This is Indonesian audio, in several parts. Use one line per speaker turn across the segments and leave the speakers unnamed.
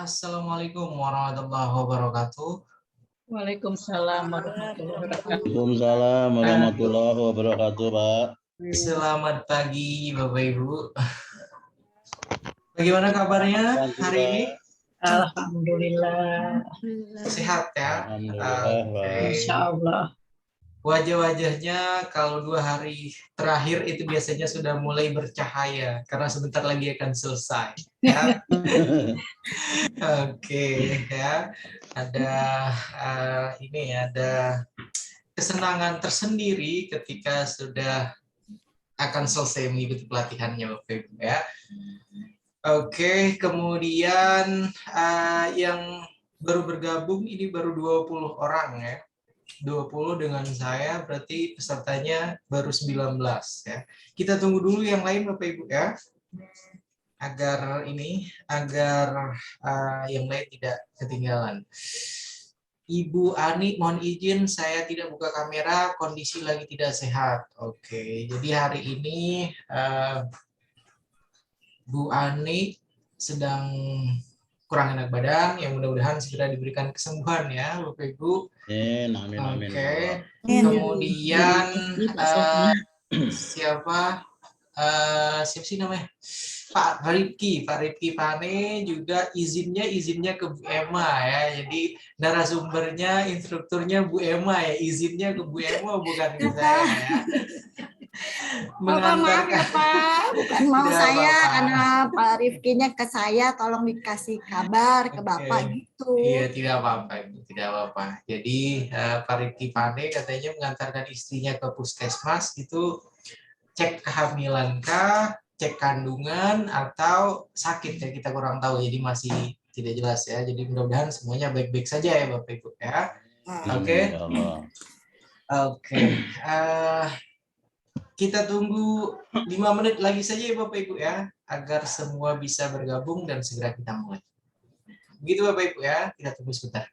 Assalamualaikum warahmatullahi wabarakatuh.
Waalaikumsalam warahmatullahi wabarakatuh.
Waalaikumsalam warahmatullahi wabarakatuh, Pak.
Selamat pagi Bapak Ibu. Bagaimana kabarnya hari ini?
Alhamdulillah.
Sehat ya?
Alhamdulillah, Pak.
Insya Allah.
Wajah-wajahnya kalau 2 hari terakhir itu biasanya sudah mulai bercahaya karena sebentar lagi akan selesai. Ya. Oke, ya. Ada ada kesenangan tersendiri ketika sudah akan selesai mengikuti pelatihannya Bapak Ibu ya. Oke, kemudian yang baru bergabung ini baru 20 orang ya. 20 dengan saya berarti pesertanya baru 19 ya. Kita tunggu dulu yang lain Bapak Ibu ya. Agar yang lain tidak ketinggalan. Ibu Ani, mohon izin saya tidak buka kamera, kondisi lagi tidak sehat. Oke, jadi hari ini Bu Ani sedang kurang enak badan, yang mudah-mudahan segera diberikan kesembuhan ya, Bapak Ibu.
Amin.
Oke, kemudian siapa sih namanya? Pak Rifki Pane juga izinnya ke Bu Emma ya. Jadi narasumbernya, instrukturnya Bu Emma ya, izinnya ke Bu Emma bukan ke saya ya.
Bapak maaf ya Pak, bukan mau
Tidak
saya,
apa-apa.
karena Pak Rifkinya ke saya, tolong dikasih kabar ke Bapak gitu.
Iya, tidak apa-apa, Ibu, tidak apa-apa. Jadi Pak Rifki Pane katanya mengantarkan istrinya ke puskesmas itu cek kehamilan kah, cek kandungan atau sakit ya, kita kurang tahu, jadi masih tidak jelas ya. Jadi mudah-mudahan semuanya baik-baik saja ya Bapak Ibu ya. Oke. Kita tunggu 5 menit lagi saja ya Bapak Ibu ya, agar semua bisa bergabung dan segera kita mulai. Begitu Bapak Ibu ya, kita tunggu sebentar.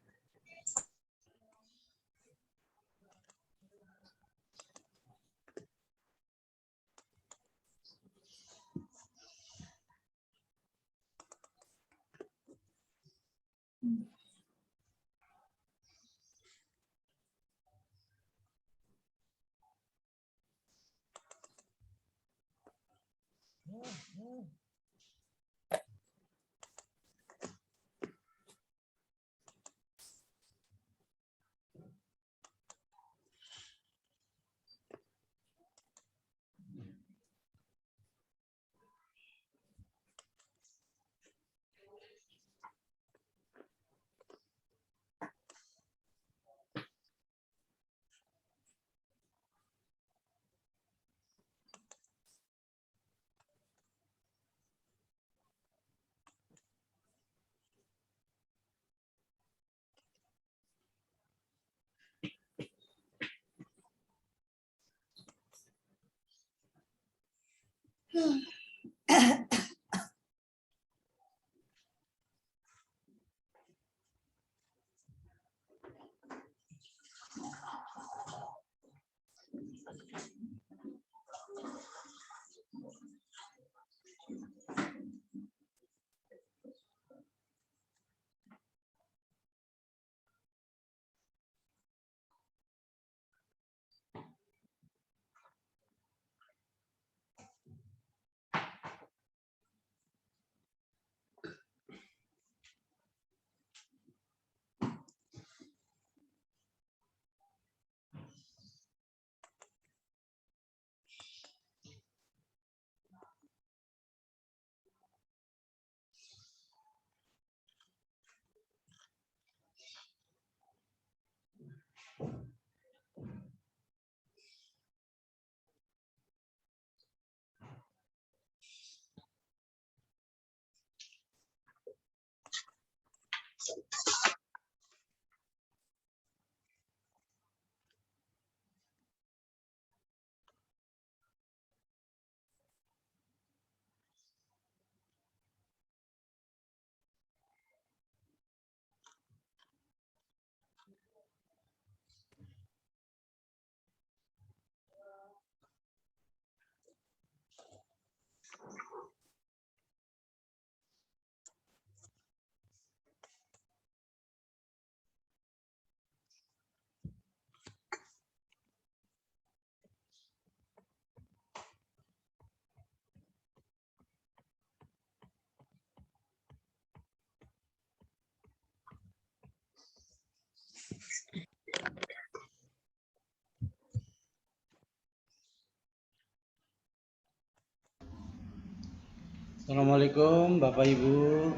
Assalamualaikum Bapak Ibu,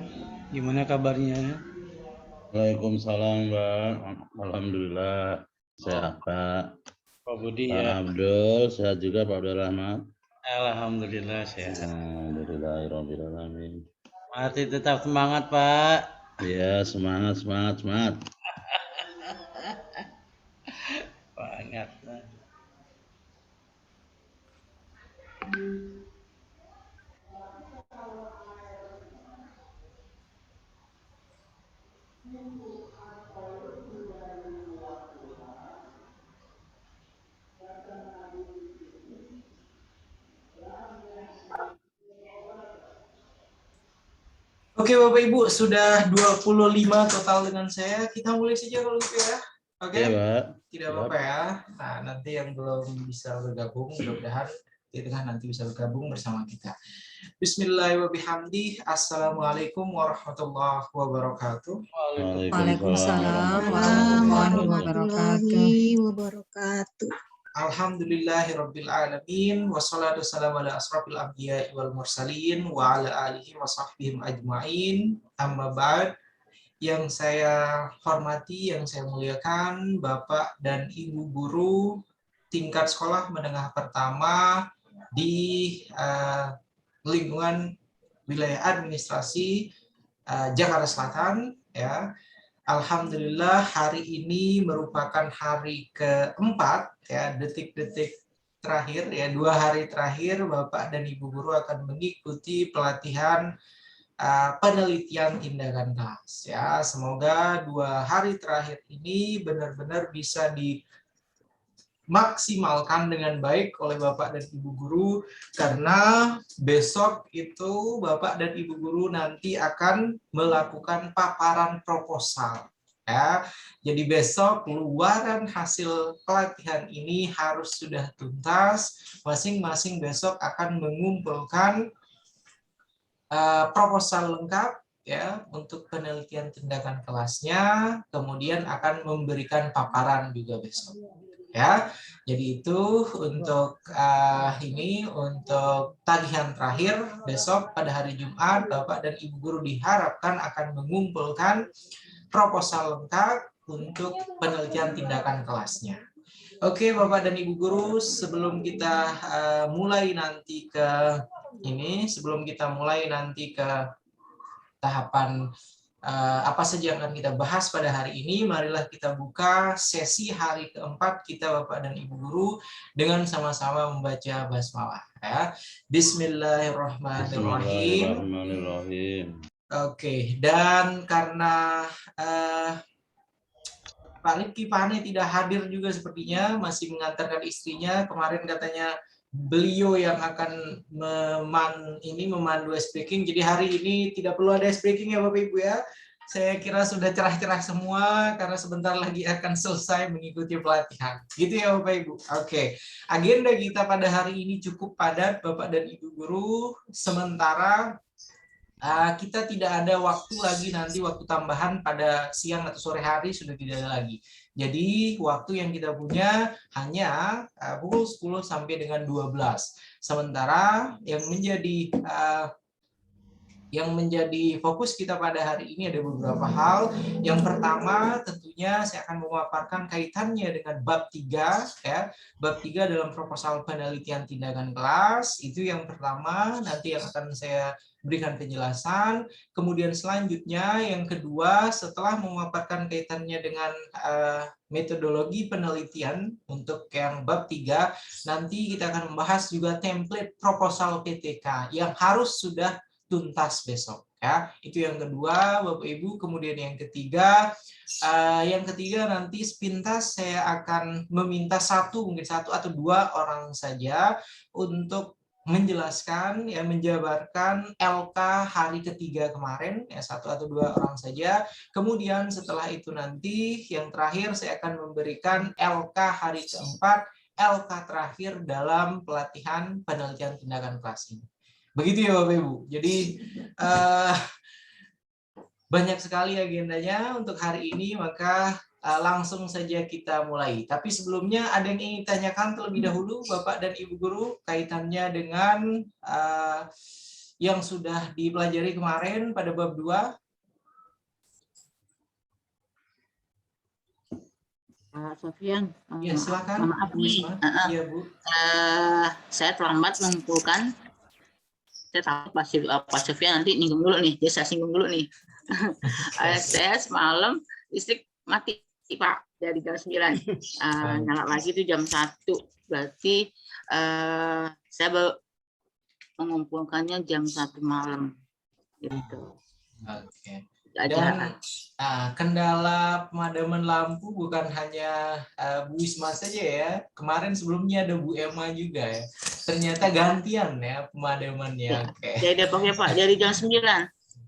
gimana kabarnya?
Waalaikumsalam, Pak. Alhamdulillah sehat, Pak.
Pak Budi
Pak
ya,
Abdul sehat juga, Pak Abdul Rahmat.
Alhamdulillah sehat.
Alhamdulillahirrahmanirrahim.
Mati tetap semangat Pak.
Ya, semangat.
Banget.
Oke Bapak Ibu, sudah 25 total dengan saya. Kita mulai saja kalau gitu ya. Oke,
Ya, Pak.
tidak apa-apa ya. Nah, nanti yang belum bisa bergabung, mudah-mudahan di tengah nanti bisa bergabung bersama kita. Bismillahirrahmanirrahim. Assalamualaikum warahmatullahi wabarakatuh.
Waalaikumsalam warahmatullahi wabarakatuh.
Alhamdulillahirabbil alamin wassalatu wassalamu ala asrofil anbiya'i wal mursalin wa ala alihi wa sahbihi ajmain. Amma ba'd. Yang saya hormati, yang saya muliakan Bapak dan Ibu guru tingkat sekolah menengah pertama di lingkungan wilayah administrasi Jakarta Selatan ya. Alhamdulillah hari ini merupakan hari keempat ya, detik-detik terakhir ya, 2 hari terakhir Bapak dan Ibu guru akan mengikuti pelatihan penelitian tindakan kelas ya. Semoga 2 hari terakhir ini benar-benar bisa dimaksimalkan dengan baik oleh Bapak dan Ibu guru, karena besok itu Bapak dan Ibu guru nanti akan melakukan paparan proposal ya. Jadi besok keluaran hasil pelatihan ini harus sudah tuntas. Masing-masing besok akan mengumpulkan proposal lengkap ya untuk penelitian tindakan kelasnya, kemudian akan memberikan paparan juga besok ya. Jadi itu untuk untuk tagihan terakhir besok pada hari Jumat, Bapak dan Ibu guru diharapkan akan mengumpulkan proposal lengkap untuk penelitian tindakan kelasnya. Oke Bapak dan Ibu guru, sebelum kita mulai nanti ke tahapan apa saja yang akan kita bahas pada hari ini, marilah kita buka sesi hari keempat kita Bapak dan Ibu guru dengan sama-sama membaca basmalah ya. Bismillahirrahmanirrahim. Oke, dan karena Pak Rifki Pane tidak hadir juga sepertinya, masih mengantarkan istrinya. Kemarin katanya beliau yang akan memandu speaking. Jadi hari ini tidak perlu ada speaking ya Bapak Ibu ya. Saya kira sudah cerah-cerah semua karena sebentar lagi akan selesai mengikuti pelatihan. Gitu ya Bapak Ibu. Oke. Agenda kita pada hari ini cukup padat Bapak dan Ibu guru. Sementara kita tidak ada waktu lagi nanti, waktu tambahan pada siang atau sore hari sudah tidak ada lagi. Jadi waktu yang kita punya hanya pukul 10 sampai dengan 12. Sementara yang menjadi fokus kita pada hari ini ada beberapa hal. Yang pertama tentunya saya akan memaparkan kaitannya dengan bab 3 ya. Bab 3 dalam proposal penelitian tindakan kelas. Itu yang pertama, nanti yang akan saya berikan penjelasan. Kemudian selanjutnya yang kedua, setelah memaparkan kaitannya dengan metodologi penelitian untuk yang bab 3, nanti kita akan membahas juga template proposal PTK yang harus sudah tuntas besok ya. Itu yang kedua Bapak Ibu. Kemudian yang ketiga nanti sepintas saya akan meminta mungkin satu atau 2 orang saja untuk menjelaskan ya, menjabarkan LK hari ketiga kemarin ya, 1 atau 2 orang saja. Kemudian setelah itu nanti yang terakhir saya akan memberikan LK hari keempat, LK terakhir dalam pelatihan penelitian tindakan kelas ini. Begitu ya Bapak Ibu. Jadi banyak sekali agendanya untuk hari ini, maka langsung saja kita mulai. Tapi sebelumnya ada yang ingin ditanyakan terlebih dahulu Bapak dan Ibu guru kaitannya dengan yang sudah dipelajari kemarin pada bab 2?
Pak Sofyan,
Ya, silakan.
maaf
Bu
nih,
Isma. Iya, Bu.
saya terlambat mengumpulkan. Saya takut Pak Sofyan nanti nyinggung dulu nih, dia saya singgung dulu nih. Saya semalam listrik mati, Pak, dari jam 9. Nyala lagi itu jam 1. Berarti saya baru mengumpulkannya jam 1 malam. Gitu.
Oke.
Dan
kendala pemadaman lampu bukan hanya Bu Wisma saja ya. Kemarin sebelumnya ada Bu Emma juga ya. Ternyata gantian ya pemadamannya.
ya,
Oke.
dari Depoknya Pak, dari jam 9.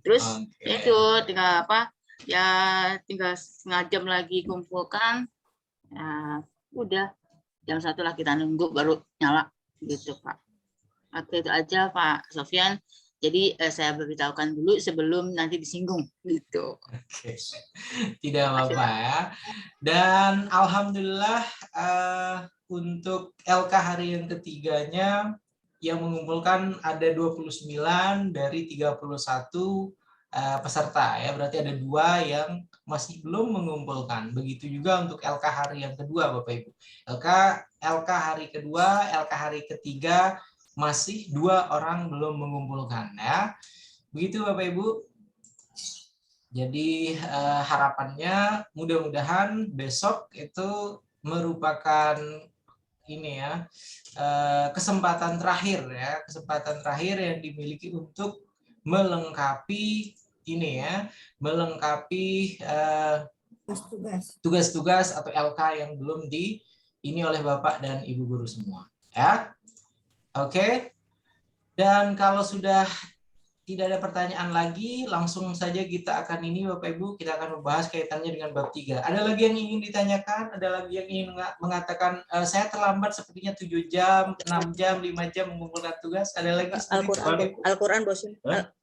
Terus
Oke.
itu tinggal ya tinggal setengah jam lagi kumpulkan. Ya, udah jam 1 lah kita nunggu baru nyala gitu Pak. Oke, itu aja Pak Sofyan. Jadi saya beritahukan dulu sebelum nanti disinggung gitu.
Oke. Tidak apa-apa ya. Dan alhamdulillah untuk LK hari yang ketiganya yang mengumpulkan ada 29 dari 31 peserta ya. Berarti ada 2 yang masih belum mengumpulkan. Begitu juga untuk LK hari yang kedua Bapak Ibu. LK hari kedua, LK hari ketiga masih 2 orang belum mengumpulkan ya. Begitu Bapak Ibu. Jadi harapannya mudah-mudahan besok itu merupakan ini ya kesempatan terakhir ya, kesempatan terakhir yang dimiliki untuk melengkapi ini ya, melengkapi tugas-tugas atau LK yang belum ini oleh Bapak dan Ibu guru semua ya. Oke, dan kalau sudah tidak ada pertanyaan lagi, langsung saja kita akan ini Bapak Ibu, kita akan membahas kaitannya dengan bab 3. Ada lagi yang ingin ditanyakan? Ada lagi yang ingin mengatakan, saya terlambat sepertinya 7 jam, 6 jam, 5 jam mengumpulkan tugas? Ada lagi?
Al-Quran bosin.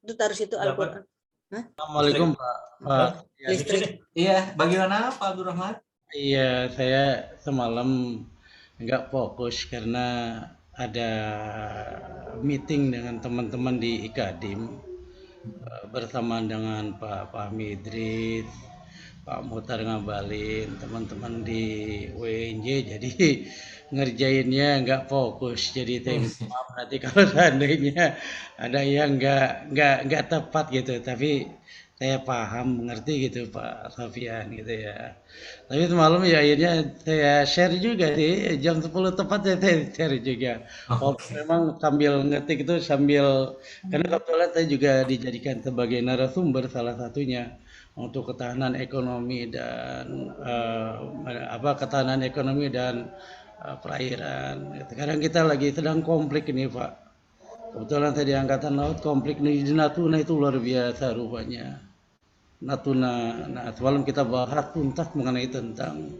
Itu taruh situ Al-Quran.
Assalamualaikum Pak.
Listrik.
Iya, bagaimana Pak Abdul Rahman?
Iya, saya semalam nggak fokus karena ada meeting dengan teman-teman di Ikadim bersamaan dengan Pak Fahmi Idris, Pak Muhtar Ngabalin, teman-teman di WNJ, jadi ngerjainnya nggak fokus. Jadi maaf nanti kalau seandainya ada yang nggak tepat gitu, tapi saya paham, mengerti gitu Pak Sofyan gitu ya. Tapi semalam ya akhirnya saya share juga sih, jam 10 tepat saya share juga. Memang sambil ngetik itu karena kebetulan saya juga dijadikan sebagai narasumber salah satunya untuk ketahanan ekonomi dan ketahanan ekonomi dan perairan. Sekarang kita lagi sedang konflik ini Pak. Kebetulan saya di Angkatan Laut, konflik di Natuna itu luar biasa rupanya. Natuna. Nah, semalam kita bahas tuntas mengenai tentang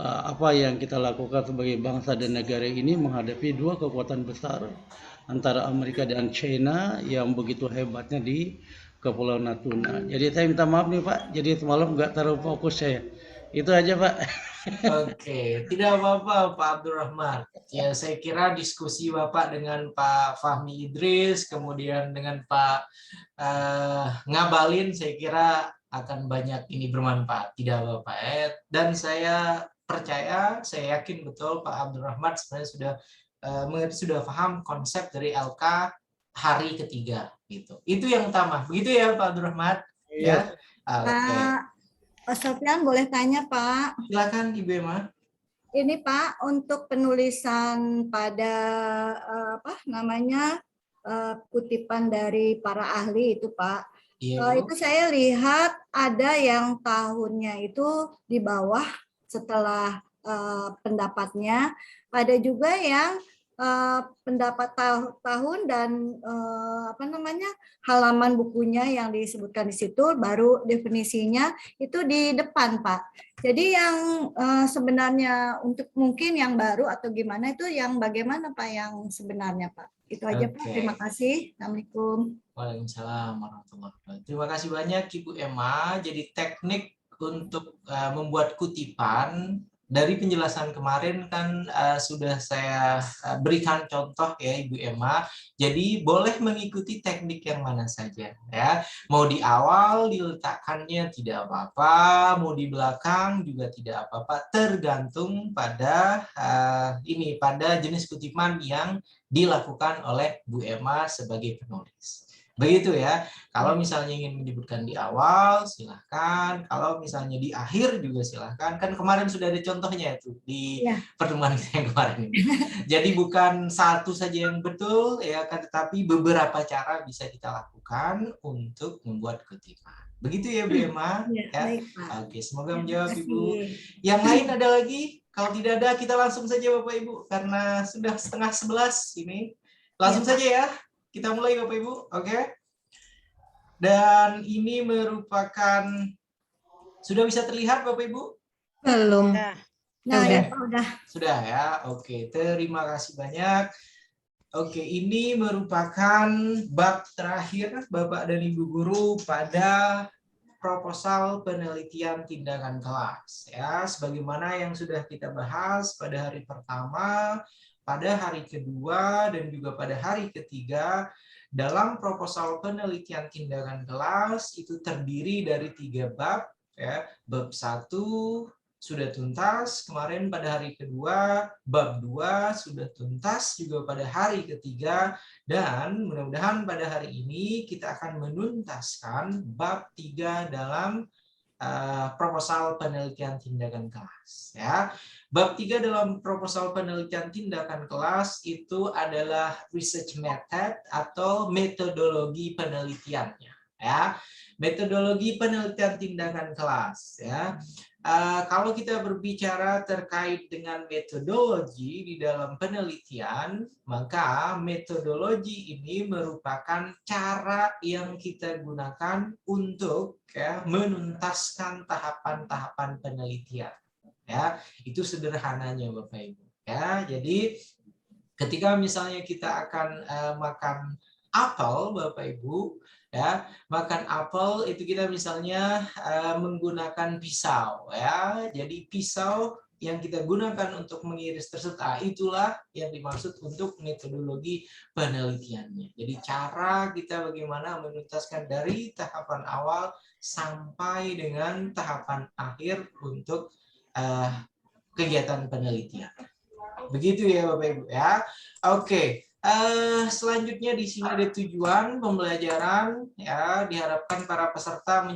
apa yang kita lakukan sebagai bangsa dan negara ini menghadapi 2 kekuatan besar antara Amerika dan China yang begitu hebatnya di Kepulauan Natuna. Jadi saya minta maaf nih Pak, jadi semalam nggak terlalu fokus saya. Itu aja Pak.
Oke, tidak apa-apa Pak Abdul Rahman. Ya, saya kira diskusi Bapak dengan Pak Fahmi Idris, kemudian dengan Pak Ngabalin, saya kira akan banyak ini bermanfaat. Tidak apa-apa ya. Dan saya percaya, saya yakin betul Pak Abdul Rahman sebenarnya sudah mengerti, sudah paham konsep dari LK hari ketiga. Gitu. Itu yang utama. Begitu ya Pak Abdul Rahman? Ya. Oke.
Pak Sofyan boleh tanya Pak?
Silakan Ibu Emma.
Ini Pak, untuk penulisan pada kutipan dari para ahli itu Pak, itu saya lihat ada yang tahunnya itu di bawah setelah pendapatnya, ada juga yang pendapat tahun dan halaman bukunya yang disebutkan di situ, baru definisinya itu di depan Pak. Jadi yang sebenarnya untuk mungkin yang baru atau gimana itu yang bagaimana Pak yang sebenarnya Pak? Itu aja Pak. Terima kasih. Assalamualaikum.
Waalaikumsalam warahmatullahi wabarakatuh. Terima kasih banyak Ibu Emma. Jadi teknik untuk membuat kutipan dari penjelasan kemarin kan sudah saya berikan contoh ya Ibu Emma. Jadi boleh mengikuti teknik yang mana saja ya. Mau di awal diletakkannya tidak apa-apa, mau di belakang juga tidak apa-apa, tergantung pada pada jenis kutipan yang dilakukan oleh Bu Emma sebagai penulis. Begitu ya. Kalau misalnya ingin menyebutkan di awal, silahkan. Kalau misalnya di akhir juga silahkan. Kan kemarin sudah ada contohnya itu di pertemuan kita yang kemarin ini. Jadi bukan satu saja yang betul, ya kan, tetapi beberapa cara bisa kita lakukan untuk membuat kutipan. Begitu ya Bu Emma.
Ya, baik, Pak.
Oke, semoga
Terima
menjawab
kasih.
Ibu. Yang lain ada lagi? Kalau tidak ada, kita langsung saja Bapak Ibu, karena sudah 10:30 ini. Langsung
Ya, Pak.
saja ya. Kita mulai Bapak Ibu, oke? Dan ini merupakan, sudah bisa terlihat Bapak Ibu?
Belum.
Nah,
Nah,
Sudah.
ya, udah.
Sudah ya, oke. Terima kasih banyak. Oke, ini merupakan bab terakhir Bapak dan Ibu Guru pada proposal penelitian tindakan kelas. Ya, sebagaimana yang sudah kita bahas pada hari pertama, pada hari kedua, dan juga pada hari ketiga, dalam proposal penelitian tindakan kelas itu terdiri dari 3 bab. Ya. Bab 1 sudah tuntas kemarin pada hari kedua, bab 2 sudah tuntas juga pada hari ketiga, dan mudah-mudahan pada hari ini kita akan menuntaskan bab 3 dalam proposal penelitian tindakan kelas. Ya. Bab 3 dalam proposal penelitian tindakan kelas itu adalah research method atau metodologi penelitiannya. Ya. Metodologi penelitian tindakan kelas. Ya. Kalau kita berbicara terkait dengan metodologi di dalam penelitian, maka metodologi ini merupakan cara yang kita gunakan untuk menuntaskan tahapan-tahapan penelitian. Ya, itu sederhananya Bapak Ibu. Ya, jadi ketika misalnya kita akan makan apel Bapak Ibu, ya, makan apel itu kita misalnya menggunakan pisau, ya. Jadi pisau yang kita gunakan untuk mengiris tersebut, itulah yang dimaksud untuk metodologi penelitiannya. Jadi cara kita bagaimana menuntaskan dari tahapan awal sampai dengan tahapan akhir untuk kegiatan penelitian. Begitu ya Bapak Ibu ya. Oke. Selanjutnya di sini ada tujuan pembelajaran, ya, diharapkan para peserta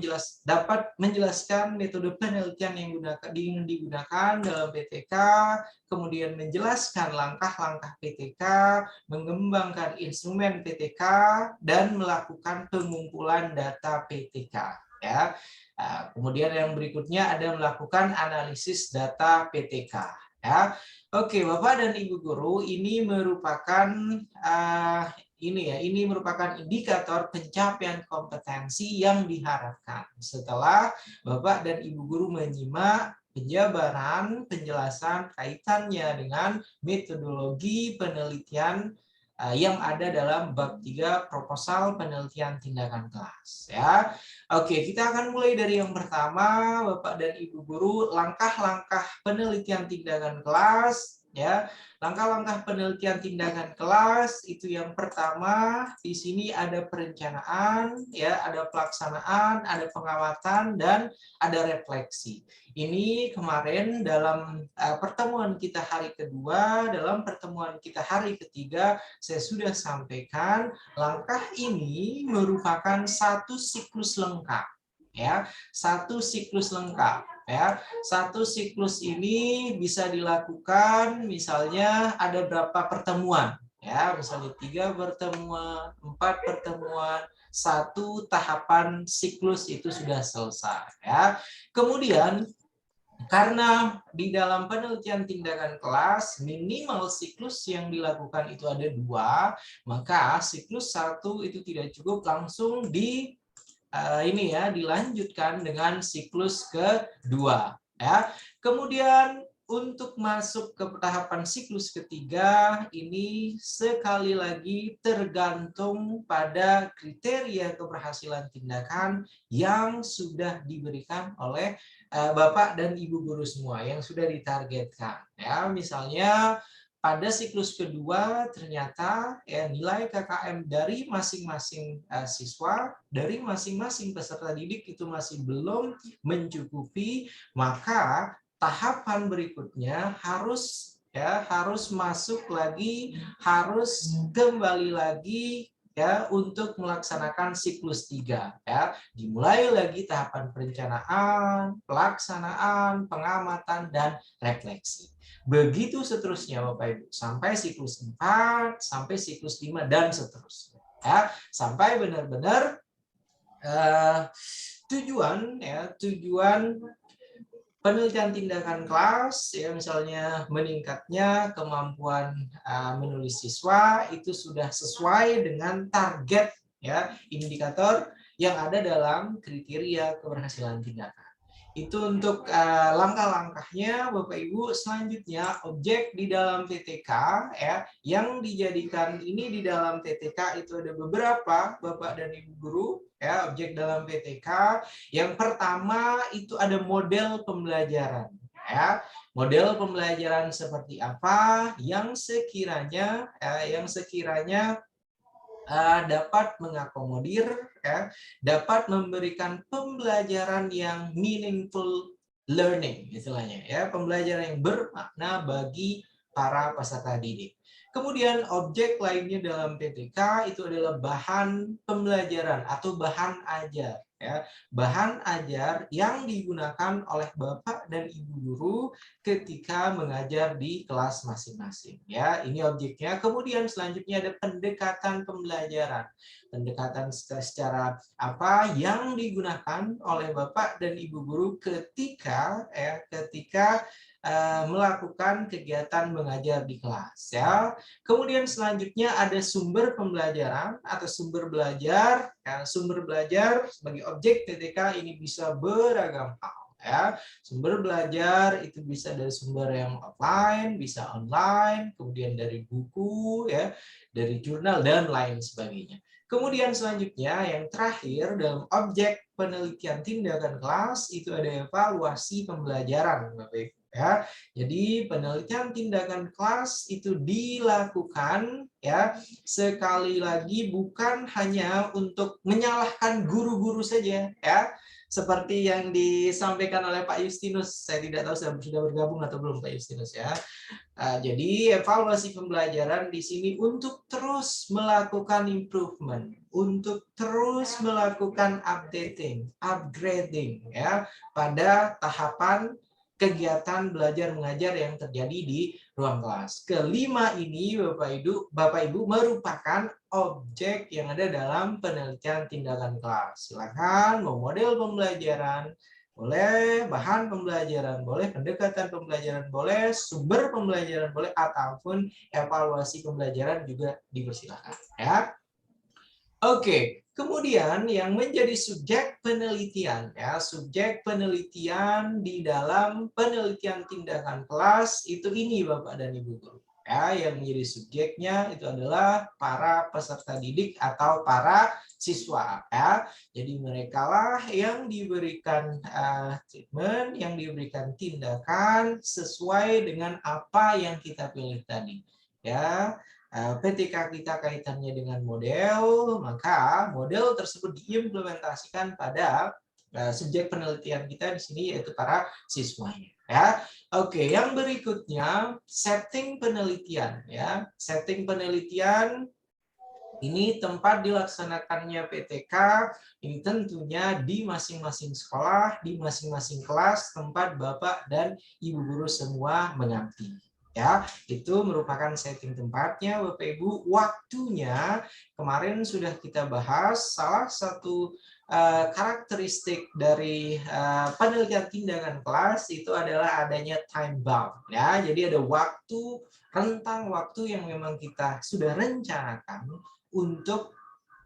dapat menjelaskan metode penelitian yang digunakan dalam PTK, kemudian menjelaskan langkah-langkah PTK, mengembangkan instrumen PTK, dan melakukan pengumpulan data PTK. Ya. Kemudian yang berikutnya ada melakukan analisis data PTK. Ya. Oke, Bapak dan Ibu Guru, ini merupakan ini merupakan indikator pencapaian kompetensi yang diharapkan setelah Bapak dan Ibu Guru menyimak penjabaran penjelasan kaitannya dengan metodologi penelitian yang ada dalam bab 3 proposal penelitian tindakan kelas. Ya. Oke, kita akan mulai dari yang pertama, Bapak dan Ibu Guru, langkah-langkah penelitian tindakan kelas. Ya, langkah-langkah penelitian tindakan kelas itu yang pertama di sini ada perencanaan, ya, ada pelaksanaan, ada pengamatan, dan ada refleksi. Ini kemarin dalam pertemuan kita hari kedua, dalam pertemuan kita hari ketiga, saya sudah sampaikan langkah ini merupakan satu siklus lengkap. Ya, satu siklus lengkap. Ya, satu siklus ini bisa dilakukan misalnya ada berapa pertemuan. Ya, misalnya 3 pertemuan, 4 pertemuan, 1 tahapan siklus itu sudah selesai. Ya. Kemudian karena di dalam penelitian tindakan kelas minimal siklus yang dilakukan itu ada 2, maka siklus 1 itu tidak cukup, langsung dilanjutkan dengan siklus kedua. Ya. Kemudian untuk masuk ke tahapan siklus ketiga ini sekali lagi tergantung pada kriteria keberhasilan tindakan yang sudah diberikan oleh Bapak dan Ibu guru semua yang sudah ditargetkan. Ya, misalnya pada siklus kedua ternyata nilai KKM dari masing-masing siswa, dari masing-masing peserta didik itu masih belum mencukupi, maka tahapan berikutnya harus masuk lagi, harus kembali lagi untuk melaksanakan siklus 3 ya. Dimulai lagi tahapan perencanaan, pelaksanaan, pengamatan dan refleksi. Begitu seterusnya Bapak Ibu, sampai siklus 4, sampai siklus 5 dan seterusnya. Ya, sampai benar-benar tujuan penelitian tindakan kelas ya, misalnya meningkatnya kemampuan menulis siswa itu sudah sesuai dengan target ya, indikator yang ada dalam kriteria keberhasilan tindakan. Itu untuk langkah-langkahnya Bapak Ibu. Selanjutnya objek di dalam TTK ya, yang dijadikan ini di dalam TTK itu ada beberapa Bapak dan Ibu guru ya, objek dalam TTK. Yang pertama itu ada model pembelajaran ya. Model pembelajaran seperti apa yang sekiranya dapat mengakomodir ya, dapat memberikan pembelajaran yang meaningful learning istilahnya ya, pembelajaran yang bermakna bagi para peserta didik. Kemudian objek lainnya dalam PTK itu adalah bahan pembelajaran atau bahan ajar ya, bahan ajar yang digunakan oleh Bapak dan Ibu guru ketika mengajar di kelas masing-masing ya. Ini objeknya. Kemudian selanjutnya ada pendekatan pembelajaran. Pendekatan secara apa yang digunakan oleh Bapak dan Ibu guru ketika melakukan kegiatan mengajar di kelas ya. Kemudian selanjutnya ada sumber pembelajaran atau sumber belajar. Ya, sumber belajar sebagai objek TTK ini bisa beragam hal ya. Sumber belajar itu bisa dari sumber yang offline, bisa online, kemudian dari buku ya, dari jurnal dan lain sebagainya. Kemudian selanjutnya yang terakhir dalam objek penelitian tindakan kelas itu ada evaluasi pembelajaran Bapak Ibu. Ya, jadi penelitian tindakan kelas itu dilakukan ya, sekali lagi bukan hanya untuk menyalahkan guru-guru saja ya, seperti yang disampaikan oleh Pak Justinus. Saya tidak tahu sudah bergabung atau belum Pak Justinus ya. Jadi evaluasi pembelajaran di sini untuk terus melakukan improvement, untuk terus melakukan updating, upgrading ya pada tahapan kegiatan belajar mengajar yang terjadi di ruang kelas. Kelima ini Bapak Ibu merupakan objek yang ada dalam penelitian tindakan kelas. Silakan mau model pembelajaran boleh, bahan pembelajaran boleh, pendekatan pembelajaran boleh, sumber pembelajaran boleh, ataupun evaluasi pembelajaran juga dipersilakan ya. Oke, kemudian yang menjadi subjek penelitian ya, subjek penelitian di dalam penelitian tindakan kelas itu ini Bapak dan Ibu guru. Ya, yang menjadi subjeknya itu adalah para peserta didik atau para siswa ya. Jadi merekalah yang diberikan treatment, yang diberikan tindakan sesuai dengan apa yang kita pilih tadi. Ya. PTK kita kaitannya dengan model, maka model tersebut diimplementasikan pada subjek penelitian kita di sini yaitu para siswanya ya. Oke, yang berikutnya setting penelitian ya. Setting penelitian ini tempat dilaksanakannya PTK ini tentunya di masing-masing sekolah, di masing-masing kelas tempat Bapak dan Ibu guru semua mengabdi. Ya, itu merupakan setting tempatnya Bapak Ibu. Waktunya kemarin sudah kita bahas, salah satu karakteristik dari penelitian tindakan kelas itu adalah adanya time bound ya. Jadi ada waktu, rentang waktu yang memang kita sudah rencanakan untuk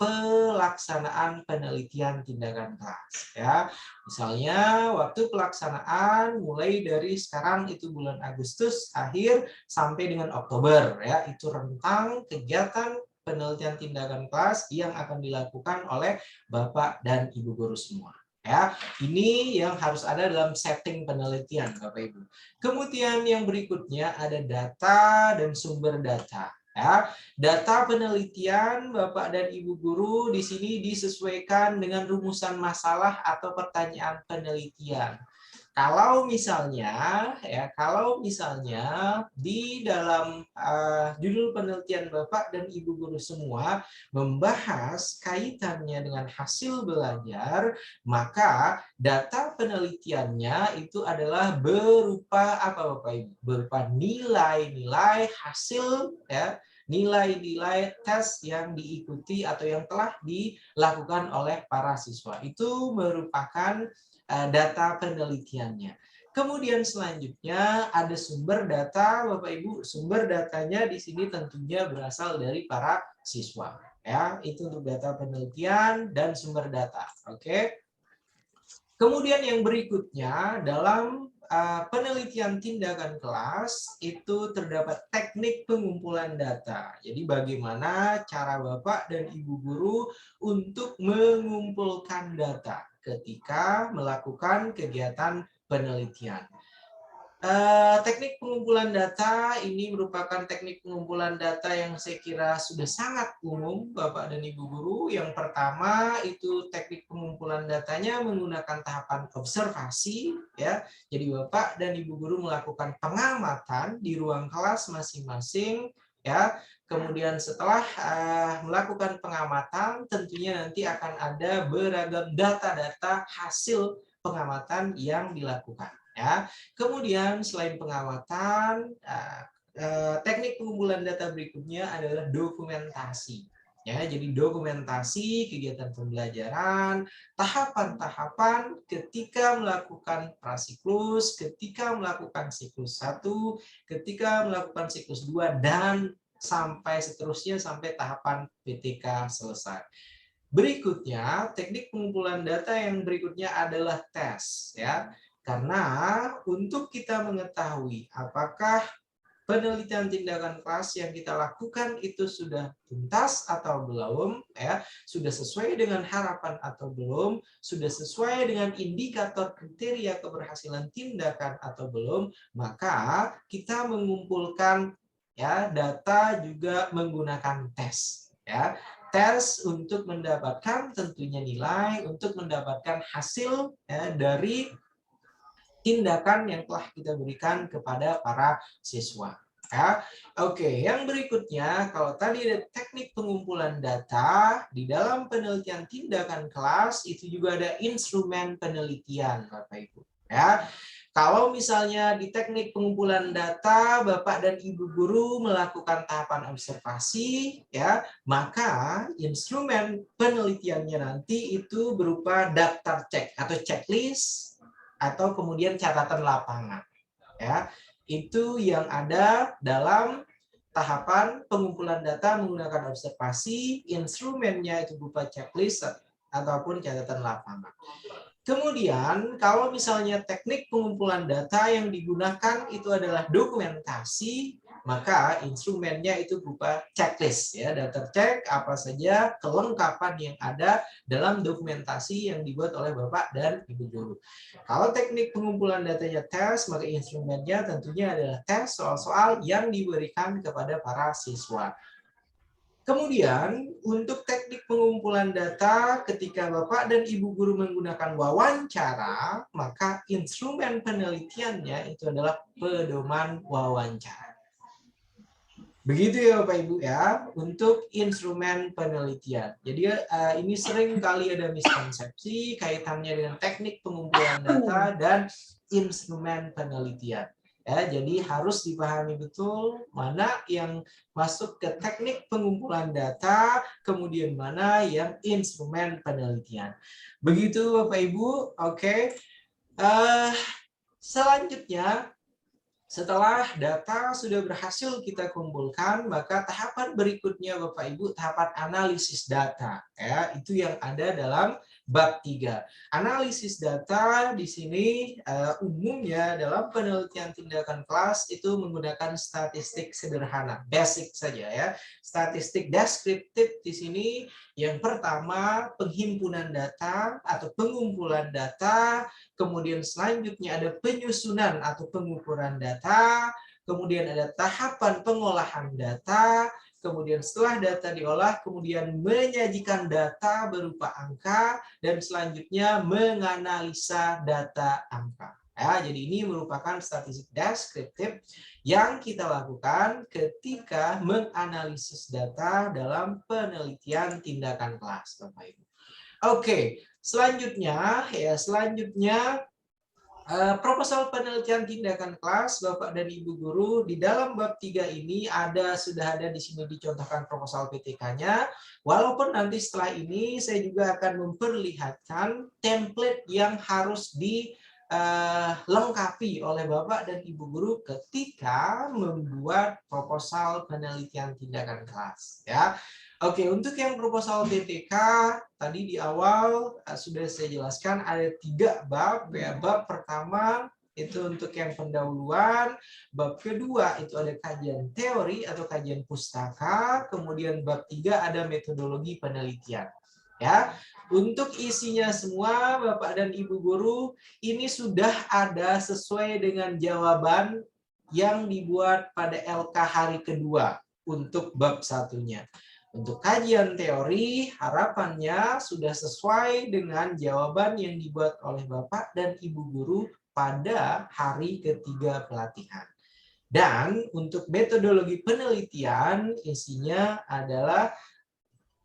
pelaksanaan penelitian tindakan kelas ya. Misalnya waktu pelaksanaan mulai dari sekarang itu bulan Agustus akhir sampai dengan Oktober ya, itu rentang kegiatan penelitian tindakan kelas yang akan dilakukan oleh Bapak dan Ibu guru semua. Ya, ini yang harus ada dalam setting penelitian Bapak Ibu. Kemudian yang berikutnya ada data dan sumber data. Ya, data penelitian Bapak dan Ibu guru di sini disesuaikan dengan rumusan masalah atau pertanyaan penelitian. Kalau misalnya di dalam judul penelitian Bapak dan Ibu guru semua membahas kaitannya dengan hasil belajar, maka data penelitiannya itu adalah berupa apa Bapak Ibu? Berupa nilai-nilai hasil ya, nilai-nilai tes yang diikuti atau yang telah dilakukan oleh para siswa. Itu merupakan data penelitiannya. Kemudian selanjutnya ada sumber data, Bapak Ibu. Sumber datanya di sini tentunya berasal dari para siswa. Ya, itu untuk data penelitian dan sumber data. Oke. Kemudian yang berikutnya dalam penelitian tindakan kelas itu terdapat teknik pengumpulan data. Jadi bagaimana cara Bapak dan Ibu guru untuk mengumpulkan data ketika melakukan kegiatan penelitian. Teknik pengumpulan data ini merupakan teknik pengumpulan data yang saya kira sudah sangat umum Bapak dan Ibu guru. Yang pertama itu teknik pengumpulan datanya menggunakan tahapan observasi ya. Jadi Bapak dan Ibu guru melakukan pengamatan di ruang kelas masing-masing ya. Kemudian setelah melakukan pengamatan tentunya nanti akan ada beragam data-data hasil pengamatan yang dilakukan. Ya, kemudian selain pengamatan, teknik pengumpulan data berikutnya adalah dokumentasi. Ya, jadi dokumentasi kegiatan pembelajaran, tahapan-tahapan ketika melakukan prasiklus, ketika melakukan siklus 1, ketika melakukan siklus 2, dan sampai seterusnya sampai tahapan PTK selesai. Berikutnya, teknik pengumpulan data yang berikutnya adalah tes. Ya. Karena untuk kita mengetahui apakah penelitian tindakan kelas yang kita lakukan itu sudah tuntas atau belum, ya, sudah sesuai dengan harapan atau belum, sudah sesuai dengan indikator kriteria keberhasilan tindakan atau belum, maka kita mengumpulkan ya data juga menggunakan tes. Ya. Tes untuk mendapatkan tentunya nilai, untuk mendapatkan hasil ya, dari tindakan yang telah kita berikan kepada para siswa. Ya. Oke, yang berikutnya, kalau tadi ada teknik pengumpulan data, di dalam penelitian tindakan kelas, itu juga ada instrumen penelitian, Bapak Ibu. Ya. Kalau misalnya di teknik pengumpulan data, Bapak dan Ibu guru melakukan tahapan observasi, ya, maka instrumen penelitiannya nanti itu berupa daftar cek atau checklist, atau kemudian catatan lapangan. Ya, itu yang ada dalam tahapan pengumpulan data menggunakan observasi, instrumennya itu berupa checklist ataupun catatan lapangan. Kemudian kalau misalnya teknik pengumpulan data yang digunakan itu adalah dokumentasi, maka instrumennya itu berupa checklist ya, daftar cek apa saja kelengkapan yang ada dalam dokumentasi yang dibuat oleh Bapak dan Ibu guru. Kalau teknik pengumpulan datanya tes, maka instrumennya tentunya adalah tes soal-soal yang diberikan kepada para siswa. Kemudian untuk teknik pengumpulan data ketika Bapak dan Ibu guru menggunakan wawancara, maka instrumen penelitiannya itu adalah pedoman wawancara. Begitu ya Bapak Ibu ya, untuk instrumen penelitian. Jadi ini sering kali ada miskonsepsi kaitannya dengan teknik pengumpulan data dan instrumen penelitian. Ya, jadi harus dipahami betul mana yang masuk ke teknik pengumpulan data, kemudian mana yang instrumen penelitian. Begitu Bapak Ibu, oke. Selanjutnya Setelah data sudah berhasil kita kumpulkan, maka tahapan berikutnya Bapak Ibu, tahapan analisis data. Ya, itu yang ada dalam bab 3. Analisis data di sini umumnya dalam penelitian tindakan kelas itu menggunakan statistik sederhana, basic saja ya. Statistik deskriptif di sini yang pertama penghimpunan data atau pengumpulan data, kemudian selanjutnya ada penyusunan atau pengukuran data, kemudian ada tahapan pengolahan data, kemudian setelah data diolah, kemudian menyajikan data berupa angka, dan selanjutnya menganalisa data angka. Ya, jadi ini merupakan statistik deskriptif yang kita lakukan ketika menganalisis data dalam penelitian tindakan kelas, Bapak Ibu. Oke, selanjutnya proposal penelitian tindakan kelas, Bapak dan Ibu guru, di dalam bab 3 ini sudah ada di sini dicontohkan proposal PTK-nya. Walaupun nanti setelah ini saya juga akan memperlihatkan template yang harus dilengkapi oleh Bapak dan Ibu guru ketika membuat proposal penelitian tindakan kelas, ya. Oke, untuk yang proposal PTK tadi di awal sudah saya jelaskan ada 3 bab ya. Bab pertama itu untuk yang pendahuluan, bab kedua itu ada kajian teori atau kajian pustaka, kemudian bab 3 ada metodologi penelitian. Ya, untuk isinya semua Bapak dan Ibu guru ini sudah ada sesuai dengan jawaban yang dibuat pada LK hari kedua untuk bab satunya. Untuk kajian teori, harapannya sudah sesuai dengan jawaban yang dibuat oleh Bapak dan Ibu guru pada hari ketiga pelatihan. Dan untuk metodologi penelitian, isinya adalah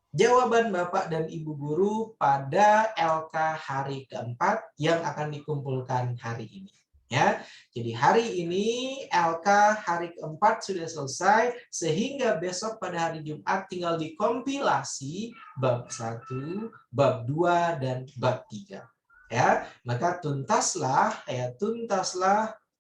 jawaban Bapak dan Ibu guru pada LK hari keempat yang akan dikumpulkan hari ini. Ya, jadi hari ini LK hari keempat sudah selesai, sehingga besok pada hari Jumat tinggal dikompilasi bab 1, bab 2, dan bab 3. Ya, maka tuntaslah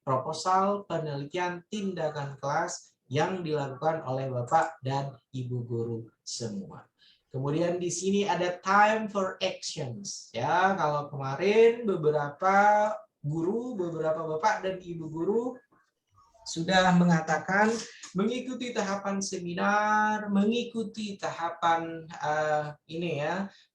proposal penelitian tindakan kelas yang dilakukan oleh Bapak dan Ibu guru semua. Kemudian di sini ada time for actions. Ya, kalau kemarin beberapa Bapak dan Ibu guru sudah mengatakan mengikuti tahapan seminar, mengikuti tahapan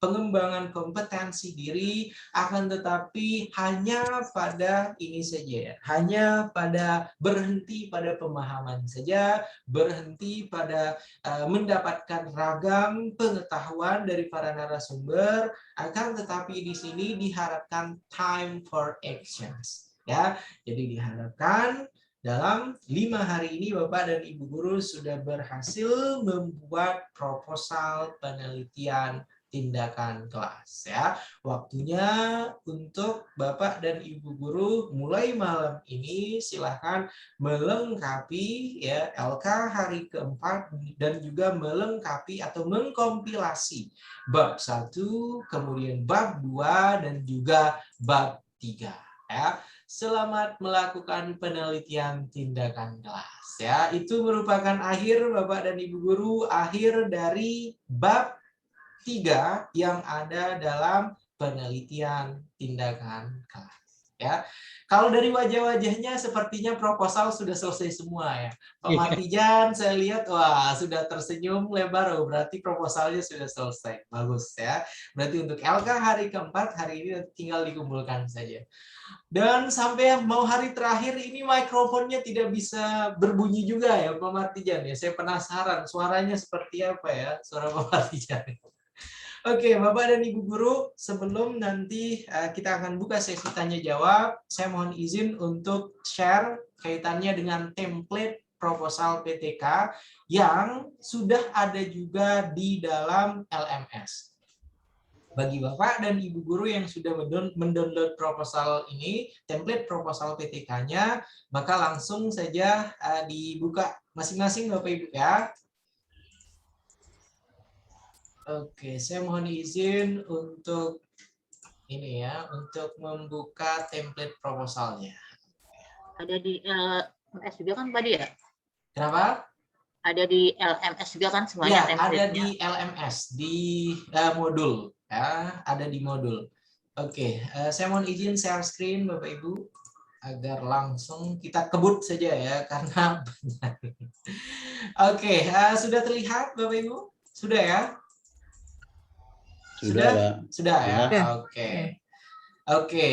pengembangan kompetensi diri, akan tetapi hanya pada ini saja ya, hanya pada berhenti pada pemahaman saja, berhenti pada mendapatkan ragam pengetahuan dari para narasumber, akan tetapi di sini diharapkan time for actions. Ya, jadi diharapkan dalam 5 hari ini Bapak dan Ibu guru sudah berhasil membuat proposal penelitian tindakan kelas ya. Waktunya untuk Bapak dan Ibu guru mulai malam ini silahkan melengkapi ya LK hari keempat dan juga melengkapi atau mengkompilasi bab 1, kemudian bab 2 dan juga bab 3 ya. Selamat melakukan penelitian tindakan kelas ya. Itu merupakan akhir Bapak dan Ibu guru, akhir dari bab 3 yang ada dalam penelitian tindakan kelas ya. Kalau dari wajah-wajahnya sepertinya proposal sudah selesai semua ya. Pak Martijan saya lihat wah sudah tersenyum lebar, berarti proposalnya sudah selesai. Bagus ya. Berarti untuk LK hari keempat hari ini tinggal dikumpulkan saja. Dan sampai mau hari terakhir ini mikrofonnya tidak bisa berbunyi juga ya Pak Martijan ya. Saya penasaran suaranya seperti apa ya suara Pak Martijan. Oke, Bapak dan Ibu guru, sebelum nanti kita akan buka sesi tanya jawab, saya mohon izin untuk share kaitannya dengan template proposal PTK yang sudah ada juga di dalam LMS. Bagi Bapak dan Ibu guru yang sudah mendownload proposal ini, template proposal PTK-nya, maka langsung saja dibuka masing-masing Bapak Ibu ya. Oke, saya mohon izin untuk untuk membuka template proposalnya.
Ada di LMS juga kan tadi ya?
Kenapa?
Ada di LMS juga kan
Ya,
semuanya
ada
template-nya.
di LMS, di modul. Ya, ada di modul. Oke, saya mohon izin share screen Bapak Ibu agar langsung kita kebut saja ya karena banyak. Oke, sudah terlihat Bapak Ibu? Sudah ya?
Sudah, Pak.
Sudah ya?
Ya.
Oke. Oke.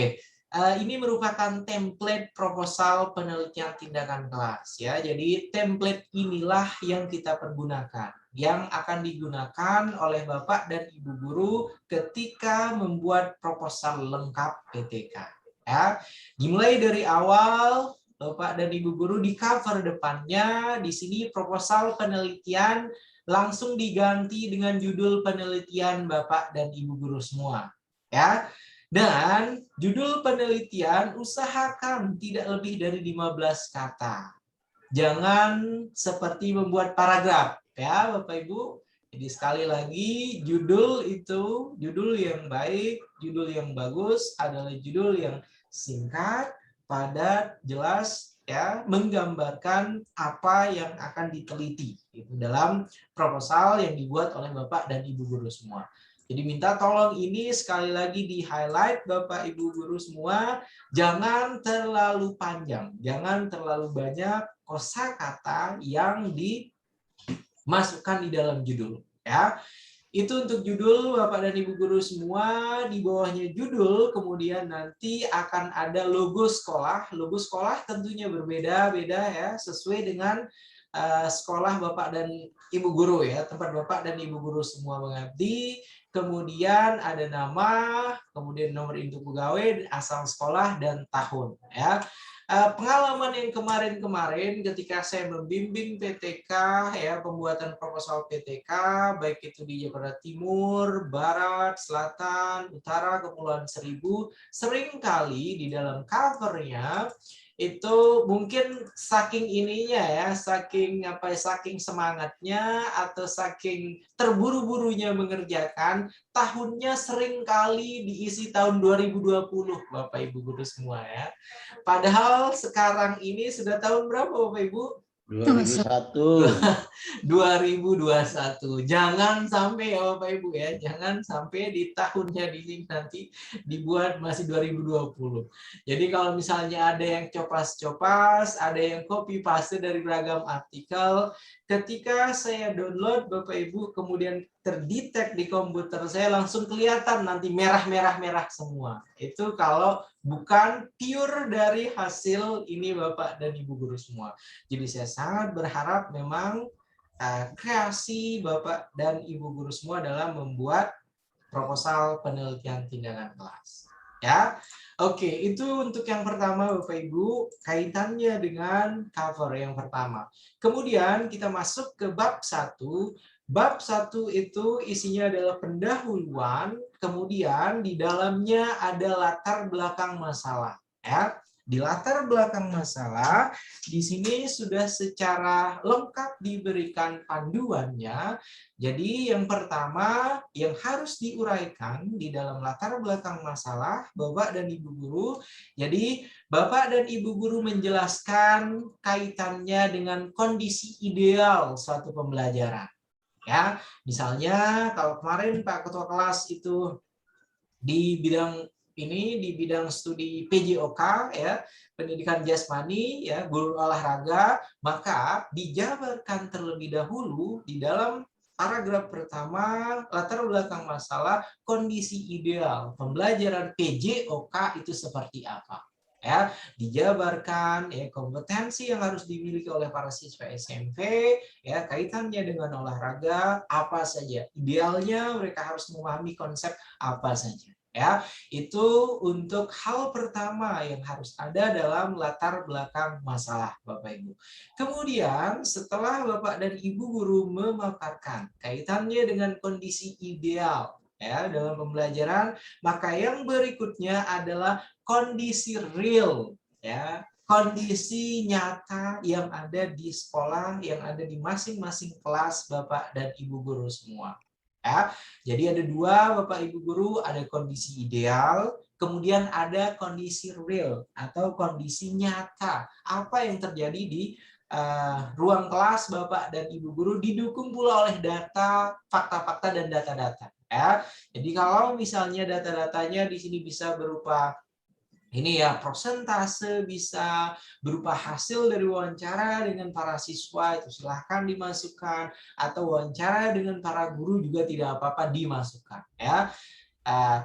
Ini merupakan template proposal penelitian tindakan kelas ya. Jadi template inilah yang kita pergunakan, yang akan digunakan oleh Bapak dan Ibu guru ketika membuat proposal lengkap PTK ya. Dimulai dari awal Bapak dan Ibu guru di cover depannya di sini proposal penelitian langsung diganti dengan judul penelitian Bapak dan Ibu guru semua ya. Dan judul penelitian usahakan tidak lebih dari 15 kata. Jangan seperti membuat paragraf ya Bapak Ibu. Jadi sekali lagi judul itu judul yang baik, judul yang bagus adalah judul yang singkat, padat, jelas ya, menggambarkan apa yang akan diteliti itu dalam proposal yang dibuat oleh Bapak dan Ibu guru semua. Jadi minta tolong ini sekali lagi di highlight Bapak Ibu guru semua, jangan terlalu panjang, jangan terlalu banyak kosakata yang dimasukkan di dalam judul ya. Itu untuk judul Bapak dan Ibu guru semua. Di bawahnya judul kemudian nanti akan ada logo sekolah. Logo sekolah tentunya berbeda-beda ya, sesuai dengan sekolah Bapak dan Ibu guru ya, tempat Bapak dan Ibu guru semua mengabdi. Kemudian ada nama, kemudian nomor induk pegawai, asal sekolah dan tahun ya. Pengalaman yang kemarin-kemarin ketika saya membimbing PTK ya, pembuatan proposal PTK baik itu di Jawa Barat Timur, Barat, Selatan, Utara, Kepulauan Seribu, seringkali di dalam covernya itu mungkin saking ininya ya, saking semangatnya atau saking terburu-burunya mengerjakan, tahunnya sering kali diisi tahun 2020 Bapak Ibu guru semua ya. Padahal sekarang ini sudah tahun berapa Bapak Ibu?
2001.
2021. Jangan sampai ya Bapak Ibu ya, jangan sampai di tahunnya di nanti dibuat masih 2020. Jadi kalau misalnya ada yang copas-copas, ada yang copy paste dari beragam artikel, ketika saya download Bapak Ibu kemudian terdetek di komputer saya langsung kelihatan nanti merah-merah-merah semua. Itu kalau bukan pure dari hasil ini Bapak dan Ibu guru semua. Jadi saya sangat berharap memang kreasi Bapak dan Ibu guru semua dalam membuat proposal penelitian tindakan kelas. Ya, oke, itu untuk yang pertama Bapak Ibu, kaitannya dengan cover yang pertama. Kemudian kita masuk ke bab 1. Bab 1 itu isinya adalah pendahuluan, kemudian di dalamnya ada latar belakang masalah. Ya, di latar belakang masalah, di sini sudah secara lengkap diberikan panduannya. Jadi yang pertama yang harus diuraikan di dalam latar belakang masalah Bapak dan Ibu guru. Jadi Bapak dan Ibu guru menjelaskan kaitannya dengan kondisi ideal suatu pembelajaran. Ya, misalnya kalau kemarin Pak Ketua kelas itu di bidang ini di bidang studi PJOK ya, pendidikan jasmani ya, guru olahraga, maka dijabarkan terlebih dahulu di dalam paragraf pertama latar belakang masalah kondisi ideal pembelajaran PJOK itu seperti apa. Ya, dijabarkan ya kompetensi yang harus dimiliki oleh para siswa SMP ya, kaitannya dengan olahraga apa saja, idealnya mereka harus memahami konsep apa saja ya. Itu untuk hal pertama yang harus ada dalam latar belakang masalah Bapak Ibu. Kemudian setelah Bapak dan Ibu guru memaparkan kaitannya dengan kondisi ideal ya dalam pembelajaran, maka yang berikutnya adalah kondisi real ya, kondisi nyata yang ada di sekolah, yang ada di masing-masing kelas Bapak dan Ibu guru semua. Ya, jadi ada dua Bapak Ibu guru, ada kondisi ideal, kemudian ada kondisi real atau kondisi nyata. Apa yang terjadi di ruang kelas Bapak dan Ibu guru didukung pula oleh data, fakta-fakta dan data-data. Ya. Jadi kalau misalnya data-datanya di sini bisa berupa ini ya persentase, bisa berupa hasil dari wawancara dengan para siswa, itu silahkan dimasukkan, atau wawancara dengan para guru juga tidak apa-apa dimasukkan. Ya.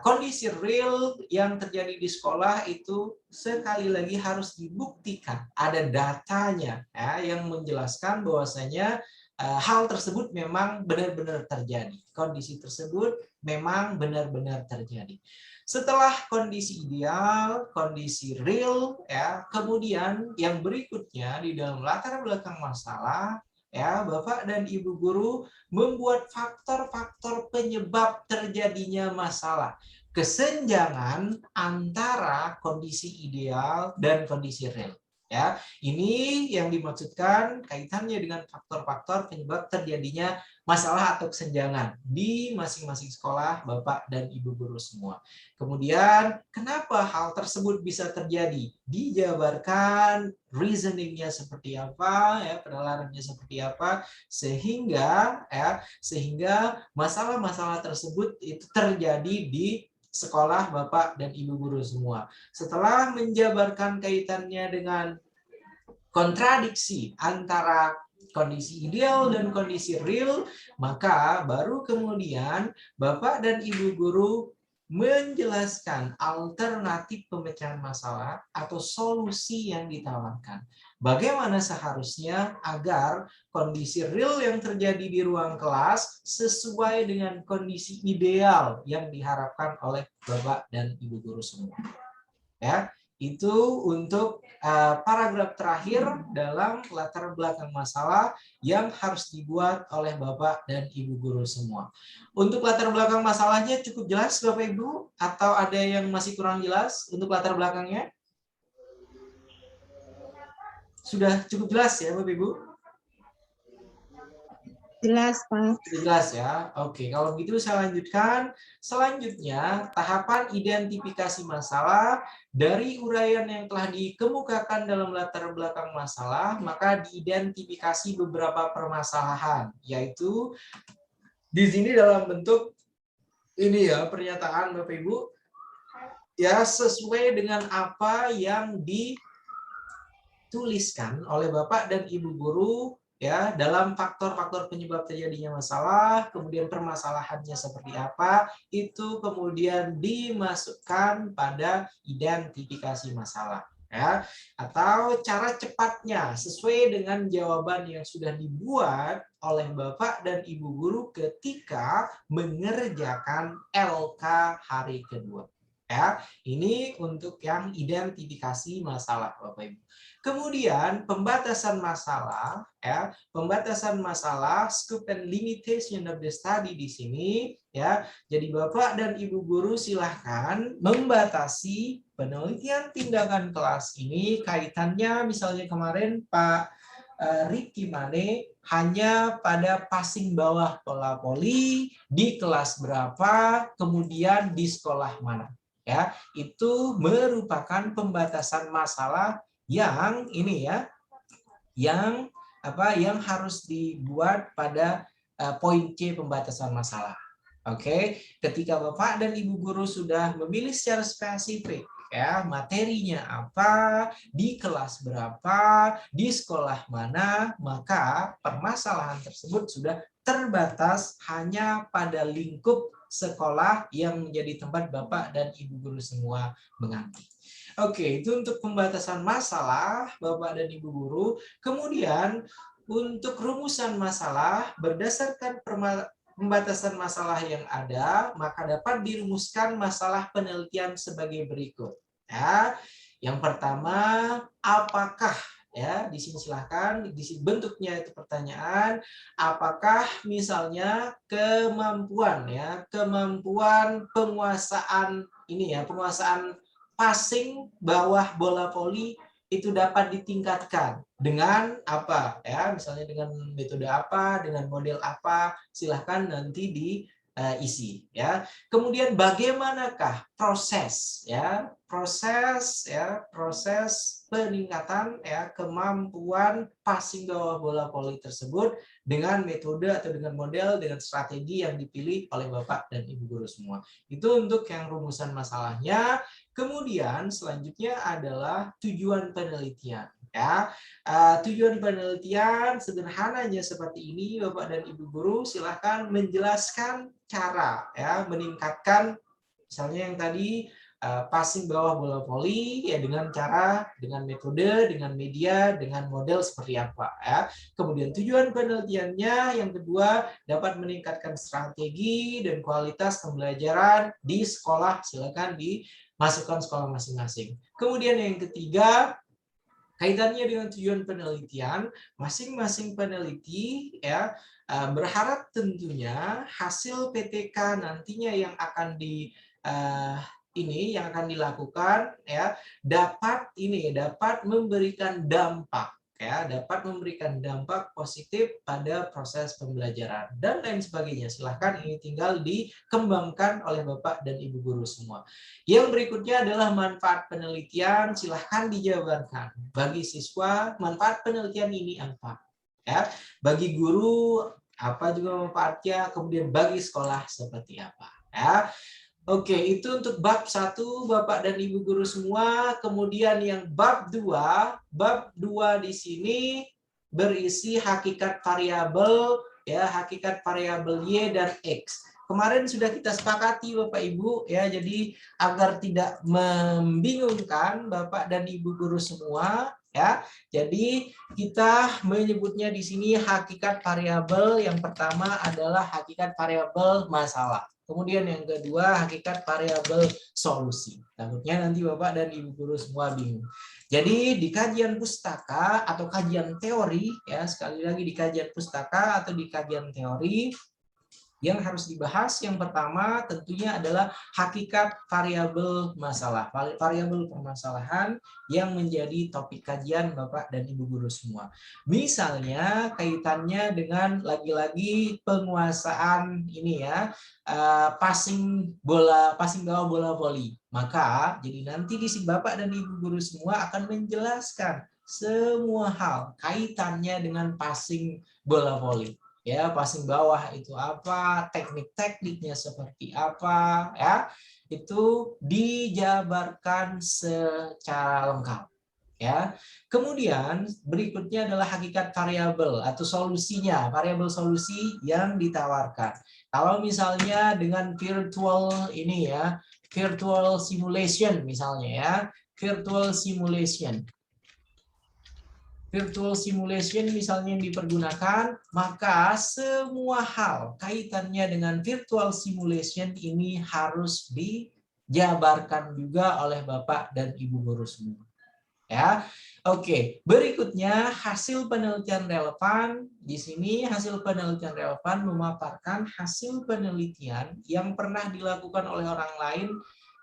Kondisi real yang terjadi di sekolah itu sekali lagi harus dibuktikan, ada datanya ya, yang menjelaskan bahwasanya hal tersebut memang benar-benar terjadi, kondisi tersebut memang benar-benar terjadi. Setelah kondisi ideal, kondisi real, ya, kemudian yang berikutnya di dalam latar belakang masalah, ya, Bapak dan Ibu guru membuat faktor-faktor penyebab terjadinya masalah. Kesenjangan antara kondisi ideal dan kondisi real. Ya, ini yang dimaksudkan kaitannya dengan faktor-faktor penyebab terjadinya masalah atau kesenjangan di masing-masing sekolah Bapak dan Ibu guru semua. Kemudian kenapa hal tersebut bisa terjadi? Dijabarkan reasoningnya seperti apa, ya, penalarannya seperti apa, sehingga masalah-masalah tersebut itu terjadi di sekolah Bapak dan Ibu guru semua. Setelah menjabarkan kaitannya dengan kontradiksi antara kondisi ideal dan kondisi real, maka baru kemudian Bapak dan Ibu guru menjelaskan alternatif pemecahan masalah atau solusi yang ditawarkan. Bagaimana seharusnya agar kondisi real yang terjadi di ruang kelas sesuai dengan kondisi ideal yang diharapkan oleh Bapak dan Ibu guru semua. Ya, itu untuk paragraf terakhir dalam latar belakang masalah yang harus dibuat oleh Bapak dan Ibu guru semua. Untuk latar belakang masalahnya cukup jelas Bapak Ibu, atau ada yang masih kurang jelas untuk latar belakangnya? Sudah cukup jelas ya Bapak Ibu?
Jelas, Pak.
Jelas ya. Oke, kalau begitu saya lanjutkan. Selanjutnya, tahapan identifikasi masalah. Dari uraian yang telah dikemukakan dalam latar belakang masalah, maka diidentifikasi beberapa permasalahan, yaitu di sini dalam bentuk ini ya, pernyataan Bapak Ibu, ya, sesuai dengan apa yang dituliskan oleh Bapak dan Ibu guru, ya, dalam faktor-faktor penyebab terjadinya masalah, kemudian permasalahannya seperti apa, itu kemudian dimasukkan pada identifikasi masalah, ya, atau cara cepatnya sesuai dengan jawaban yang sudah dibuat oleh Bapak dan Ibu guru ketika mengerjakan LK hari kedua. Ya, ini untuk yang identifikasi masalah Bapak Ibu. Kemudian pembatasan masalah, ya, pembatasan masalah, scope and limitation of the study di sini, ya. Jadi Bapak dan Ibu guru silahkan membatasi penelitian tindakan kelas ini kaitannya misalnya kemarin Pak Ricky Mane hanya pada passing bawah pola poli di kelas berapa, kemudian di sekolah mana. Ya, itu merupakan pembatasan masalah yang ini ya, yang harus dibuat pada poin C pembatasan masalah. Oke, ketika Bapak dan Ibu guru sudah memilih secara spesifik ya materinya apa, di kelas berapa, di sekolah mana, maka permasalahan tersebut sudah terbatas hanya pada lingkup sekolah yang menjadi tempat Bapak dan Ibu guru semua mengabdi. Oke, itu untuk pembatasan masalah Bapak dan Ibu guru. Kemudian untuk rumusan masalah berdasarkan pembatasan masalah yang ada, maka dapat dirumuskan masalah penelitian sebagai berikut. Ya, yang pertama, apakah, ya, di sini silahkan, di sini bentuknya itu pertanyaan, apakah misalnya kemampuan penguasaan ini ya, penguasaan passing bawah bola voli itu dapat ditingkatkan dengan apa ya, misalnya dengan metode apa, dengan model apa, silahkan nanti isi ya. Kemudian bagaimanakah proses peningkatan ya kemampuan passing bawah bola voli tersebut dengan metode atau dengan model dengan strategi yang dipilih oleh Bapak dan Ibu guru semua. Itu untuk yang rumusan masalahnya. Kemudian selanjutnya adalah tujuan penelitian ya. Tujuan penelitian sederhananya seperti ini, Bapak dan Ibu guru, silahkan menjelaskan cara ya meningkatkan misalnya yang tadi passing bawah bola voli ya dengan metode, dengan media, dengan model seperti apa ya. Kemudian tujuan penelitiannya yang kedua dapat meningkatkan strategi dan kualitas pembelajaran di sekolah, silakan dimasukkan sekolah masing-masing. Kemudian yang ketiga kaitannya dengan tujuan penelitian, masing-masing peneliti ya berharap tentunya hasil PTK nantinya yang akan dilakukan ya dapat memberikan dampak positif pada proses pembelajaran dan lain sebagainya. Silahkan ini tinggal dikembangkan oleh Bapak dan Ibu guru semua. Yang berikutnya adalah manfaat penelitian, silahkan dijabarkan. Bagi siswa, manfaat penelitian ini apa? Ya, bagi guru apa juga manfaatnya, kemudian bagi sekolah seperti apa ya. Oke, itu untuk bab 1 Bapak dan Ibu guru semua. Kemudian yang bab 2 di sini berisi hakikat variabel ya, hakikat variabel Y dan X. Kemarin sudah kita sepakati Bapak Ibu ya, jadi agar tidak membingungkan Bapak dan Ibu guru semua ya. Jadi kita menyebutnya di sini hakikat variabel. Yang pertama adalah hakikat variabel masalah. Kemudian yang kedua hakikat variabel solusi. Takutnya nanti Bapak dan Ibu guru semua bingung. Jadi di kajian pustaka atau kajian teori ya, sekali lagi di kajian pustaka atau di kajian teori yang harus dibahas yang pertama tentunya adalah hakikat variabel masalah, variabel permasalahan yang menjadi topik kajian Bapak dan Ibu guru semua. Misalnya kaitannya dengan lagi-lagi penguasaan ini ya, passing bawah bola voli. Maka jadi nanti di sini Bapak dan Ibu guru semua akan menjelaskan semua hal kaitannya dengan passing bola voli. Ya, passing bawah itu apa, teknik-tekniknya seperti apa, ya, itu dijabarkan secara lengkap. Ya, kemudian berikutnya adalah hakikat variabel atau solusinya, variabel solusi yang ditawarkan. Kalau misalnya dengan virtual ini ya, virtual simulation misalnya ya, virtual simulation misalnya yang dipergunakan, maka semua hal kaitannya dengan virtual simulation ini harus dijabarkan juga oleh Bapak dan Ibu guru semua. Ya. Oke, berikutnya hasil penelitian relevan. Di sini hasil penelitian relevan memaparkan hasil penelitian yang pernah dilakukan oleh orang lain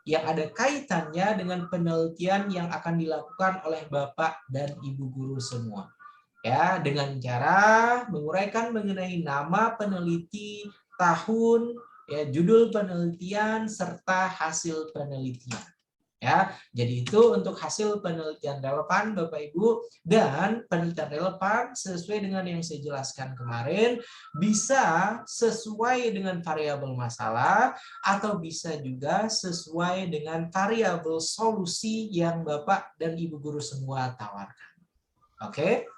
yang ada kaitannya dengan penelitian yang akan dilakukan oleh Bapak dan Ibu guru semua. Ya, dengan cara menguraikan mengenai nama peneliti, tahun, ya, judul penelitian serta hasil penelitian. Ya, jadi itu untuk hasil penelitian relevan Bapak Ibu, dan penelitian relevan sesuai dengan yang saya jelaskan kemarin bisa sesuai dengan variabel masalah atau bisa juga sesuai dengan variabel solusi yang Bapak dan Ibu guru semua tawarkan. Oke?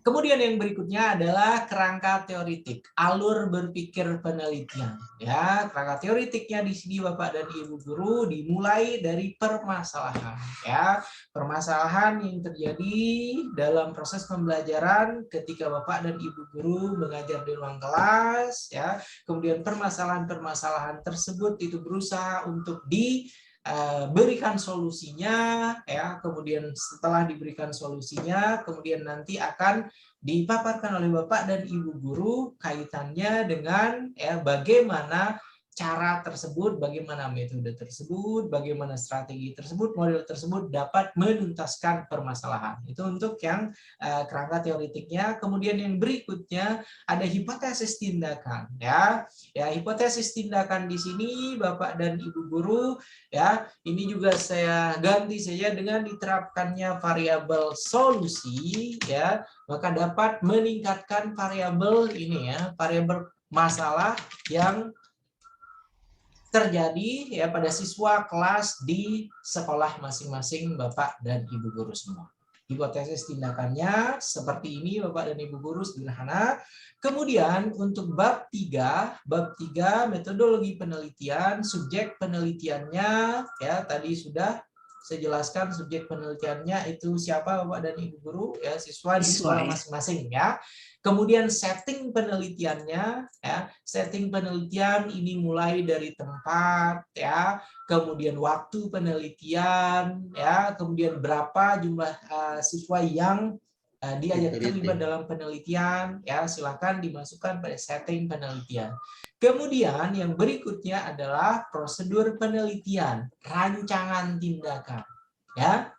Kemudian yang berikutnya adalah kerangka teoritik, alur berpikir penelitian. Ya, kerangka teoritiknya di sini Bapak dan Ibu guru dimulai dari permasalahan. Ya, permasalahan yang terjadi dalam proses pembelajaran ketika Bapak dan Ibu guru mengajar di ruang kelas. Ya, kemudian permasalahan-permasalahan tersebut itu berusaha untuk berikan solusinya ya, kemudian setelah diberikan solusinya kemudian nanti akan dipaparkan oleh Bapak dan Ibu guru kaitannya dengan bagaimana cara tersebut, bagaimana metode tersebut, bagaimana strategi tersebut, model tersebut dapat menuntaskan permasalahan. Itu untuk yang kerangka teoritiknya. Kemudian yang berikutnya ada hipotesis tindakan, ya. Ya, hipotesis tindakan di sini Bapak dan Ibu guru, ya, ini juga saya ganti saja dengan diterapkannya variabel solusi, ya, maka dapat meningkatkan variabel ini, ya, variabel masalah yang terjadi ya pada siswa kelas di sekolah masing-masing Bapak dan Ibu guru semua. Hipotesis tindakannya seperti ini Bapak dan Ibu guru, sederhana. Kemudian untuk bab 3 metodologi penelitian, subjek penelitiannya ya tadi sudah saya jelaskan subjek penelitiannya itu siapa Bapak dan Ibu guru, ya siswa di sekolah masing-masing ya. Kemudian setting penelitiannya, ya setting penelitian ini mulai dari tempat, ya kemudian waktu penelitian, ya kemudian berapa jumlah siswa yang diajak terlibat dalam penelitian, ya silakan dimasukkan pada setting penelitian. Kemudian yang berikutnya adalah prosedur penelitian, rancangan tindakan, ya.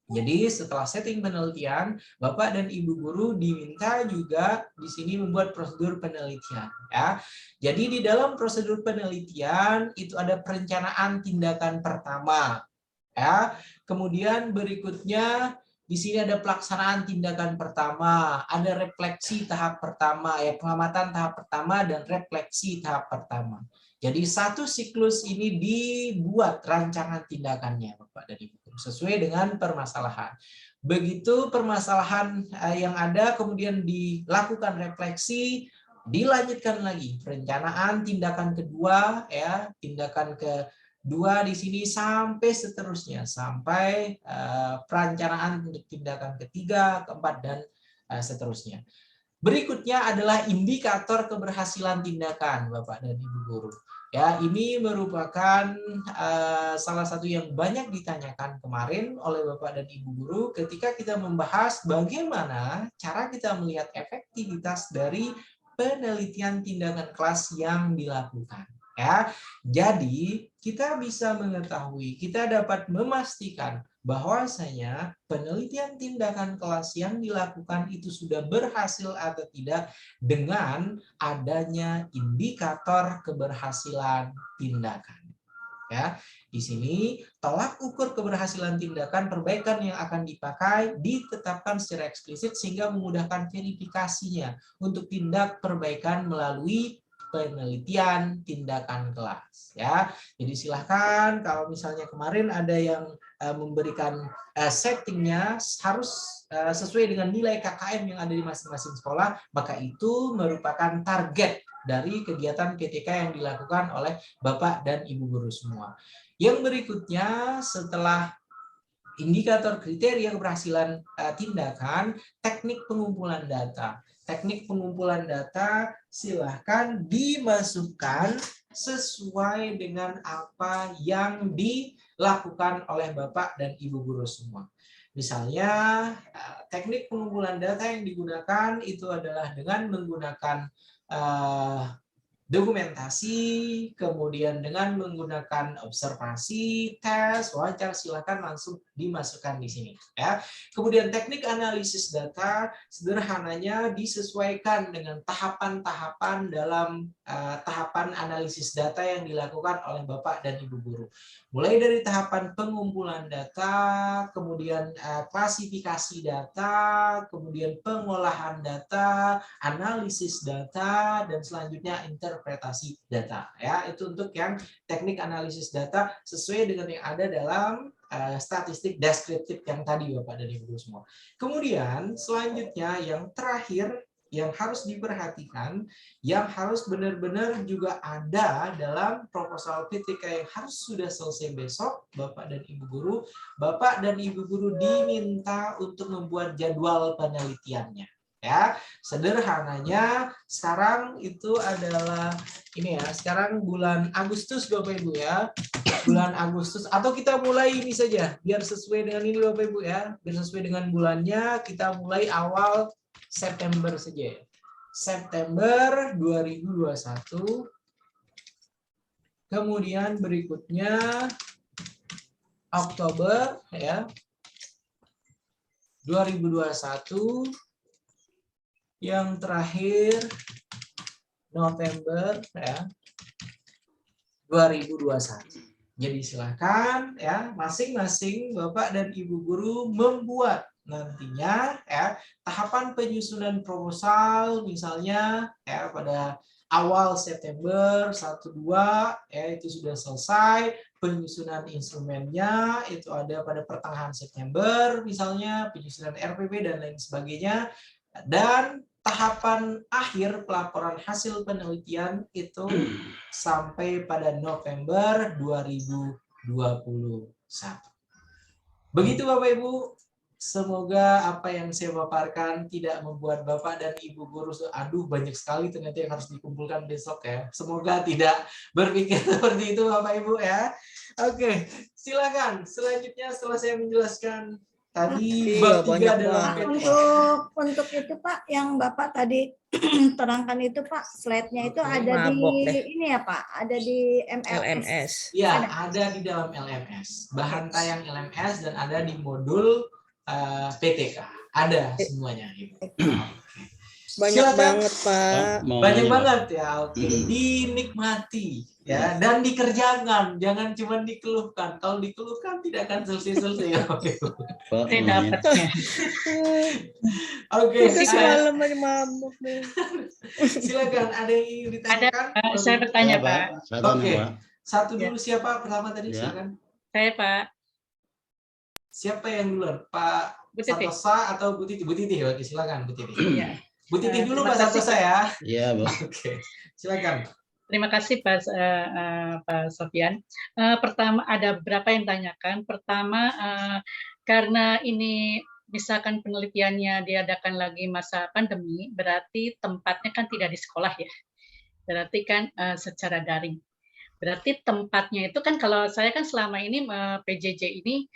Jadi setelah setting penelitian, Bapak dan Ibu guru diminta juga di sini membuat prosedur penelitian, ya. Jadi di dalam prosedur penelitian itu ada perencanaan tindakan pertama, ya. Kemudian berikutnya di sini ada pelaksanaan tindakan pertama, ada refleksi tahap pertama, ya pengamatan tahap pertama dan refleksi tahap pertama. Jadi satu siklus ini dibuat rancangan tindakannya Bapak dan Ibu guru sesuai dengan permasalahan. Begitu permasalahan yang ada kemudian dilakukan refleksi, dilanjutkan lagi perencanaan tindakan kedua, ya tindakan kedua di sini sampai seterusnya sampai perencanaan untuk tindakan ketiga, keempat dan seterusnya. Berikutnya adalah indikator keberhasilan tindakan Bapak dan Ibu guru. Ya, ini merupakan salah satu yang banyak ditanyakan kemarin oleh Bapak dan Ibu guru ketika kita membahas bagaimana cara kita melihat efektivitas dari penelitian tindakan kelas yang dilakukan. Ya, jadi kita bisa mengetahui, kita dapat memastikan bahwasanya penelitian tindakan kelas yang dilakukan itu sudah berhasil atau tidak dengan adanya indikator keberhasilan tindakan. Ya, di sini tolak ukur keberhasilan tindakan perbaikan yang akan dipakai ditetapkan secara eksplisit sehingga memudahkan verifikasinya untuk tindak perbaikan melalui penelitian tindakan kelas, ya. Jadi silahkan kalau misalnya kemarin ada yang memberikan settingnya harus sesuai dengan nilai KKM yang ada di masing-masing sekolah, maka itu merupakan target dari kegiatan PTK yang dilakukan oleh Bapak dan Ibu guru semua. Yang berikutnya setelah indikator kriteria keberhasilan tindakan, teknik pengumpulan data. Teknik pengumpulan data silahkan dimasukkan sesuai dengan apa yang dilakukan oleh Bapak dan Ibu guru semua. Misalnya teknik pengumpulan data yang digunakan itu adalah dengan menggunakan dokumentasi, kemudian dengan menggunakan observasi, tes, wawancara, silakan langsung dimasukkan di sini. Ya. Kemudian teknik analisis data sederhananya disesuaikan dengan tahapan-tahapan dalam tahapan analisis data yang dilakukan oleh Bapak dan Ibu guru. Mulai dari tahapan pengumpulan data, kemudian klasifikasi data, kemudian pengolahan data, analisis data, dan selanjutnya interpretasi data. Ya, itu untuk yang teknik analisis data sesuai dengan yang ada dalam statistik deskriptif yang tadi Bapak dan Ibu guru semua. Kemudian selanjutnya yang terakhir yang harus diperhatikan, yang harus benar-benar juga ada dalam proposal PTK yang harus sudah selesai besok, Bapak dan Ibu guru. Bapak dan Ibu guru diminta untuk membuat jadwal penelitiannya. Ya, sederhananya sekarang itu adalah ini ya, sekarang bulan Agustus Bapak Ibu ya. Bulan Agustus atau kita mulai ini saja biar sesuai dengan ini Bapak Ibu ya. Biar sesuai dengan bulannya kita mulai awal September saja. September 2021 Kemudian berikutnya Oktober ya 2021, yang terakhir November ya 2021. Jadi silakan ya masing-masing Bapak dan Ibu guru membuat nantinya ya tahapan penyusunan proposal misalnya ya pada awal September 1-2 ya itu sudah selesai, penyusunan instrumennya itu ada pada pertengahan September misalnya, penyusunan RPP dan lain sebagainya, dan tahapan akhir pelaporan hasil penelitian itu sampai pada November 2021. Begitu Bapak Ibu, semoga apa yang saya paparkan tidak membuat Bapak dan Ibu guru aduh banyak sekali ternyata yang harus dikumpulkan besok ya. Semoga tidak berpikir seperti itu Bapak Ibu ya. Oke, silakan. Selanjutnya setelah saya menjelaskan tadi bab 3 dalam
Untuk itu Pak, yang Bapak tadi terangkan itu Pak, slide-nya itu ada di ini ya Pak, ada di LMS.
Ya, ada di dalam LMS. Bahan tayang LMS dan ada di modul PTK. Ada semuanya.
Banyak
Silakan.
banget Pak.
Banyak banget ya. Oke, dinikmati ya dan dikerjakan. Jangan cuma dikeluhkan. Kalau dikeluhkan tidak akan selesai-selesai ya.
Saya dapatnya.
Oke,
Semalam aja mabuk deh.
silakan. Ada yang ingin ditanyakan?
Saya bertanya Pak.
Oke, satu dulu siapa pertama tadi?
Ya.
Silakan.
Saya Pak.
Siapa yang duluan? Pak
Bu Titi.
Santosa atau Bu Titi? Bu Titi, oke silakan Bu Titi.
Iya.
Bu Titi dulu
Terima
Pak
kasih,
Santosa ya.
Iya, Bu.
Oke, silakan.
Terima kasih Pak Sofian. Pertama ada berapa yang tanyakan. Pertama karena ini misalkan penelitiannya diadakan lagi masa pandemi, berarti tempatnya kan tidak di sekolah ya. Berarti kan secara daring. Berarti tempatnya itu kan kalau saya kan selama ini PJJ ini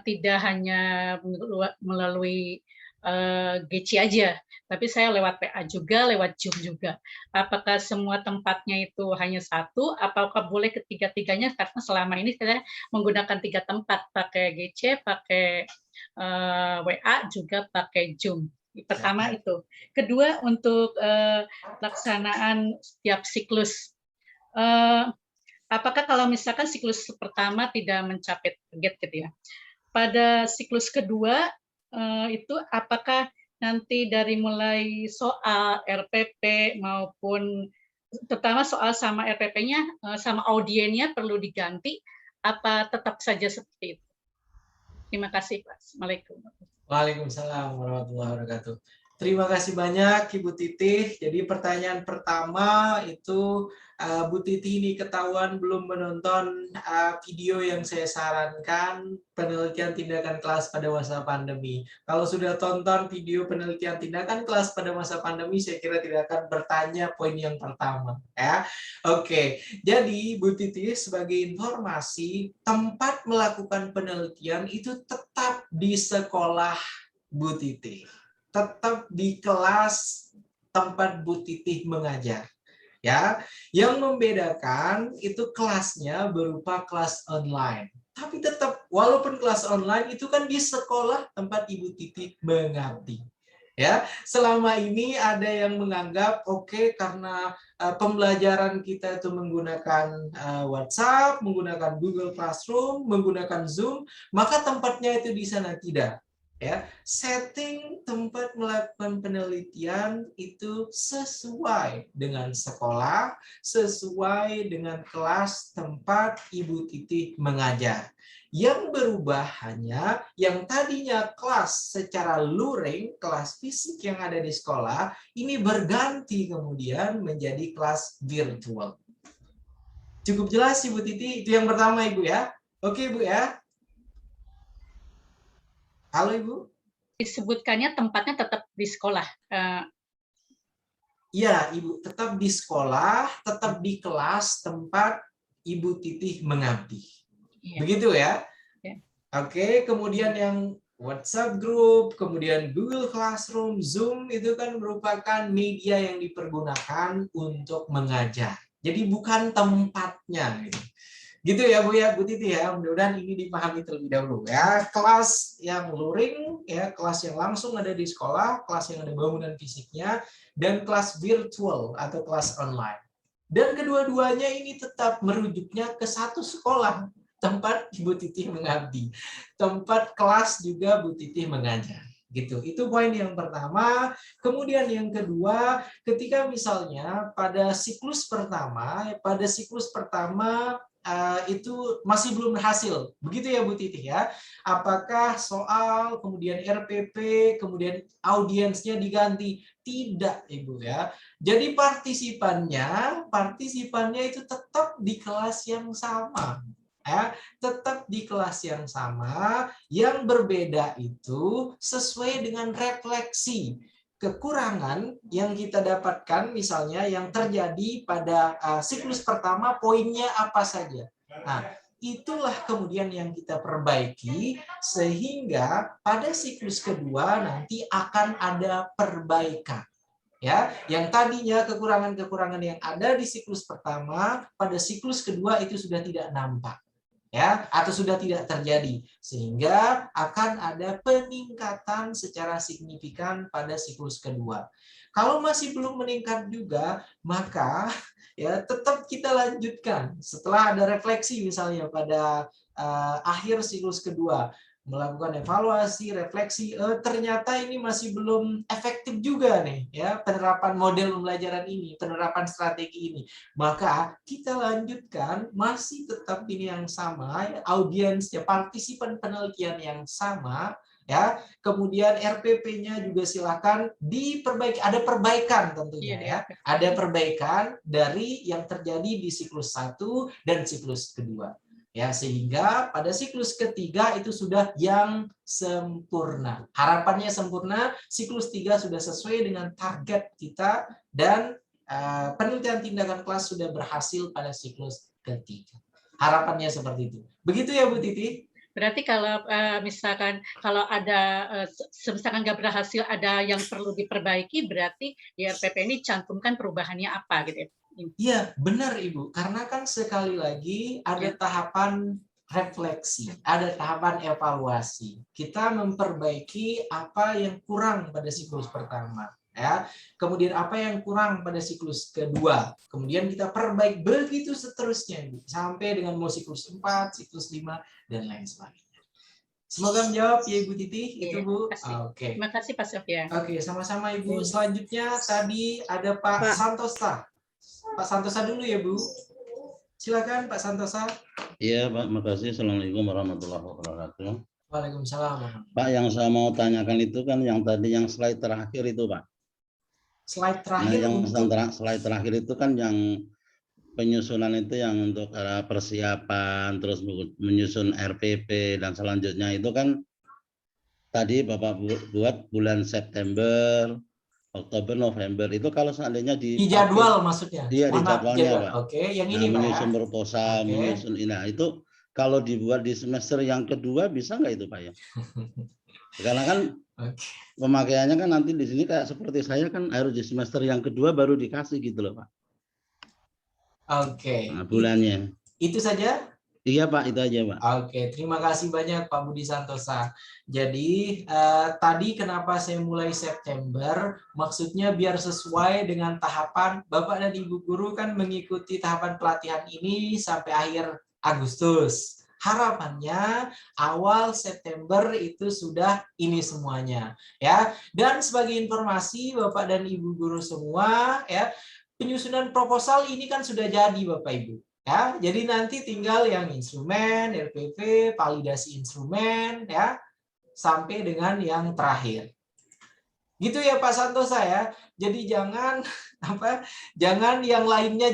tidak hanya melalui GC aja, tapi saya lewat PA juga, lewat Zoom juga. Apakah semua tempatnya itu hanya satu? Apakah boleh ketiga-tiganya? Karena selama ini saya menggunakan 3 tempat, pakai GC, pakai WA, juga pakai Zoom. Pertama itu. Kedua untuk pelaksanaan setiap siklus. Apakah kalau misalkan siklus pertama tidak mencapai target gitu ya, pada siklus kedua itu apakah nanti dari mulai soal RPP maupun terutama soal sama RPP-nya sama audiennya perlu diganti, apa tetap saja seperti itu? Terima kasih Pak. Assalamualaikum.
Waalaikumsalam warahmatullahi wabarakatuh. Terima kasih banyak Ibu Titi. Jadi pertanyaan pertama itu Bu Titi ini ketahuan belum menonton video yang saya sarankan penelitian tindakan kelas pada masa pandemi. Kalau sudah tonton video penelitian tindakan kelas pada masa pandemi, saya kira tidak akan bertanya poin yang pertama. Ya, oke. Jadi Bu Titi sebagai informasi, tempat melakukan penelitian itu tetap di sekolah Bu Titi. Tetap di kelas tempat Bu Titi mengajar. Ya, yang membedakan itu kelasnya berupa kelas online. Tapi tetap walaupun kelas online itu kan di sekolah tempat Ibu Titi mengabdi. Ya, selama ini ada yang menganggap oke, karena pembelajaran kita itu menggunakan WhatsApp, menggunakan Google Classroom, menggunakan Zoom, maka tempatnya itu di sana. Tidak. Ya, setting tempat melakukan penelitian itu sesuai dengan sekolah, sesuai dengan kelas tempat Ibu Titi mengajar. Yang berubah hanya yang tadinya kelas secara luring, kelas fisik yang ada di sekolah, ini berganti kemudian menjadi kelas virtual. Cukup jelas Ibu Titi? Itu yang pertama Ibu ya. Oke Ibu ya. Halo Ibu.
Disebutkannya tempatnya tetap di sekolah.
Iya Ibu, tetap di sekolah, tetap di kelas tempat Ibu Titi mengabdi.
Iya.
Begitu ya?
Ya.
Oke, kemudian yang WhatsApp group, kemudian Google Classroom, Zoom itu kan merupakan media yang dipergunakan untuk mengajar. Jadi bukan tempatnya. Gitu ya Bu ya, Bu Titi ya. Mudah-mudahan ini dipahami terlebih dahulu ya. Kelas yang luring ya, kelas yang langsung ada di sekolah, kelas yang ada bangunan fisiknya, dan kelas virtual atau kelas online. Dan kedua-duanya ini tetap merujuknya ke satu sekolah tempat Bu Titi mengabdi, tempat kelas juga Bu Titi mengajar. Gitu. Itu poin yang pertama. Kemudian yang kedua, ketika misalnya pada siklus pertama itu masih belum berhasil. Begitu ya Bu Titi ya. Apakah soal, kemudian RPP, kemudian audiensnya diganti? Tidak, Ibu ya. Jadi partisipannya itu tetap di kelas yang sama. Ya, tetap di kelas yang sama, yang berbeda itu sesuai dengan refleksi kekurangan yang kita dapatkan, misalnya yang terjadi pada siklus pertama, poinnya apa saja. Nah, itulah kemudian yang kita perbaiki sehingga pada siklus kedua nanti akan ada perbaikan. Ya, yang tadinya kekurangan-kekurangan yang ada di siklus pertama, pada siklus kedua itu sudah tidak nampak. Ya, atau sudah tidak terjadi, sehingga akan ada peningkatan secara signifikan pada siklus kedua. Kalau masih belum meningkat juga, maka ya tetap kita lanjutkan setelah ada refleksi misalnya pada akhir siklus kedua, melakukan evaluasi, refleksi, ternyata ini masih belum efektif juga nih ya penerapan model pembelajaran ini, penerapan strategi ini. Maka kita lanjutkan masih tetap ini yang sama, ya, audiens ya, partisipan penelitian yang sama ya. Kemudian RPP-nya juga silakan diperbaiki, ada perbaikan tentunya ya. Ada perbaikan dari yang terjadi di siklus 1 dan siklus kedua. Ya, sehingga pada siklus ketiga itu sudah yang sempurna. Harapannya sempurna, siklus 3 sudah sesuai dengan target kita, dan penelitian tindakan kelas sudah berhasil pada siklus ketiga. Harapannya seperti itu. Begitu ya Bu Titi?
Berarti kalau misalkan kalau ada misalkan nggak berhasil, ada yang perlu diperbaiki, berarti di RPP ini cantumkan perubahannya apa gitu ya?
Iya, benar Ibu. Karena kan sekali lagi ada tahapan refleksi, ada tahapan evaluasi. Kita memperbaiki apa yang kurang pada siklus pertama, ya. Kemudian apa yang kurang pada siklus kedua. Kemudian kita perbaiki begitu seterusnya, Ibu. Sampai dengan mau siklus 4, siklus 5 dan lain sebagainya. Semoga menjawab ya Ibu Titi, itu Bu. Oke.
Terima kasih Pak Sofyan.
Oke, sama-sama Ibu. Selanjutnya tadi ada Pak Santosa. Pak Santosa dulu ya Bu. Silakan Pak Santosa.
Iya Pak, makasih. Assalamualaikum warahmatullahi wabarakatuh.
Waalaikumsalam.
Pak, yang saya mau tanyakan itu kan yang tadi yang slide terakhir itu Pak.
Slide terakhir.
Nah, yang slide terakhir itu kan yang penyusunan itu yang untuk persiapan, terus menyusun RPP dan selanjutnya itu kan tadi Bapak buat bulan September, Oktober, November. Itu kalau seandainya di
jadwal maksudnya.
Iya, di jadwalnya Pak.
Oke, yang ini Pak.
Menyusun proposal, menyusun ini. Nah, itu kalau dibuat di semester yang kedua bisa nggak itu Pak ya? Karena kan pemakaiannya kan nanti di sini kayak seperti saya kan harus di semester yang kedua baru dikasih gitu loh Pak.
Oke.
Nah, bulannya.
Itu saja?
Iya Pak, itu aja Pak.
Oke, terima kasih banyak Pak Budi Santosa. Jadi tadi kenapa saya mulai September, maksudnya biar sesuai dengan tahapan Bapak dan Ibu Guru kan mengikuti tahapan pelatihan ini sampai akhir Agustus. Harapannya awal September itu sudah ini semuanya ya. Dan sebagai informasi Bapak dan Ibu Guru semua ya, penyusunan proposal ini kan sudah jadi Bapak Ibu. Ya, jadi nanti tinggal yang instrumen, RPP, validasi instrumen, ya, sampai dengan yang terakhir. Gitu ya Pak Santosa ya. Jadi jangan jangan yang lainnya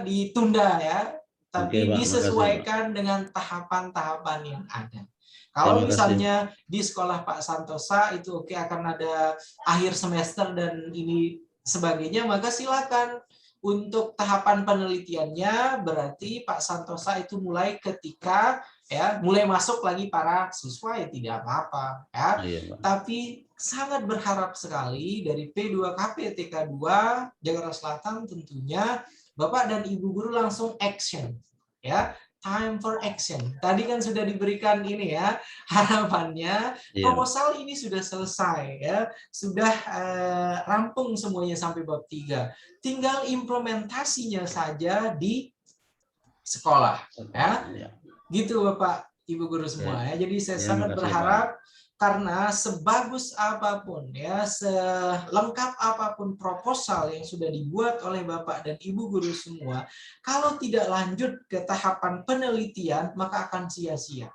ditunda ya, tapi disesuaikan dengan tahapan-tahapan yang ada. Kalau misalnya di sekolah Pak Santosa itu akan ada akhir semester dan ini sebagainya, maka silakan untuk tahapan penelitiannya berarti Pak Santosa itu mulai ketika ya mulai masuk lagi para siswa ya tidak apa-apa ya. Tapi sangat berharap sekali dari P2KP TK2 Jakarta Selatan tentunya Bapak dan Ibu guru langsung action ya. Time for action. Tadi kan sudah diberikan ini ya, harapannya proposal ini sudah selesai ya, sudah rampung semuanya sampai bab 3. Tinggal implementasinya saja di sekolah ya. Gitu Bapak Ibu guru semua ya. Jadi saya sangat berharap karena sebagus apapun ya, selengkap apapun proposal yang sudah dibuat oleh Bapak dan Ibu guru semua, kalau tidak lanjut ke tahapan penelitian maka akan sia-sia.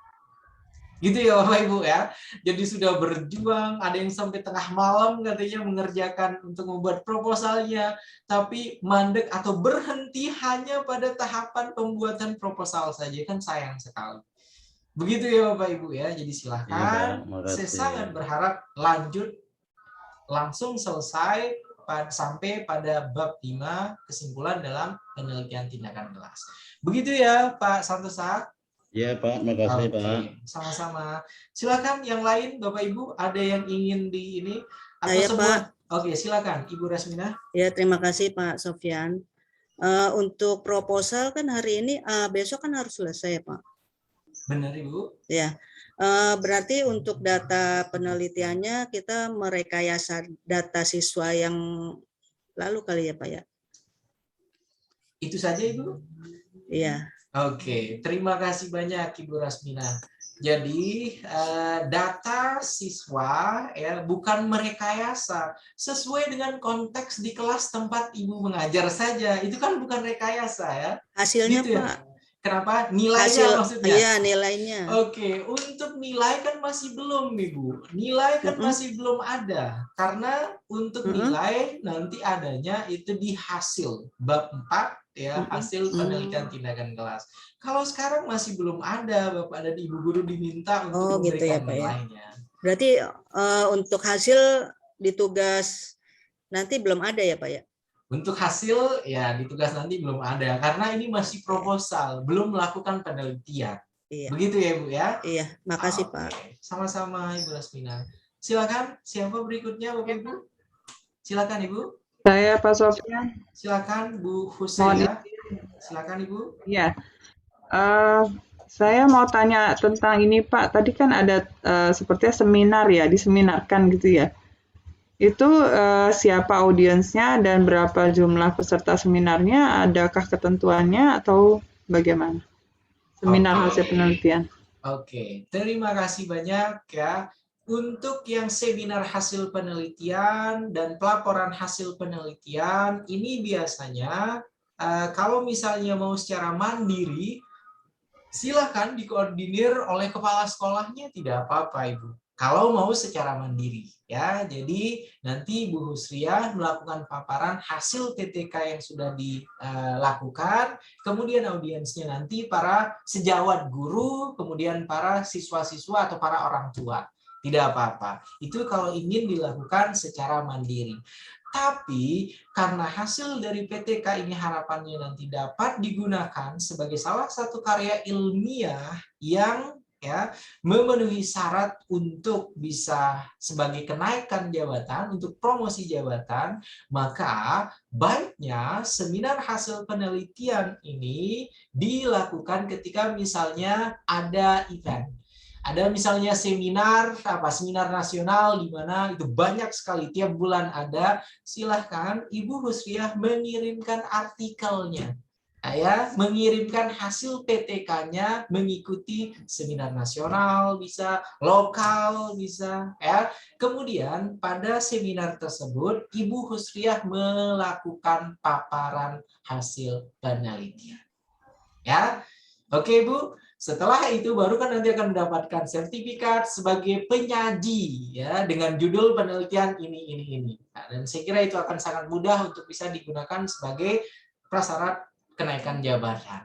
Gitu ya Bapak Ibu ya. Jadi sudah berjuang, ada yang sampai tengah malam katanya mengerjakan untuk membuat proposalnya, tapi mandek atau berhenti hanya pada tahapan pembuatan proposal saja, kan sayang sekali. Begitu ya Bapak Ibu ya, jadi silahkan. Saya sangat berharap lanjut langsung selesai sampai pada bab 5 kesimpulan dalam penelitian tindakan kelas. Begitu ya Pak Santosa.
Ya Pak, makasih Pak.
Sama-sama. Silakan yang lain Bapak Ibu, ada yang ingin di ini atau
Saya
semua?
Pak.
Oke, silakan Ibu Rasmina.
Ya, terima kasih Pak Sofyan. Untuk proposal kan hari ini, besok kan harus selesai Pak.
Benar Ibu.
Ya, berarti untuk data penelitiannya kita merekayasa data siswa yang lalu kali ya Pak ya?
Itu saja Ibu?
Iya.
Oke, terima kasih banyak Ibu Rasmina. Jadi data siswa ya bukan merekayasa, sesuai dengan konteks di kelas tempat Ibu mengajar saja. Itu kan bukan rekayasa ya.
Hasilnya
gitu
Pak.
Ya? Kenapa? Nilainya maksudnya?
Iya, nilainya.
Oke, untuk nilai kan masih belum, Ibu. Nilai kan masih belum ada. Karena untuk nilai nanti adanya itu di hasil. Bab 4, ya, hasil penelitian tindakan kelas. Kalau sekarang masih belum ada, Bapak dan Ibu guru diminta untuk
gitu ya,
memberikan
Pak,
nilainya.
Ya? Berarti untuk hasil di tugas nanti belum ada ya, Pak ya?
Untuk hasil ya di tugas nanti belum ada karena ini masih proposal, belum melakukan penelitian. Iya. Begitu ya Ibu ya?
Iya, makasih Pak.
Sama-sama Ibu Rasmina. Silakan siapa berikutnya Bapak Ibu? Silakan Ibu.
Saya Pak Sofyan.
Silakan Bu Hussein. Silakan Ibu.
Iya. Saya mau tanya tentang ini Pak. Tadi kan ada sepertinya seminar ya, diseminarkan gitu ya. Itu siapa audiensnya dan berapa jumlah peserta seminarnya? Adakah ketentuannya atau bagaimana? Seminar hasil penelitian.
Oke, terima kasih banyak ya. Untuk yang seminar hasil penelitian dan pelaporan hasil penelitian, ini biasanya kalau misalnya mau secara mandiri, silakan dikoordinir oleh kepala sekolahnya, tidak apa-apa Ibu. Kalau mau secara mandiri ya, jadi nanti Bu Husriah melakukan paparan hasil TTK yang sudah dilakukan, kemudian audiensnya nanti para sejawat guru, kemudian para siswa-siswa atau para orang tua. Tidak apa-apa. Itu kalau ingin dilakukan secara mandiri. Tapi karena hasil dari PTK ini harapannya nanti dapat digunakan sebagai salah satu karya ilmiah yang ya memenuhi syarat untuk bisa sebagai kenaikan jabatan, untuk promosi jabatan, maka baiknya seminar hasil penelitian ini dilakukan ketika misalnya ada event. Ada misalnya seminar nasional di mana itu banyak sekali tiap bulan ada, silahkan Ibu Husriah mengirimkan artikelnya. Ya, mengirimkan hasil PTK-nya mengikuti seminar nasional bisa, lokal bisa ya. Kemudian pada seminar tersebut Ibu Husriah melakukan paparan hasil penelitian. Ya. Oke, Bu. Setelah itu baru kan nanti akan mendapatkan sertifikat sebagai penyaji ya dengan judul penelitian ini. Nah, dan saya kira itu akan sangat mudah untuk bisa digunakan sebagai prasyarat kenaikan jabatan.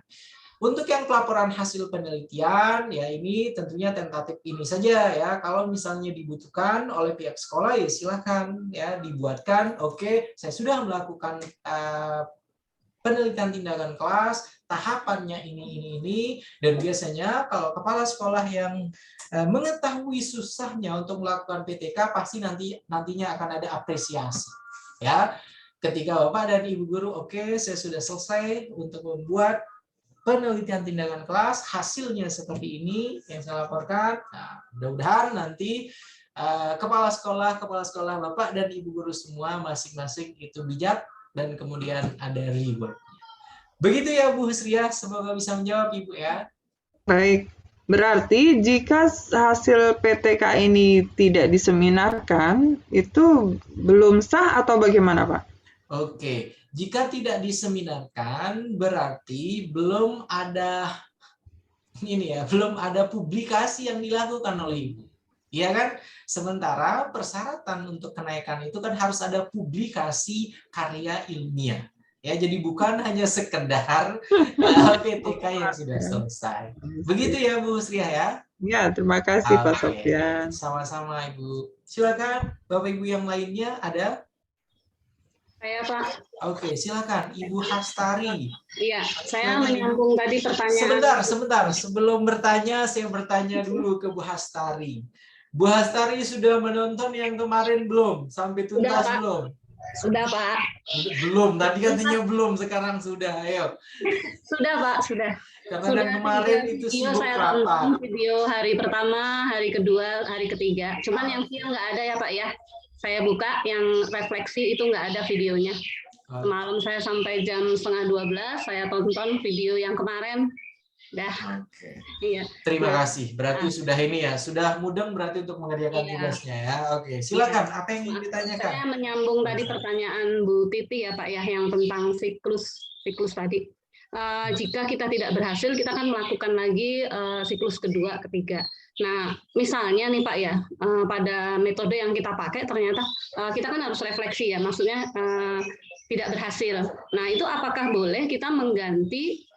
Untuk yang pelaporan hasil penelitian ya ini tentunya tentatif ini saja ya. Kalau misalnya dibutuhkan oleh pihak sekolah ya silakan ya dibuatkan. Oke, saya sudah melakukan penelitian tindakan kelas, tahapannya ini, dan biasanya kalau kepala sekolah yang mengetahui susahnya untuk melakukan PTK pasti nantinya akan ada apresiasi. Ya, ketika Bapak dan Ibu guru, oke, saya sudah selesai untuk membuat penelitian tindakan kelas, hasilnya seperti ini yang saya laporkan. Nah, mudah-mudahan nanti kepala sekolah Bapak dan Ibu guru semua masing-masing itu bijak dan kemudian ada reward. Begitu ya Bu Husria, semoga bisa menjawab Ibu ya.
Baik, berarti jika hasil PTK ini tidak diseminarkan, itu belum sah atau bagaimana Pak?
Oke, jika tidak diseminarkan berarti belum ada belum ada publikasi yang dilakukan oleh Ibu. Iya kan? Sementara persyaratan untuk kenaikan itu kan harus ada publikasi karya ilmiah. Ya, jadi bukan hanya sekedar PTK yang sudah selesai. Begitu ya Bu Sriah ya?
Ya, terima kasih Pak Sofyan.
Sama-sama Ibu. Silakan Bapak Ibu yang lainnya ada?
Saya Pak.
Oke, silakan Ibu Hastari.
Iya, saya menyambung tadi pertanyaan.
Sebentar. Sebelum bertanya, saya bertanya dulu ke Bu Hastari. Bu Hastari sudah menonton yang kemarin belum? Sampai tuntas belum?
Sudah Pak.
Belum, tadi katanya belum, sekarang sudah. Ayo.
Sudah Pak, sudah.
Karena
sudah
kan kemarin itu sibuk
saya
rapat.
Video hari pertama, hari kedua, hari ketiga. Cuman yang siang nggak ada ya Pak ya. Saya buka yang refleksi itu nggak ada videonya. Semalam saya sampai jam 11:30 saya tonton video yang kemarin. Dah.
Oke.
Iya.
Terima kasih. Berarti sudah ini ya, sudah mudeng berarti untuk mengerjakan tugasnya ya. Oke, silakan. Apa yang ingin ditanyakan?
Saya menyambung tadi pertanyaan Bu Titi ya Pak ya, yang tentang siklus tadi. Jika kita tidak berhasil, kita akan melakukan lagi siklus kedua, ketiga. Nah, misalnya nih Pak ya, pada metode yang kita pakai ternyata kita kan harus refleksi ya, maksudnya tidak berhasil. Nah, itu apakah boleh kita mengganti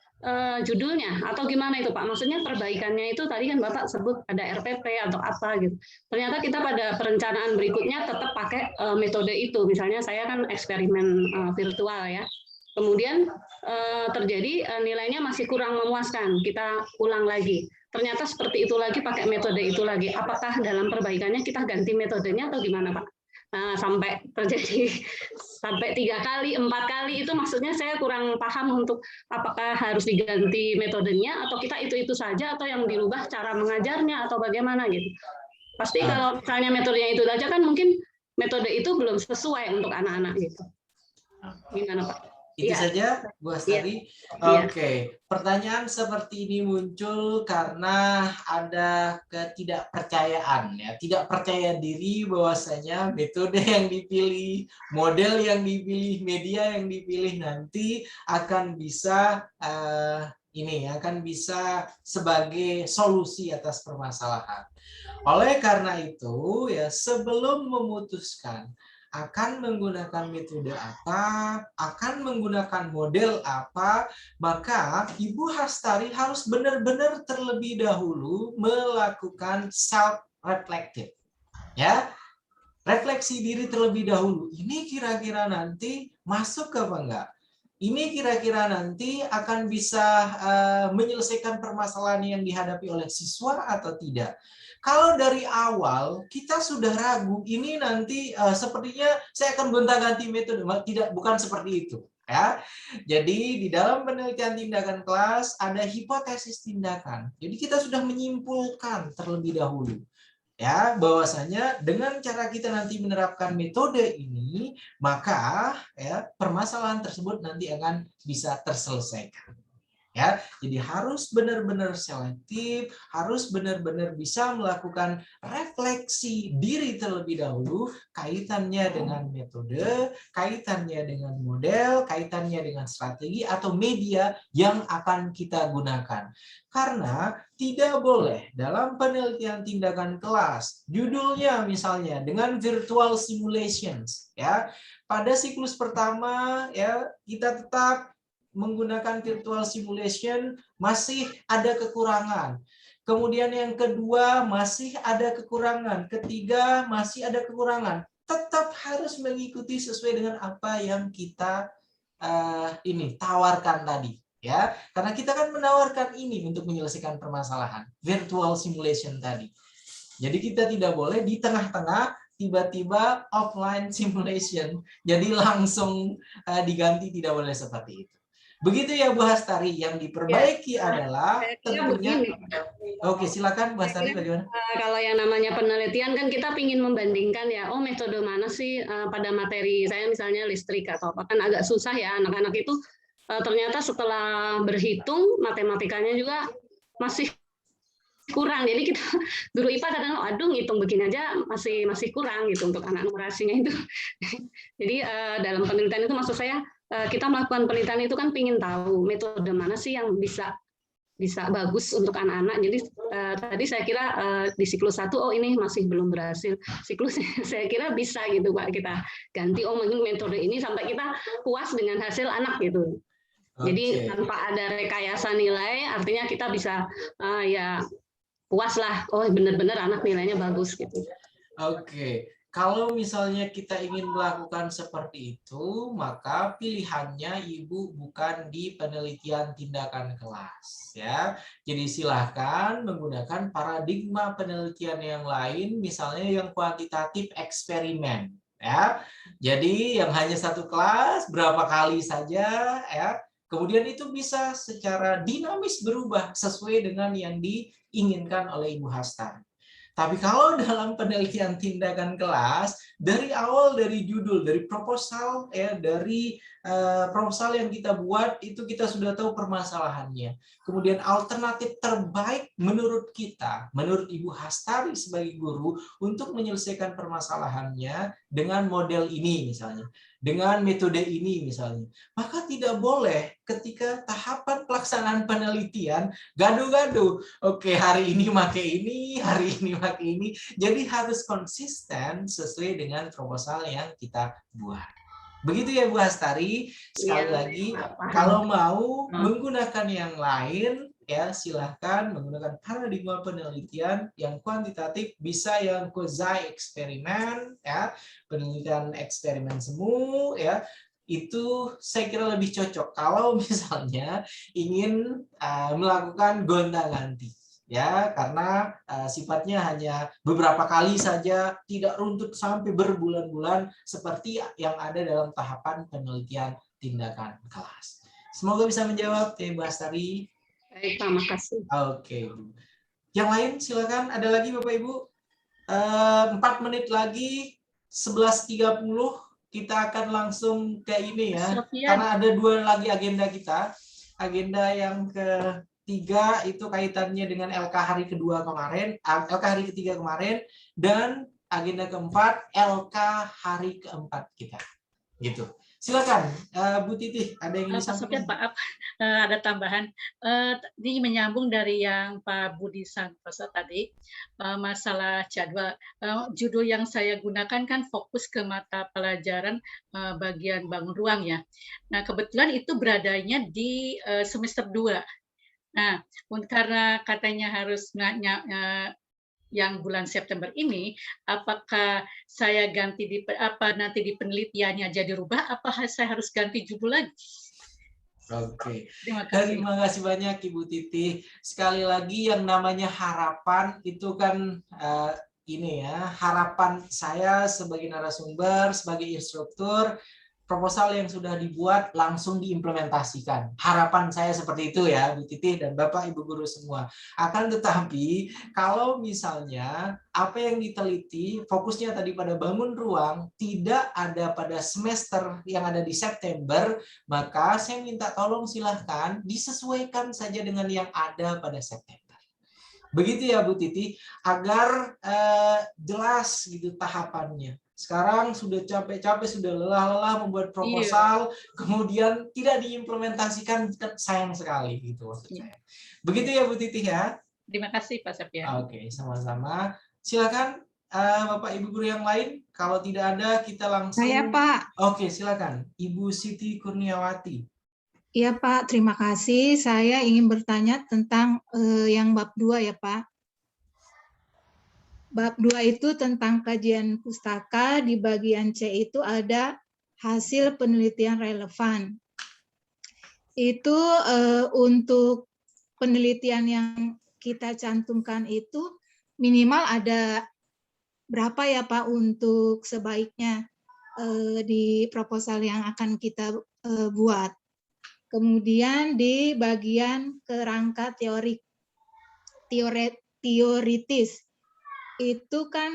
judulnya atau gimana itu Pak? Maksudnya perbaikannya itu tadi kan Bapak sebut ada RPP atau apa gitu. Ternyata kita pada perencanaan berikutnya tetap pakai metode itu. Misalnya saya kan eksperimen virtual ya. Kemudian terjadi nilainya masih kurang memuaskan. Kita ulang lagi. Ternyata seperti itu lagi, pakai metode itu lagi. Apakah dalam perbaikannya kita ganti metodenya atau gimana Pak? Sampai terjadi sampai 3 kali, 4 kali itu maksudnya saya kurang paham untuk apakah harus diganti metodenya atau kita itu saja atau yang dirubah cara mengajarnya atau bagaimana gitu. Pasti kalau misalnya metodenya itu saja kan mungkin metode itu belum sesuai untuk anak-anak gitu. Gimana Pak?
Itu saja Bu Hastari. Oke, pertanyaan seperti ini muncul karena ada ketidakpercayaan ya, tidak percaya diri bahwasanya metode yang dipilih, model yang dipilih, media yang dipilih nanti akan bisa akan bisa sebagai solusi atas permasalahan. Oleh karena itu ya, sebelum memutuskan akan menggunakan metode apa, akan menggunakan model apa, maka Ibu Hastari harus benar-benar terlebih dahulu melakukan self-reflective. Ya, refleksi diri terlebih dahulu. Ini kira-kira nanti masuk apa enggak? Ini kira-kira nanti akan bisa menyelesaikan permasalahan yang dihadapi oleh siswa atau tidak? Kalau dari awal kita sudah ragu, ini nanti sepertinya saya akan gonta-ganti metode, bukan seperti itu. Ya, jadi di dalam penelitian tindakan kelas ada hipotesis tindakan. Jadi kita sudah menyimpulkan terlebih dahulu, ya, bahwasanya dengan cara kita nanti menerapkan metode ini, maka ya permasalahan tersebut nanti akan bisa terselesaikan. Ya, jadi harus benar-benar selektif, harus benar-benar bisa melakukan refleksi diri terlebih dahulu, kaitannya dengan metode, kaitannya dengan model, kaitannya dengan strategi atau media yang akan kita gunakan. Karena tidak boleh dalam penelitian tindakan kelas, judulnya misalnya dengan virtual simulations, ya. Pada siklus pertama ya kita tetap menggunakan virtual simulation, masih ada kekurangan. Kemudian yang kedua masih ada kekurangan, ketiga masih ada kekurangan. Tetap harus mengikuti sesuai dengan apa yang kita ini tawarkan tadi, ya. Karena kita kan menawarkan ini untuk menyelesaikan permasalahan, virtual simulation tadi. Jadi kita tidak boleh di tengah-tengah tiba-tiba offline simulation. Jadi langsung diganti, tidak boleh seperti itu. Begitu ya Bu Hastari, yang diperbaiki adalah tentunya. Oke, silakan Bu Hastari, bagaimana?
Kalau yang namanya penelitian kan kita ingin membandingkan ya, oh metode mana sih pada materi saya misalnya listrik atau apa, kan agak susah ya anak-anak itu ternyata setelah berhitung matematikanya juga masih kurang. Jadi kita guru IPA kadang aduh ngitung begini aja masih kurang gitu untuk anak numerasinya itu. Jadi dalam penelitian itu maksud saya kita melakukan penelitian itu kan ingin tahu metode mana sih yang bisa bagus untuk anak-anak. Jadi tadi saya kira di siklus 1 oh ini masih belum berhasil. Siklus saya kira bisa gitu Pak, kita ganti oh mungkin metode ini sampai kita puas dengan hasil anak gitu. Jadi tanpa ada rekayasa nilai artinya kita bisa ya puas lah, oh benar-benar anak nilainya bagus gitu.
Oke. Kalau misalnya kita ingin melakukan seperti itu, maka pilihannya Ibu bukan di penelitian tindakan kelas, ya. Jadi silahkan menggunakan paradigma penelitian yang lain, misalnya yang kuantitatif eksperimen, ya. Jadi yang hanya satu kelas, berapa kali saja, ya. Kemudian itu bisa secara dinamis berubah sesuai dengan yang diinginkan oleh Ibu Hastari. Tapi kalau dalam penelitian tindakan kelas, dari awal, dari judul, dari proposal, ya, dari proposal yang kita buat, itu kita sudah tahu permasalahannya. Kemudian alternatif terbaik menurut kita, menurut Ibu Hastari sebagai guru, untuk menyelesaikan permasalahannya dengan model ini misalnya, dengan metode ini misalnya. Maka tidak boleh ketika tahapan pelaksanaan penelitian gaduh-gaduh. Oke, hari ini pakai ini, hari ini pakai ini. Jadi harus konsisten sesuai dengan proposal yang kita buat. Begitu ya Bu Hastari. Sekali lagi, kalau mau menggunakan yang lain, ya silahkan menggunakan paradigma penelitian yang kuantitatif, bisa yang quasi eksperimen, ya penelitian eksperimen semu, ya itu saya kira lebih cocok kalau misalnya ingin melakukan gonta-ganti, ya karena sifatnya hanya beberapa kali saja, tidak runtut sampai berbulan-bulan seperti yang ada dalam tahapan penelitian tindakan kelas. Semoga bisa menjawab ya Bu Hastari.
Baik, terima kasih.
Oke. Yang lain silakan, ada lagi Bapak Ibu. 4 menit lagi, 11.30 kita akan langsung ke ini ya. Karena ada 2 lagi agenda kita. Agenda yang ketiga itu kaitannya dengan LK hari kedua kemarin, LK hari ketiga kemarin, dan agenda keempat LK hari keempat kita. Gitu. Silakan, Bu Titi, ada yang ingin disampaikan?
Maaf, ada tambahan. Ini menyambung dari yang Pak Budi Santoso tadi, masalah jadwal. Judul yang saya gunakan kan fokus ke mata pelajaran bagian bangun ruang ya. Nah, kebetulan itu beradanya di semester 2. Nah, karena katanya harus yang bulan September ini, apakah saya ganti nanti di penelitiannya jadi rubah, apa saya harus ganti judul lagi?
Oke, terima kasih banyak Ibu Titi. Sekali lagi yang namanya harapan itu kan ini ya, harapan saya sebagai narasumber, sebagai instruktur, proposal yang sudah dibuat langsung diimplementasikan. Harapan saya seperti itu ya, Bu Titi dan Bapak Ibu guru semua. Akan tetapi kalau misalnya apa yang diteliti fokusnya tadi pada bangun ruang tidak ada pada semester yang ada di September, maka saya minta tolong silahkan disesuaikan saja dengan yang ada pada September. Begitu ya Bu Titi, agar jelas gitu tahapannya. Sekarang sudah capek-capek, sudah lelah-lelah membuat proposal, kemudian tidak diimplementasikan, sayang sekali gitu maksud saya. Begitu ya Bu Titi ya.
Terima kasih Pak Septian.
Oke, sama-sama. Silakan Bapak Ibu guru yang lain. Kalau tidak ada kita langsung.
Saya Pak.
Oke, silakan Ibu Siti Kurniawati.
Iya Pak, terima kasih. Saya ingin bertanya tentang yang bab 2 ya Pak. Bab 2 itu tentang kajian pustaka, di bagian C itu ada hasil penelitian relevan. Itu untuk penelitian yang kita cantumkan itu minimal ada berapa ya Pak untuk sebaiknya di proposal yang akan kita buat. Kemudian di bagian kerangka teoritis itu kan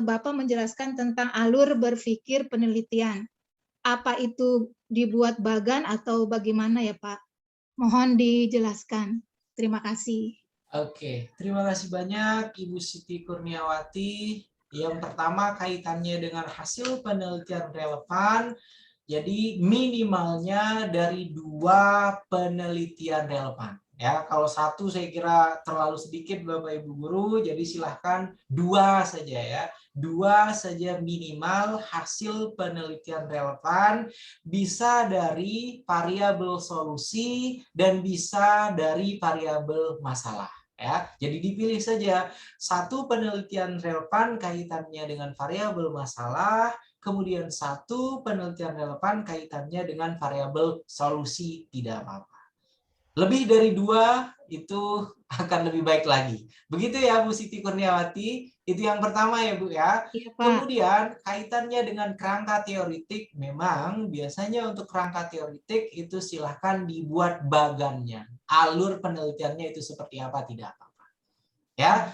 Bapak menjelaskan tentang alur berpikir penelitian. Apa itu dibuat bagan atau bagaimana ya Pak? Mohon dijelaskan. Terima kasih.
Oke, terima kasih banyak Ibu Siti Kurniawati. Yang pertama kaitannya dengan hasil penelitian relevan. Jadi minimalnya dari 2 penelitian relevan. Ya, kalau 1 saya kira terlalu sedikit Bapak Ibu guru, jadi silahkan 2 saja ya. 2 saja minimal hasil penelitian relevan, bisa dari variabel solusi dan bisa dari variabel masalah. Ya, jadi dipilih saja 1 penelitian relevan kaitannya dengan variabel masalah, kemudian 1 penelitian relevan kaitannya dengan variabel solusi, tidak apa-apa. Lebih dari 2 itu akan lebih baik lagi. Begitu ya Bu Siti Kurniawati, itu yang pertama ya Bu ya.
Iya, Pak.
Kemudian kaitannya dengan kerangka teoritik, memang biasanya untuk kerangka teoritik itu silahkan dibuat bagannya. Alur penelitiannya itu seperti apa, tidak apa-apa. Ya,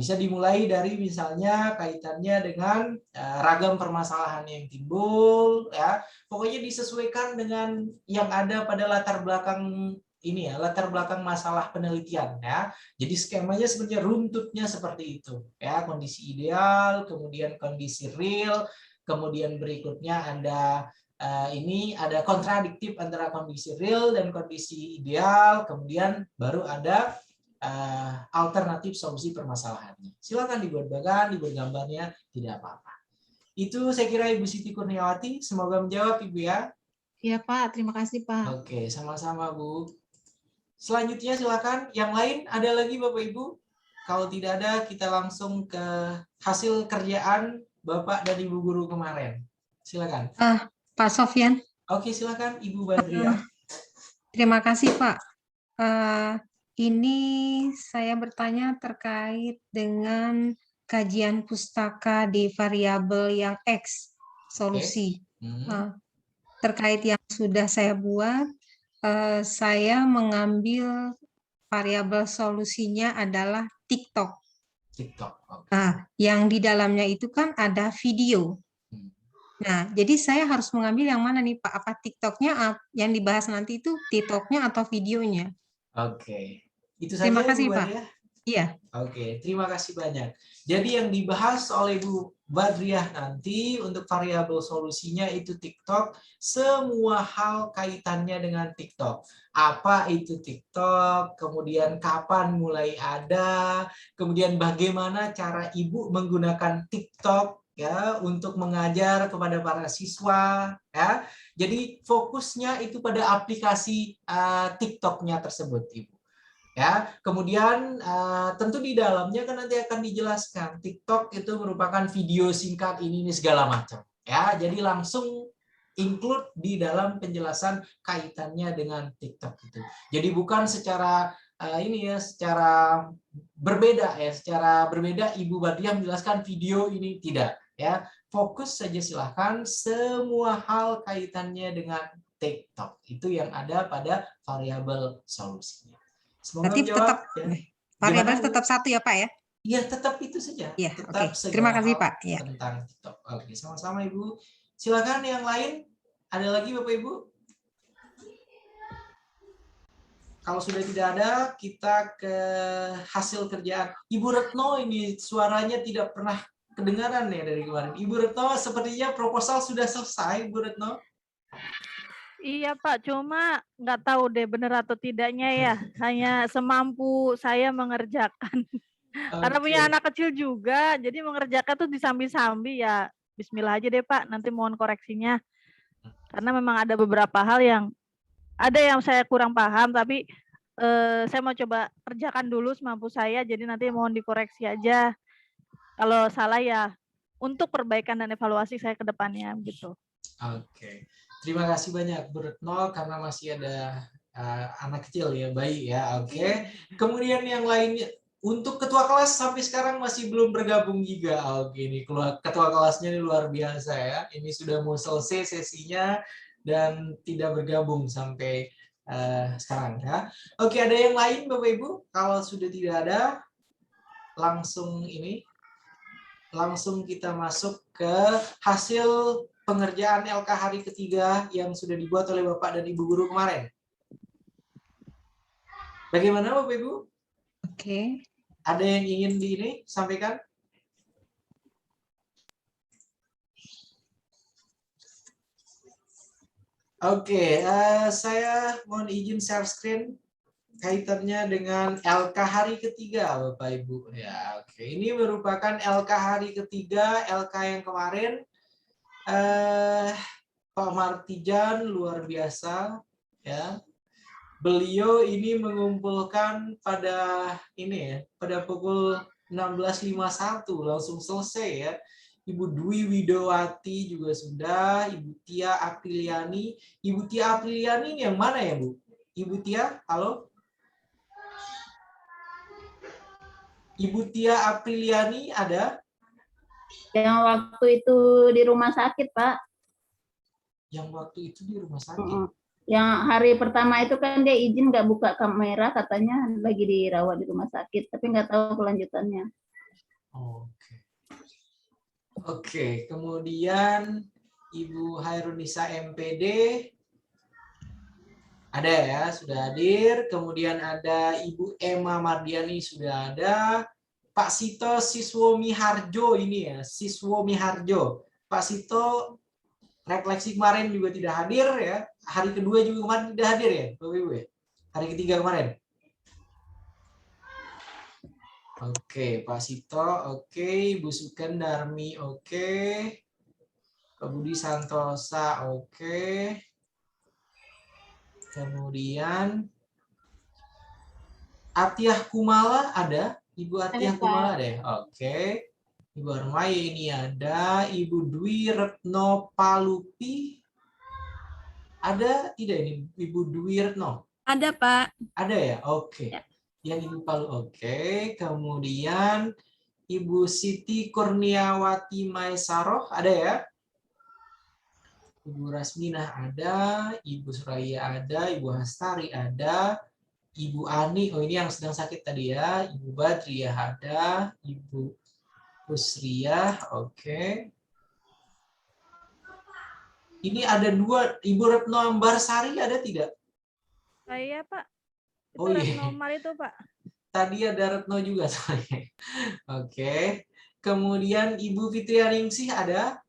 bisa dimulai dari misalnya kaitannya dengan ragam permasalahan yang timbul, ya. Pokoknya disesuaikan dengan yang ada pada latar belakang ini ya, latar belakang masalah penelitian ya. Jadi skemanya sebenarnya runtutnya seperti itu ya, kondisi ideal, kemudian kondisi real, kemudian berikutnya ada ini ada kontradiktif antara kondisi real dan kondisi ideal, kemudian baru ada alternatif solusi permasalahannya. Silakan dibuat bagan, dibuat gambarnya, tidak apa-apa. Itu saya kira Ibu Siti Kurniawati, semoga menjawab Ibu ya.
Iya Pak, terima kasih Pak.
Oke, sama-sama Bu. Selanjutnya silakan, yang lain ada lagi Bapak Ibu? Kalau tidak ada, kita langsung ke hasil kerjaan Bapak dan Ibu Guru kemarin. Silakan.
Pak Sofyan.
Oke, silakan Ibu Badriah.
Terima kasih Pak. Ini saya bertanya terkait dengan kajian pustaka di variabel yang X, solusi. Terkait yang sudah saya buat, saya mengambil variabel solusinya adalah TikTok. Yang di dalamnya itu kan ada video. Nah, jadi saya harus mengambil yang mana nih Pak? Apa TikToknya yang dibahas nanti itu TikToknya atau videonya?
Oke, itu saja.
Terima kasih
Bu
Pak.
Badriah?
Iya.
Oke, terima kasih banyak. Jadi yang dibahas oleh Bu Badriah nanti untuk variabel solusinya itu TikTok, semua hal kaitannya dengan TikTok. Apa itu TikTok, kemudian kapan mulai ada, kemudian bagaimana cara Ibu menggunakan TikTok ya untuk mengajar kepada para siswa ya. Jadi fokusnya itu pada aplikasi TikTok-nya tersebut Ibu. Ya, kemudian tentu di dalamnya kan nanti akan dijelaskan TikTok itu merupakan video singkat ini segala macam. Ya, jadi langsung include di dalam penjelasan kaitannya dengan TikTok itu. Jadi bukan secara ini ya, secara berbeda ya, secara berbeda Ibu Badriah menjelaskan video ini tidak ya. Fokus saja silahkan semua hal kaitannya dengan TikTok. Itu yang ada pada variabel solusinya. Semoga
berarti
menjawab,
tetap
ya.
variabel tetap 1 ya Pak ya?
Iya, tetap itu saja.
Iya,
tetap
oke. Terima kasih Pak. Ya.
Tentang TikTok. Oke, sama-sama Ibu. Silakan yang lain. Ada lagi Bapak Ibu? Kalau sudah tidak ada, kita ke hasil kerjaan. Ibu Retno ini suaranya tidak pernah kedengaran ya dari kemarin. Ibu Retno, sepertinya proposal sudah selesai, Ibu Retno.
Iya Pak, cuma nggak tahu deh benar atau tidaknya ya. Hanya semampu saya mengerjakan. Karena punya anak kecil juga, jadi mengerjakan tuh disambi-sambi ya. Bismillah aja deh Pak, nanti mohon koreksinya. Karena memang ada beberapa hal yang saya kurang paham, tapi saya mau coba kerjakan dulu semampu saya, jadi nanti mohon dikoreksi aja. Kalau salah ya untuk perbaikan dan evaluasi saya ke depannya gitu.
Oke. Terima kasih banyak Bu Retno karena masih ada anak kecil ya, bayi ya. Oke. Kemudian yang lainnya untuk ketua kelas sampai sekarang masih belum bergabung juga. Oke, ini ketua kelasnya ini luar biasa ya. Ini sudah mau selesai sesinya dan tidak bergabung sampai sekarang ya. Oke, ada yang lain Bapak Ibu? Kalau sudah tidak ada, langsung kita masuk ke hasil pengerjaan LK hari ketiga yang sudah dibuat oleh Bapak dan Ibu guru kemarin. Bagaimana Bapak Ibu?
Oke.
Ada yang ingin sampaikan? Oke, saya mohon izin share screen kaitannya dengan LK hari ketiga Bapak Ibu. Ya, oke. Ini merupakan LK hari ketiga, LK yang kemarin. Pak Martijan luar biasa ya. Beliau ini mengumpulkan pada pukul 16.51 langsung selesai ya. Ibu Dwi Widowati juga sudah, Ibu Tia Apriliani. Ibu Tia Apriliani ini yang mana ya, Bu? Ibu Tia, halo? Ibu Tia Apriliani ada?
Yang waktu itu di rumah sakit, Pak.
Yang waktu itu di rumah sakit?
Yang hari pertama itu kan dia izin nggak buka kamera, katanya lagi dirawat di rumah sakit, tapi nggak tahu kelanjutannya.
Oke, kemudian Ibu Hairunisa MPD ada ya, sudah hadir. Kemudian ada Ibu Emma Mardiani sudah ada. Pak Sito Siswomi Harjo ini ya, Siswomi Harjo. Pak Sito refleksi kemarin juga tidak hadir ya. Hari kedua juga kemarin tidak hadir ya, Bapak Ibu ya. Hari ketiga kemarin. Oke, Pak Sito, oke. Ibu Suken Darmi, oke. Pak Budi Santosa, oke. Kemudian Atiah Kumala ada? Ibu Atiah Kumala ada ya? Oke. Ibu Armaya ini ada. Ibu Dwi Retno Palupi. Ada tidak ini Ibu Dwi Retno?
Ada, Pak.
Ada ya? Oke.
Ya.
Yang Ibu Palu, oke. Kemudian Ibu Siti Kurniawati Maesaroh, ada ya? Ibu Rasminah ada, Ibu Suraya ada, Ibu Hastari ada, Ibu Ani, oh ini yang sedang sakit tadi ya, Ibu Badriah ada, Ibu Husriah, oke. Ini ada dua, Ibu Retno Ambarsari ada tidak?
Saya Pak. Itu
Oh iya.
Retno Umar itu Pak.
Tadi ada Retno juga soalnya. Oke. Kemudian Ibu Fitrianingsih ada?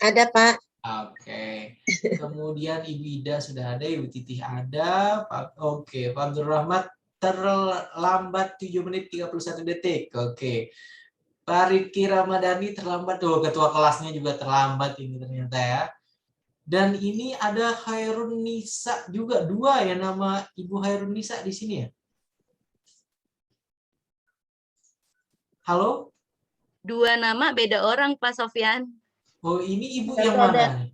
Ada, Pak.
Oke. Kemudian Ibu Ida sudah ada, Ibu Titih ada. Oke, Pak Abdul Rahmat terlambat 7 menit 31 detik. Oke. Pak Riki Ramadhani terlambat. Tuh, ketua kelasnya juga terlambat ini ternyata ya. Dan ini ada Hairun Nisa juga, dua ya nama Ibu Hairun Nisa di sini ya. Halo?
Dua nama beda orang, Pak Sofyan.
Oh, ini Ibu yang mana?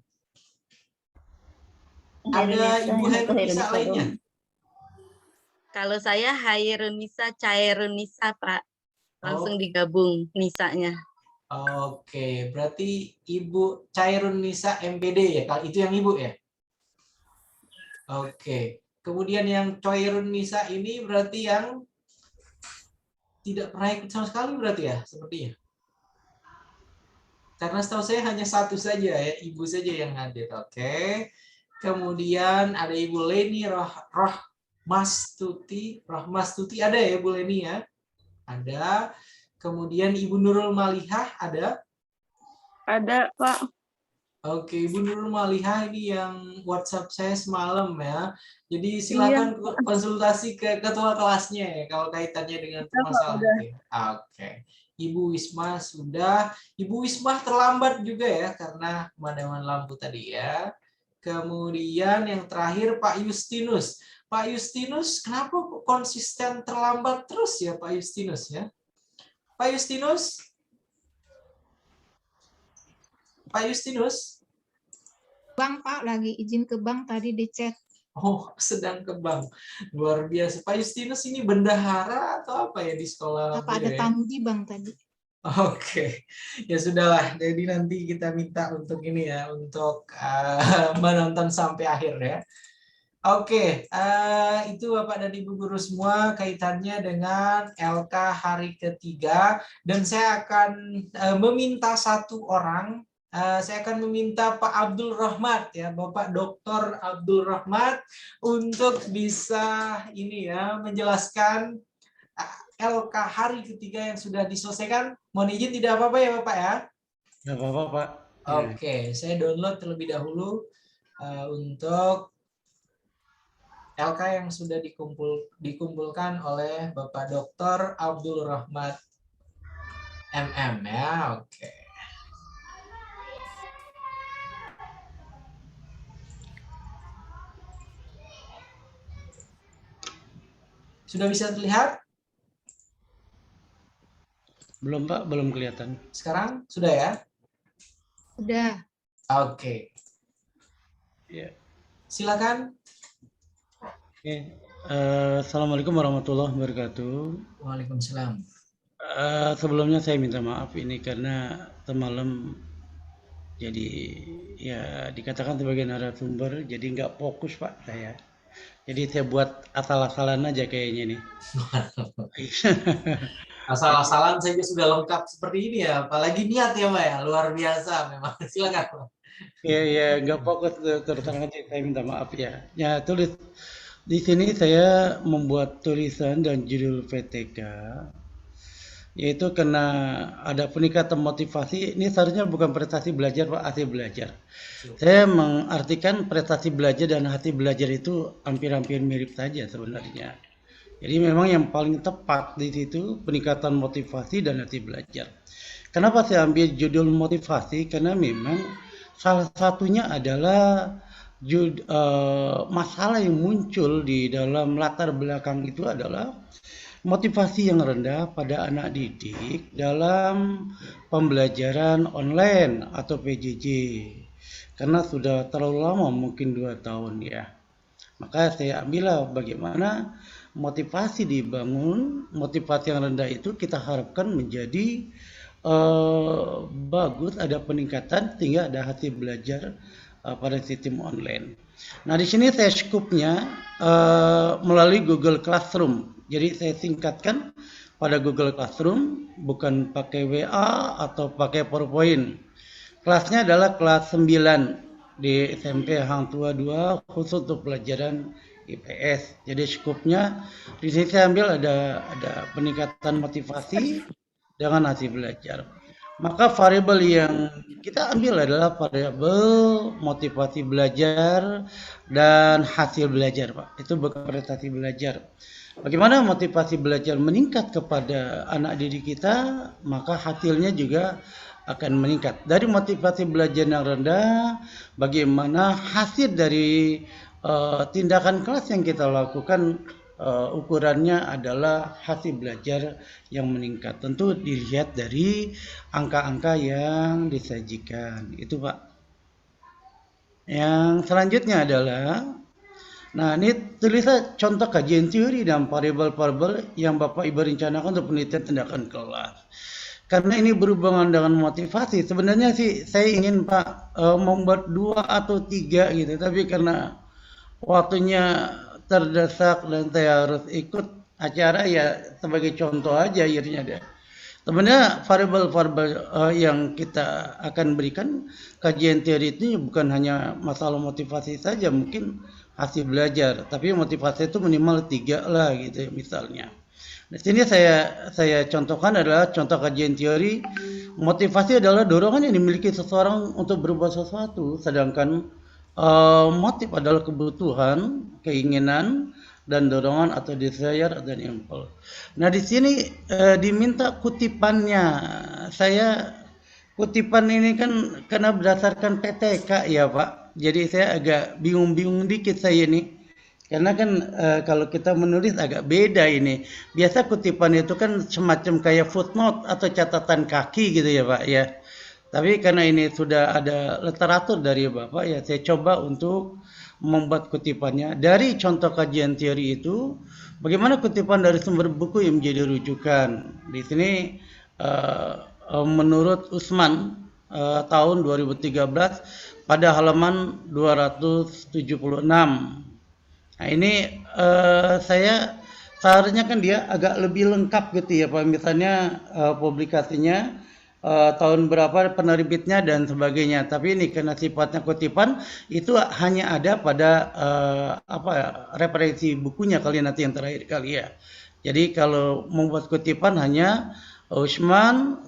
Ada Ibu Hairun Nisa lainnya?
Kalau saya Hairunisa Cairunisa, Pak. Langsung digabung Nisanya.
Oke, berarti Ibu Cairun Nisa MPD ya, kalau itu yang Ibu ya? Oke, kemudian yang Cairun Nisa ini berarti yang tidak pernah ikut sama sekali berarti ya, sepertinya. Karena setahu saya hanya satu saja ya, Ibu saja yang hadir. Oke, kemudian ada Ibu Leni Rohmastuti ada ya Bu Leni ya? Ada. Kemudian Ibu Nurul Malihah ada?
Ada, Pak.
Oke, Ibu Nurul Malihah ini yang WhatsApp saya semalam ya. Jadi silakan konsultasi ke ketua kelasnya ya kalau kaitannya dengan masalah itu. Oke. Ibu Wisma sudah. Ibu Wisma terlambat juga ya karena pemadaman lampu tadi ya. Kemudian yang terakhir Pak Justinus. Pak Justinus, kenapa konsisten terlambat terus ya Pak Justinus ya? Pak Justinus? Pak Justinus?
Bang, Pak, lagi izin ke bank tadi di chat.
Oh, sedang ke bank. Luar biasa. Pak Justinus ini bendahara atau apa ya di sekolah?
Apa ada tamu di bank tadi?
Oke, ya sudahlah. Jadi nanti kita minta untuk ini ya, untuk menonton sampai akhir ya. Oke, itu Bapak dan Ibu guru semua kaitannya dengan LK hari ketiga. Dan saya akan meminta satu orang, saya akan meminta Pak Abdul Rahmat ya, Bapak Dr. Abdul Rahmat untuk bisa ini ya menjelaskan LK hari ketiga yang sudah diselesaikan. Mohon izin tidak apa-apa ya Bapak ya?
Nggak apa-apa Pak.
Oke, saya download terlebih dahulu untuk LK yang sudah dikumpulkan oleh Bapak Dr. Abdul Rahmat MM ya. Oke. Sudah bisa terlihat?
Belum Pak, belum kelihatan.
Sekarang sudah ya?
Sudah.
Oke.
Ya.
Silakan.
Oke. Assalamualaikum warahmatullahi wabarakatuh.
Waalaikumsalam.
Sebelumnya saya minta maaf ini karena semalam jadi ya dikatakan sebagai narasumber jadi nggak fokus Pak saya. Jadi saya buat asal-asalan aja kayaknya nih.
Asal-asalan saja sudah lengkap seperti ini ya, apalagi niat ya Pak ya, luar biasa memang. Silakan Pak.
Ya nggak fokus terus terang aja, saya minta maaf ya. Ya tulis di sini saya membuat tulisan dan judul PTK, yaitu karena ada peningkatan motivasi. Ini seharusnya bukan prestasi belajar Pak, hasil belajar. Saya mengartikan prestasi belajar dan hasil belajar itu hampir-hampir mirip saja sebenarnya. Jadi memang yang paling tepat di situ peningkatan motivasi dan hasil belajar. Kenapa saya ambil judul motivasi? Karena memang salah satunya adalah masalah yang muncul di dalam latar belakang itu adalah motivasi yang rendah pada anak didik dalam pembelajaran online atau PJJ. Karena sudah terlalu lama, mungkin 2 tahun ya. Maka saya ambillah bagaimana motivasi dibangun, motivasi yang rendah itu kita harapkan menjadi bagus, ada peningkatan sehingga ada hasil belajar pada sistem online. Nah di sini saya skupnya melalui Google Classroom. Jadi saya singkatkan pada Google Classroom, bukan pakai WA atau pakai PowerPoint. Kelasnya adalah kelas 9 di SMP Hang Tua 2 khusus untuk pelajaran IPS. Jadi skupnya di sini saya ambil ada peningkatan motivasi dengan hasil belajar. Maka variabel yang kita ambil adalah variabel motivasi belajar dan hasil belajar, Pak. Itu bukan prestasi belajar. Bagaimana motivasi belajar meningkat kepada anak didik kita, maka hasilnya juga akan meningkat. Dari motivasi belajar yang rendah, bagaimana hasil dari tindakan kelas yang kita lakukan, ukurannya adalah hasil belajar yang meningkat. Tentu dilihat dari angka-angka yang disajikan. Itu Pak. Yang selanjutnya adalah, nah ini tulisan contoh kajian teori dan variabel-variabel yang Bapak Ibu rencanakan untuk penelitian tindakan kelas. Karena ini berhubungan dengan motivasi, sebenarnya sih saya ingin Pak membuat 2 atau 3 gitu, tapi karena waktunya terdesak dan saya harus ikut acara ya sebagai contoh aja akhirnya deh. Sebenarnya variabel-variabel yang kita akan berikan kajian teori itu bukan hanya masalah motivasi saja, mungkin hasil belajar, tapi motivasi itu minimal 3 lah gitu misalnya. Di sini saya contohkan adalah contoh kajian teori. Motivasi adalah dorongan yang dimiliki seseorang untuk berbuat sesuatu, sedangkan motif adalah kebutuhan, keinginan, dan dorongan atau desire dan impulse. Nah di sini diminta kutipannya. Saya kutipan ini kan karena berdasarkan PTK ya Pak. Jadi saya agak bingung-bingung dikit saya ini. Karena kan kalau kita menulis agak beda ini. Biasa kutipan itu kan semacam kayak footnote atau catatan kaki gitu ya Pak ya. Tapi karena ini sudah ada literatur dari Bapak, ya saya coba untuk membuat kutipannya. Dari contoh kajian teori itu, bagaimana kutipan dari sumber buku yang menjadi rujukan. Di sini menurut Usman tahun 2013 pada halaman 276. Nah ini saya seharusnya kan dia agak lebih lengkap gitu ya Pak, misalnya publikasinya tahun berapa penerbitnya dan sebagainya. Tapi ini karena sifatnya kutipan itu hanya ada pada referensi bukunya kali nanti yang terakhir kali ya. Jadi kalau membuat kutipan hanya Usman,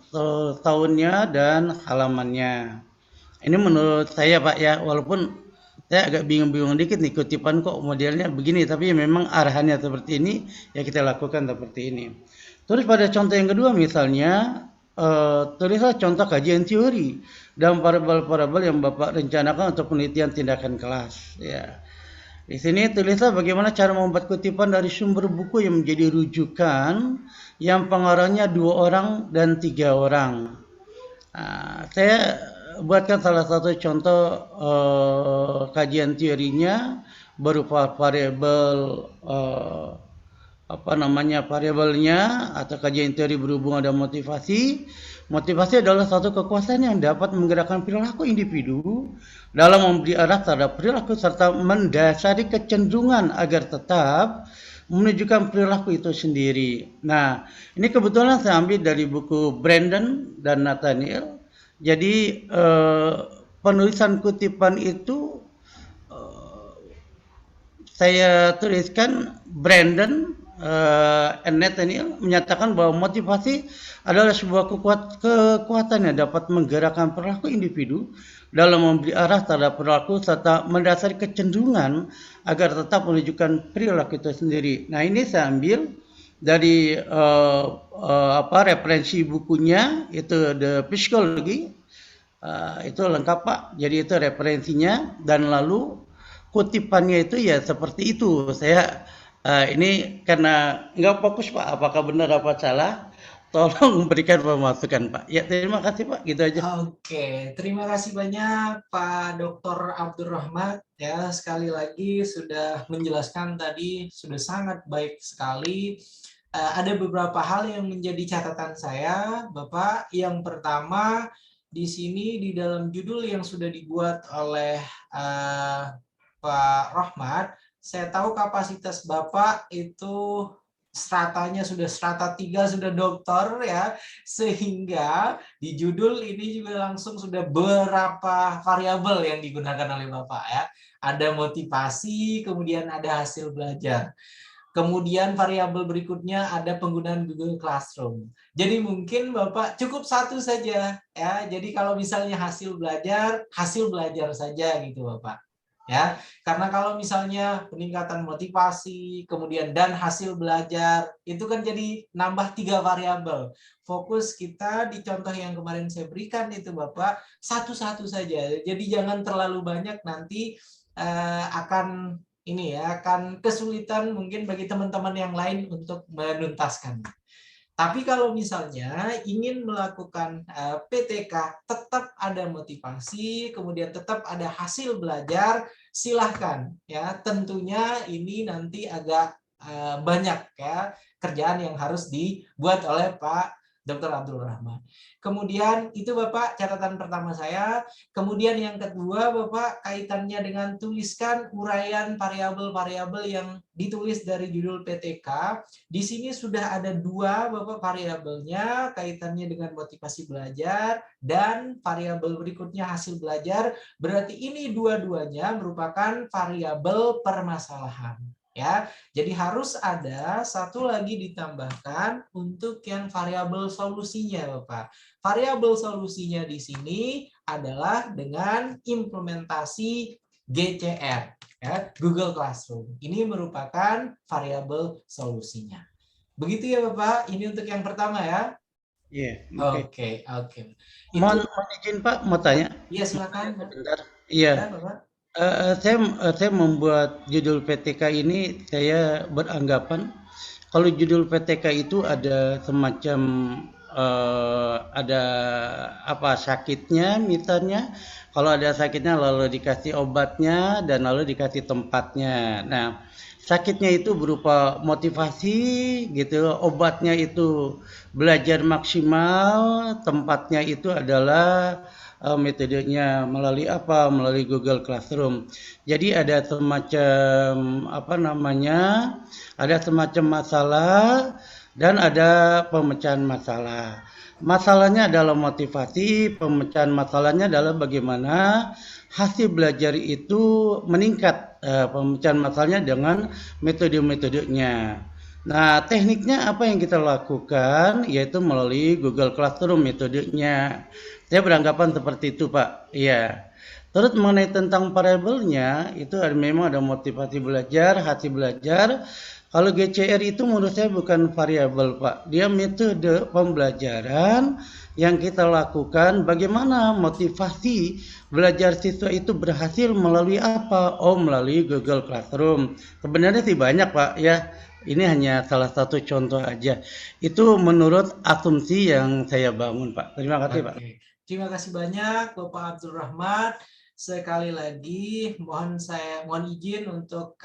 tahunnya dan halamannya. Ini menurut saya Pak ya, walaupun saya agak bingung-bingung dikit nih kutipan kok modelnya begini, tapi memang arahannya seperti ini, ya kita lakukan seperti ini. Terus pada contoh yang kedua misalnya, tulislah contoh kajian teori dan parabel-parabel yang Bapak rencanakan untuk penelitian tindakan kelas. Ya. Di sini tulislah bagaimana cara membuat kutipan dari sumber buku yang menjadi rujukan yang pengarangnya 2 orang dan 3 orang. Nah, saya buatkan salah satu contoh kajian teorinya berupa variabel variabelnya atau kajian teori berhubungan dengan motivasi. Motivasi adalah satu kekuasaan yang dapat menggerakkan perilaku individu dalam memberi arah terhadap perilaku serta mendasari kecenderungan agar tetap menunjukkan perilaku itu sendiri. Nah, ini kebetulan saya ambil dari buku Brandon dan Nathaniel. Jadi penulisan kutipan itu saya tuliskan Brandon and Nathaniel menyatakan bahwa motivasi adalah sebuah kekuatan yang dapat menggerakkan perilaku individu dalam memberi arah terhadap perilaku serta mendasari kecenderungan agar tetap menunjukkan perilaku itu sendiri. Nah ini saya ambil dari referensi bukunya itu The Psychology, itu lengkap Pak. Jadi itu referensinya dan lalu kutipannya itu ya seperti itu. Saya ini karena nggak fokus Pak, apakah benar apa salah, tolong memberikan pemasukan Pak. Ya terima kasih Pak, gitu aja.
Oke, terima kasih banyak Pak Dr. Abdul Rahmat ya, sekali lagi sudah menjelaskan tadi, sudah sangat baik sekali. Ada beberapa hal yang menjadi catatan saya Bapak. Yang pertama di sini di dalam judul yang sudah dibuat oleh Pak Rahmat, saya tahu kapasitas Bapak itu stratanya sudah strata 3, sudah doktor ya, sehingga di judul ini juga langsung sudah berapa variabel yang digunakan oleh Bapak ya. Ada motivasi, kemudian ada hasil belajar. Kemudian variabel berikutnya ada penggunaan Google Classroom. Jadi mungkin Bapak cukup satu saja ya. Jadi kalau misalnya hasil belajar saja gitu Bapak. Ya, karena kalau misalnya peningkatan motivasi, kemudian dan hasil belajar, itu kan jadi nambah 3 variabel. Fokus kita di contoh yang kemarin saya berikan itu Bapak, satu-satu saja. Jadi jangan terlalu banyak, nanti akan kesulitan mungkin bagi teman-teman yang lain untuk menuntaskan. Tapi kalau misalnya ingin melakukan PTK, tetap ada motivasi, kemudian tetap ada hasil belajar, silahkan ya. Tentunya ini nanti agak banyak ya kerjaan yang harus dibuat oleh Pak Dr. Abdul Rahman. Kemudian itu Bapak catatan pertama saya. Kemudian yang kedua Bapak kaitannya dengan tuliskan uraian variabel-variabel yang ditulis dari judul PTK. Di sini sudah ada 2 Bapak variabelnya kaitannya dengan motivasi belajar dan variabel berikutnya hasil belajar. Berarti ini dua-duanya merupakan variabel permasalahan. Ya, jadi harus ada satu lagi ditambahkan untuk yang variabel solusinya, Bapak. Variabel solusinya di sini adalah dengan implementasi GCR, ya, Google Classroom. Ini merupakan variabel solusinya. Begitu ya, Bapak. Ini untuk yang pertama ya.
Iya.
Oke.
Mohon izin Pak, mau tanya.
Iya, silakan.
Bentar. Iya.
Bapak.
Saya membuat judul PTK ini, saya beranggapan kalau judul PTK itu ada semacam ada apa sakitnya misalnya. Kalau ada sakitnya lalu dikasih obatnya dan lalu dikasih tempatnya. Nah, sakitnya itu berupa motivasi gitu, obatnya itu belajar maksimal, tempatnya itu adalah metodenya melalui apa? Melalui Google Classroom. Jadi ada semacam apa namanya? Ada semacam masalah dan ada pemecahan masalah. Masalahnya adalah motivasi, pemecahan masalahnya adalah bagaimana hasil belajar itu meningkat. Pemecahan masalahnya dengan metode-metodenya. Nah, tekniknya apa yang kita lakukan yaitu melalui Google Classroom metodenya. Saya beranggapan seperti itu, Pak. Iya. Terus mengenai tentang variabelnya itu memang ada motivasi belajar, hasil belajar. Kalau GCR itu menurut saya bukan variabel, Pak. Dia metode pembelajaran yang kita lakukan bagaimana motivasi belajar siswa itu berhasil melalui apa? Oh, melalui Google Classroom. Sebenarnya sih banyak, Pak, ya. Ini hanya salah satu contoh aja. Itu menurut asumsi yang saya bangun, Pak. Terima kasih, Pak.
Terima kasih banyak Bapak Abdul Rahmat. Sekali lagi mohon izin untuk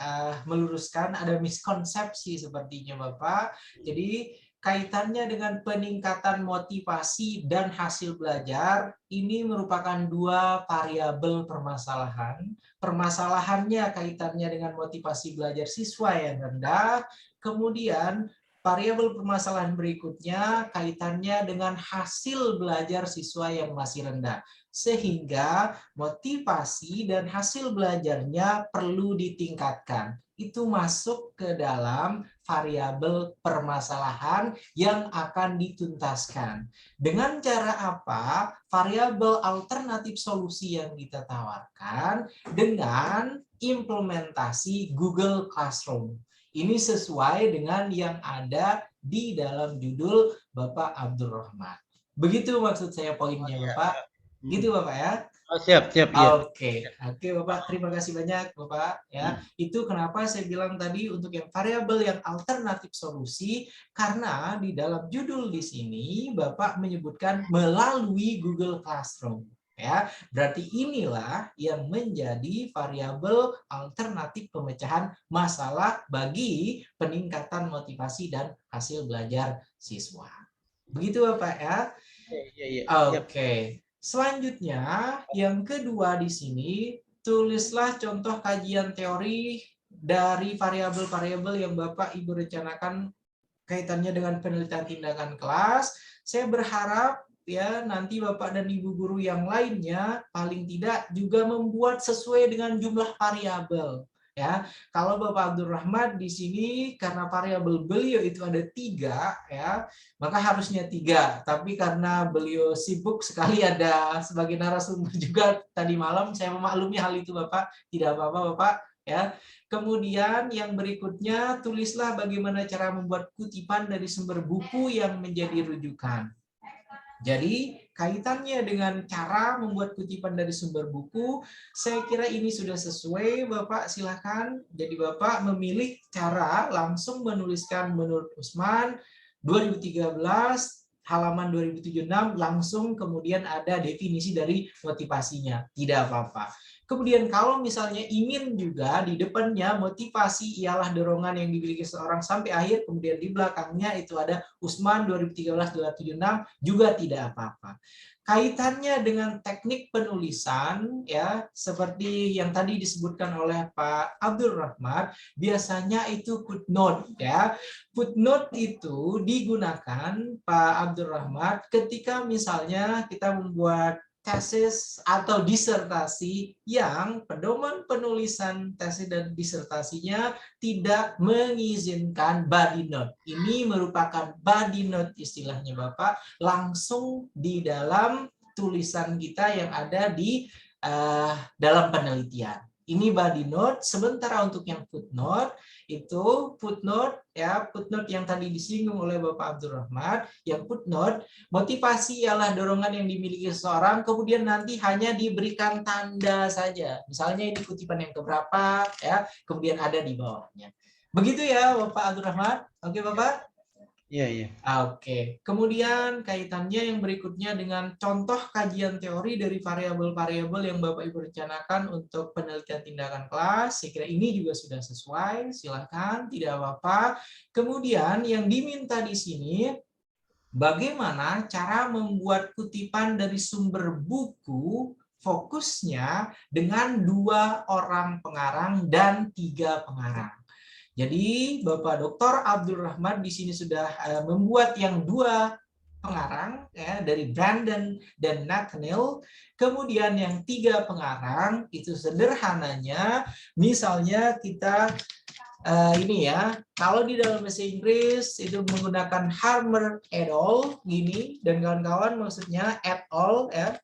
meluruskan ada miskonsepsi sepertinya Bapak. Jadi kaitannya dengan peningkatan motivasi dan hasil belajar ini merupakan dua variabel permasalahan. Permasalahannya kaitannya dengan motivasi belajar siswa yang rendah, kemudian variabel permasalahan berikutnya kaitannya dengan hasil belajar siswa yang masih rendah. Sehingga motivasi dan hasil belajarnya perlu ditingkatkan. Itu masuk ke dalam variabel permasalahan yang akan dituntaskan. Dengan cara apa? Variabel alternatif solusi yang kita tawarkan dengan implementasi Google Classroom. Ini sesuai dengan yang ada di dalam judul Bapak Abdul Rahmat. Begitu maksud saya poinnya Bapak. Gitu Bapak ya.
Oh, siap ya.
Oke, Bapak, terima kasih banyak Bapak ya. Itu kenapa saya bilang tadi untuk yang variabel yang alternatif solusi karena di dalam judul di sini Bapak menyebutkan melalui Google Classroom. Ya, berarti inilah yang menjadi variabel alternatif pemecahan masalah bagi peningkatan motivasi dan hasil belajar siswa. Begitu Bapak ya. Oke. Selanjutnya, yang kedua di sini, tulislah contoh kajian teori dari variabel-variabel yang Bapak Ibu rencanakan kaitannya dengan penelitian tindakan kelas. Saya berharap ya nanti Bapak dan Ibu guru yang lainnya paling tidak juga membuat sesuai dengan jumlah variabel. Ya, kalau Bapak Abdul Rahmat di sini karena variabel beliau itu ada 3 ya, maka harusnya 3. Tapi karena beliau sibuk sekali ada sebagai narasumber juga tadi malam, saya memaklumi hal itu Bapak, tidak apa-apa Bapak ya. Kemudian yang berikutnya tulislah bagaimana cara membuat kutipan dari sumber buku yang menjadi rujukan. Jadi kaitannya dengan cara membuat kutipan dari sumber buku, saya kira ini sudah sesuai Bapak, silakan. Jadi Bapak memilih cara langsung menuliskan menurut Usman 2013 halaman 2076 langsung kemudian ada definisi dari motivasinya, tidak apa-apa. Kemudian kalau misalnya ingin juga di depannya motivasi ialah dorongan yang dimiliki seorang sampai akhir, kemudian di belakangnya itu ada Usman 2013-276 juga tidak apa-apa. Kaitannya dengan teknik penulisan ya seperti yang tadi disebutkan oleh Pak Abdul Rahmat, biasanya itu footnote ya. Footnote itu digunakan Pak Abdul Rahmat ketika misalnya kita membuat tesis atau disertasi yang pedoman penulisan tesis dan disertasinya tidak mengizinkan body note. Ini merupakan body note istilahnya Bapak, langsung di dalam tulisan kita yang ada di dalam penelitian. Ini body note, sementara untuk yang footnote, itu footnote ya, footnote yang tadi disinggung oleh Bapak Abdul Rahmat, yang footnote, motivasi ialah dorongan yang dimiliki seseorang, kemudian nanti hanya diberikan tanda saja. Misalnya ini kutipan yang keberapa, ya, kemudian ada di bawahnya. Begitu ya Bapak Abdul Rahmat. Oke Bapak?
Iya, iya.
Oke, kemudian kaitannya yang berikutnya dengan contoh kajian teori dari variabel-variabel yang Bapak Ibu rencanakan untuk penelitian tindakan kelas. Saya kira ini juga sudah sesuai, silakan, tidak apa-apa. Kemudian yang diminta di sini, bagaimana cara membuat kutipan dari sumber buku fokusnya dengan 2 orang pengarang dan 3 pengarang. Jadi Bapak Dr. Abdul Rahmat di sini sudah membuat yang 2 pengarang ya, dari Brandon dan Nathaniel. Kemudian yang 3 pengarang itu sederhananya, misalnya kita ini ya, kalau di dalam bahasa Inggris itu menggunakan Harmer et al. Gini dan kawan-kawan, maksudnya et al. Ya.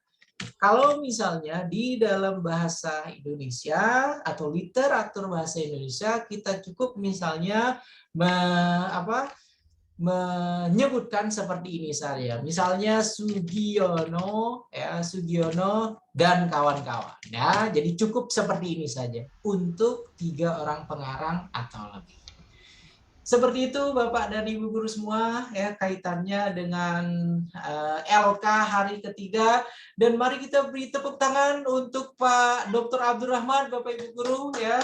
Kalau misalnya di dalam bahasa Indonesia atau literatur bahasa Indonesia, kita cukup misalnya menyebutkan seperti ini saja. Misalnya Sugiono, ya, Sugiono dan kawan-kawan. Ya, jadi cukup seperti ini saja untuk 3 orang pengarang atau lebih. Seperti itu Bapak dan Ibu guru semua ya, kaitannya dengan LK hari ketiga. Dan mari kita beri tepuk tangan untuk Pak Dr. Abdul Rahmat, Bapak Ibu guru ya.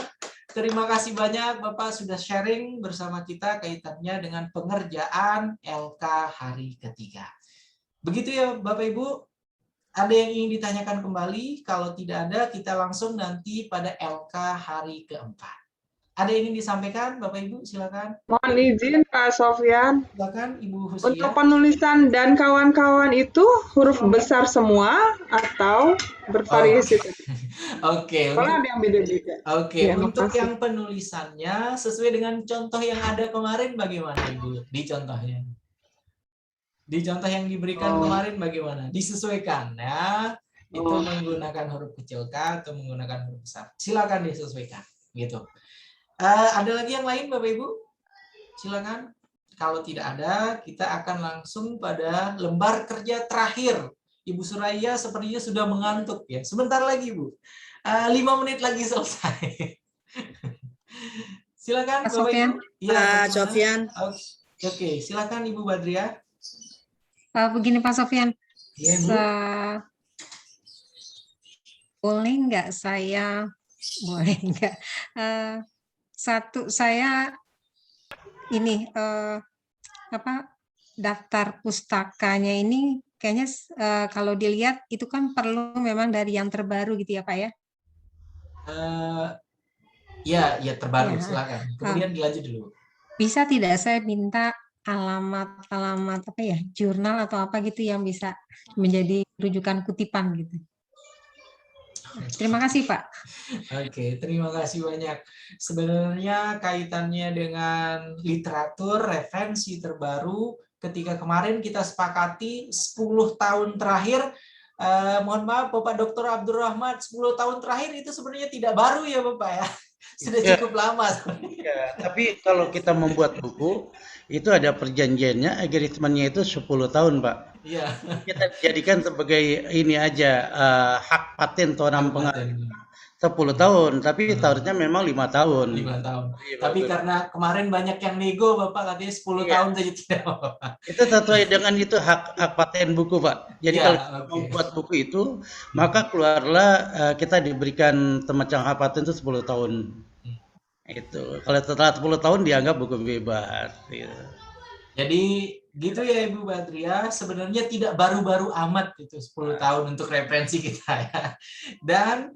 Terima kasih banyak Bapak sudah sharing bersama kita kaitannya dengan pengerjaan LK hari ketiga. Begitu ya Bapak Ibu. Ada yang ingin ditanyakan kembali? Kalau tidak ada, kita langsung nanti pada LK hari keempat. Ada yang ingin disampaikan, Bapak Ibu, silakan.
Mohon izin Pak Sofyan.
Silakan Ibu Husya.
Untuk penulisan dan kawan-kawan itu huruf besar semua atau bervariasi?
Oke.
Soalnya ada yang beda-beda.
Oke, ya, untuk yang penulisannya sesuai dengan contoh yang ada kemarin bagaimana Ibu? Di contohnya. Di contoh yang diberikan kemarin bagaimana? Disesuaikan ya. Itu menggunakan huruf kecil K atau menggunakan huruf besar. Silakan disesuaikan gitu. Ada lagi yang lain Bapak Ibu? Silakan. Kalau tidak ada, kita akan langsung pada lembar kerja terakhir. Ibu Suraya sepertinya sudah mengantuk ya. Sebentar lagi Bu. 5 menit lagi selesai. Silakan Bapak Ibu.
Pak Sofyan.
Oke, silakan Ibu Badria.
Begini Pak Sofyan.
Ya, Bu.
Boleh nggak saya saya ini daftar pustakanya ini kayaknya kalau dilihat itu kan perlu memang dari yang terbaru gitu ya Pak ya?
Ya terbaru, silakan. Kemudian dilanjut dulu.
Bisa tidak saya minta alamat apa ya, jurnal atau apa gitu yang bisa menjadi rujukan kutipan gitu. Terima kasih Pak.
Oke, terima kasih banyak. Sebenarnya kaitannya dengan literatur referensi terbaru, ketika kemarin kita sepakati 10 tahun terakhir, mohon maaf Bapak Dr. Abdul Rahmat, 10 tahun terakhir itu sebenarnya tidak baru ya Bapak ya. Sudah cukup lama.
Ya, tapi kalau kita membuat buku, itu ada perjanjiannya, agreementnya itu 10 tahun Pak.
Iya.
Kita jadikan sebagai ini aja hak paten orang pengarang 10 tahun, tapi seharusnya memang 5 tahun.
5 tahun. Tapi karena kemarin banyak yang nego Bapak katanya 10 tahun saja tidak apa-apa.
Itu sesuai dengan itu hak paten buku Pak. Jadi kalau membuat buku itu, maka keluarlah kita diberikan semacam hak paten itu 10 tahun. Itu. Kalau setelah 10 tahun dianggap buku bebas. Gitu.
Jadi gitu ya Ibu Badria, sebenarnya tidak baru-baru amat itu 10 tahun untuk referensi kita ya. Dan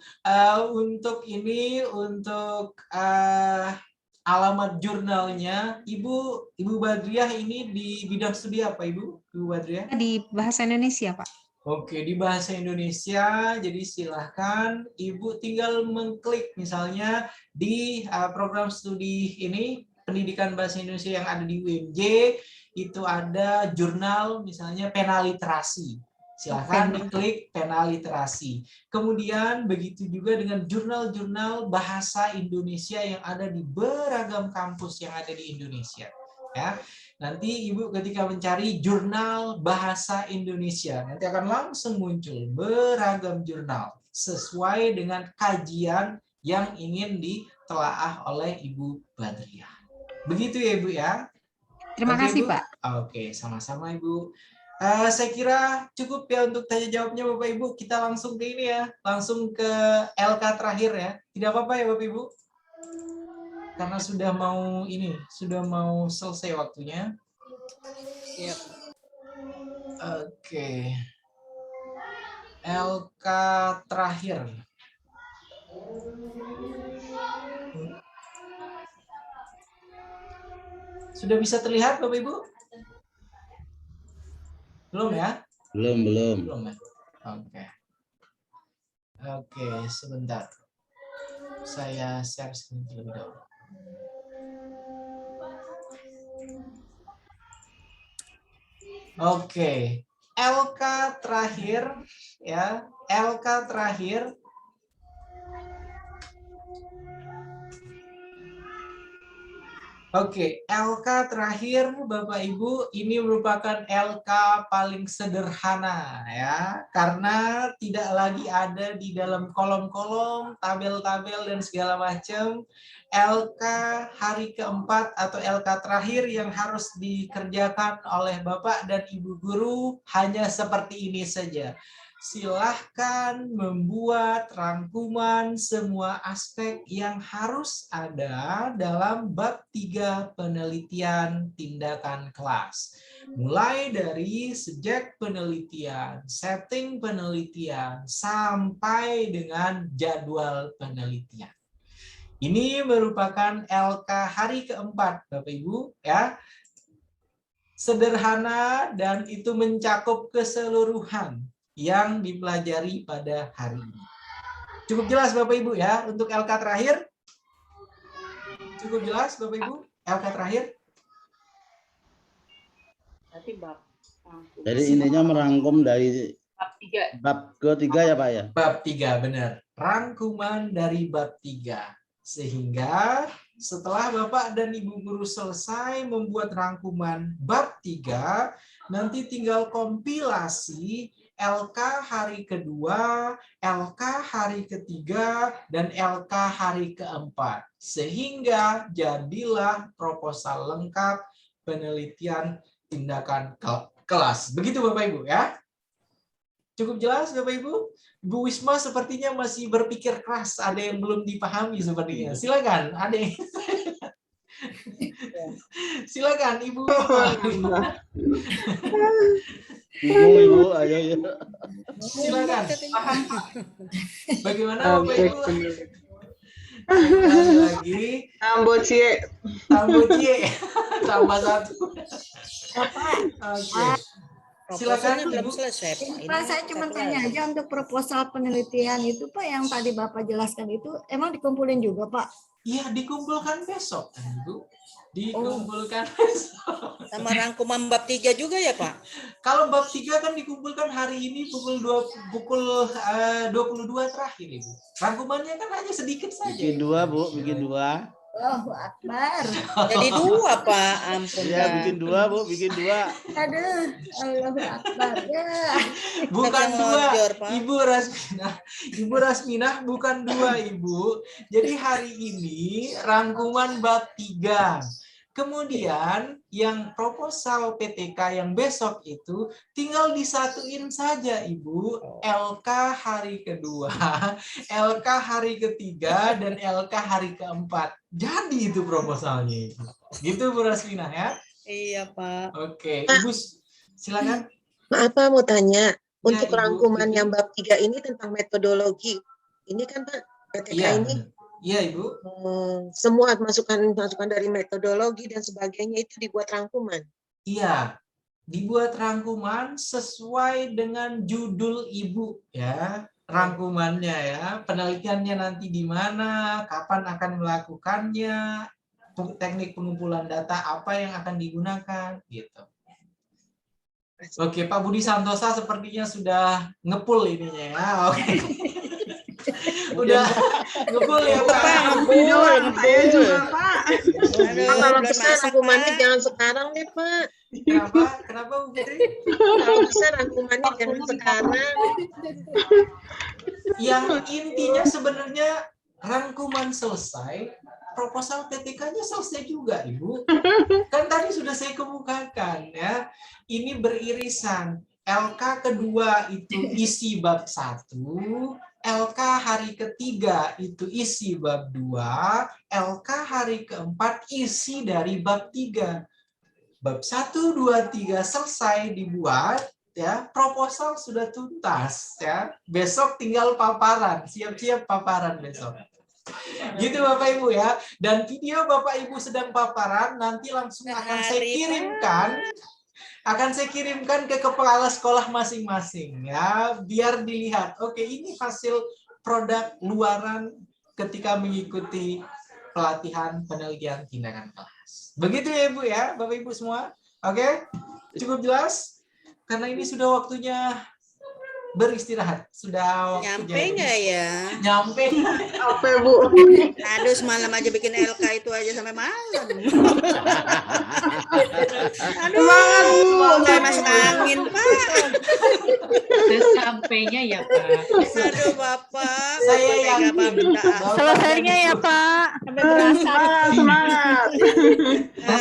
untuk ini, untuk alamat jurnalnya, Ibu Badriah ini di bidang studi apa Ibu Badriah?
Di bahasa Indonesia Pak.
Oke, di bahasa Indonesia, jadi silahkan Ibu tinggal mengklik misalnya di program studi ini, pendidikan bahasa Indonesia yang ada di UMJ, itu ada jurnal misalnya pena literasi. Silahkan diklik pena literasi. Kemudian begitu juga dengan jurnal-jurnal bahasa Indonesia yang ada di beragam kampus yang ada di Indonesia. Ya, nanti Ibu ketika mencari jurnal bahasa Indonesia, nanti akan langsung muncul beragam jurnal sesuai dengan kajian yang ingin ditelaah oleh Ibu Badriah. Begitu ya Ibu ya?
Terima
Oke,
kasih,
Ibu.
Pak.
Oke, sama-sama Ibu. Saya kira cukup ya untuk tanya jawabnya Bapak Ibu. Kita langsung ke ini ya, langsung ke LK terakhir ya. Tidak apa-apa ya Bapak Ibu? Karena sudah mau selesai waktunya.
Iya.
Oke. LK terakhir. Sudah bisa terlihat Bapak Ibu? Belum ya?
Belum.
Belum ya? Oke. Oke, sebentar. Saya share screen terlebih dahulu. Oke. LK terakhir ya. LK terakhir. Oke, LK terakhir Bapak Ibu, ini merupakan LK paling sederhana ya, karena tidak lagi ada di dalam kolom-kolom, tabel-tabel dan segala macam. LK hari keempat atau LK terakhir yang harus dikerjakan oleh Bapak dan Ibu guru hanya seperti ini saja. Silahkan membuat rangkuman semua aspek yang harus ada dalam bab 3 penelitian tindakan kelas. Mulai dari sejak penelitian, setting penelitian, sampai dengan jadwal penelitian. Ini merupakan LK hari keempat, Bapak Ibu, ya. Sederhana dan itu mencakup keseluruhan yang dipelajari pada hari ini. Cukup jelas Bapak Ibu ya untuk LK terakhir? Cukup jelas Bapak Ibu LK terakhir?
Jadi intinya merangkum dari bab ketiga ya Pak ya?
Bab 3 benar. Rangkuman dari bab 3. Sehingga setelah Bapak dan Ibu guru selesai membuat rangkuman bab 3, nanti tinggal kompilasi LK hari kedua, LK hari ketiga, dan LK hari keempat. Sehingga jadilah proposal lengkap penelitian tindakan kelas. Begitu Bapak Ibu ya. Cukup jelas Bapak Ibu? Bu Wisma sepertinya masih berpikir keras. Ada yang belum dipahami sepertinya. Silakan, ada yang... Silakan Ibu Wisma.
Ibu, ayo ya.
Silakan. Paham? Bagaimana Bapak Ibu? Lagi.
Tambocie.
Tambah 1. Oke. Silakan
belum
Ibu.
selesai, Pak. Ini
Pak, saya cuma
satu
tanya
lagi.
aja untuk proposal penelitian itu Pak yang tadi Bapak jelaskan itu emang dikumpulin juga Pak?
Iya, dikumpulkan besok kan Ibu. Dikumpulkan besok.
Sama rangkuman bab 3 juga ya Pak?
Kalau bab 3 kan dikumpulkan hari ini pukul 22 terakhir Ibu. Rangkumannya kan hanya sedikit saja.
Bikin 2 Bu, bikin 2.
Allahu Akbar.
Jadi 2 Pak, ampun.
Iya,
Pak.
bikin 2 Bu, bikin 2.
Aduh, Allahu Akbar. Ya.
Bukan
Yang
2,
ngojor, Pak.
Ibu Rasminah bukan 2 Ibu. Jadi hari ini rangkuman bab 3. Kemudian yang proposal PTK yang besok itu tinggal disatuin saja Ibu, LK hari kedua, LK hari ketiga, dan LK hari keempat. Jadi itu proposalnya. Gitu Bu Rasminah ya.
Iya Pak.
Oke, Ibu silakan.
Maaf Pak, mau tanya. Untuk
Ibu,
rangkuman
Ibu.
yang bab 3 ini tentang metodologi. Ini kan Pak, PTK
Iya,
ini
iya Ibu.
semua masukan dari metodologi dan sebagainya itu dibuat rangkuman.
Iya, dibuat rangkuman sesuai dengan judul Ibu ya, rangkumannya ya, penelitiannya nanti di mana, kapan akan melakukannya, teknik pengumpulan data apa yang akan digunakan gitu. Oke, Pak Budi Santosa sepertinya sudah ngepul ininya ya. Oke. Udah ngepul ya Pak.
Saya juga Pak.
Kalau bisa rangkumannya jangan sekarang deh Pak.
Kenapa? Kenapa Bu Putri?
Kalau bisa rangkumannya jangan sekarang.
Yang intinya sebenarnya rangkuman selesai, proposal PTK-nya selesai juga, Ibu. Kan tadi sudah saya ini beririsan. LK kedua itu isi bab 1, LK hari ketiga itu isi bab 2, LK hari keempat isi dari bab 3. Bab 1, 2, 3 selesai dibuat, ya, proposal sudah tuntas, ya. Besok tinggal paparan, siap-siap paparan besok. Gitu Bapak Ibu ya. Dan video Bapak Ibu sedang paparan nanti langsung akan saya kirimkan ke kepala sekolah masing-masing ya, biar dilihat. Oke, ini hasil produk luaran ketika mengikuti pelatihan penelitian tindakan kelas. Begitu ya Ibu ya, Bapak Ibu semua. Oke, cukup jelas? Karena ini sudah waktunya beristirahat. Sudah waktunya.
Nyampe nggak ya?
Nyampe.
Apa Bu?
Aduh, semalam aja bikin LK itu aja sampai malam. Aduh, saya masuk angin, Pak.
Sesampainya ya Pak.
Aduh, Bapak.
Saya yakin.
Selesainya ya Pak.
Sampai berasa.
Semangat.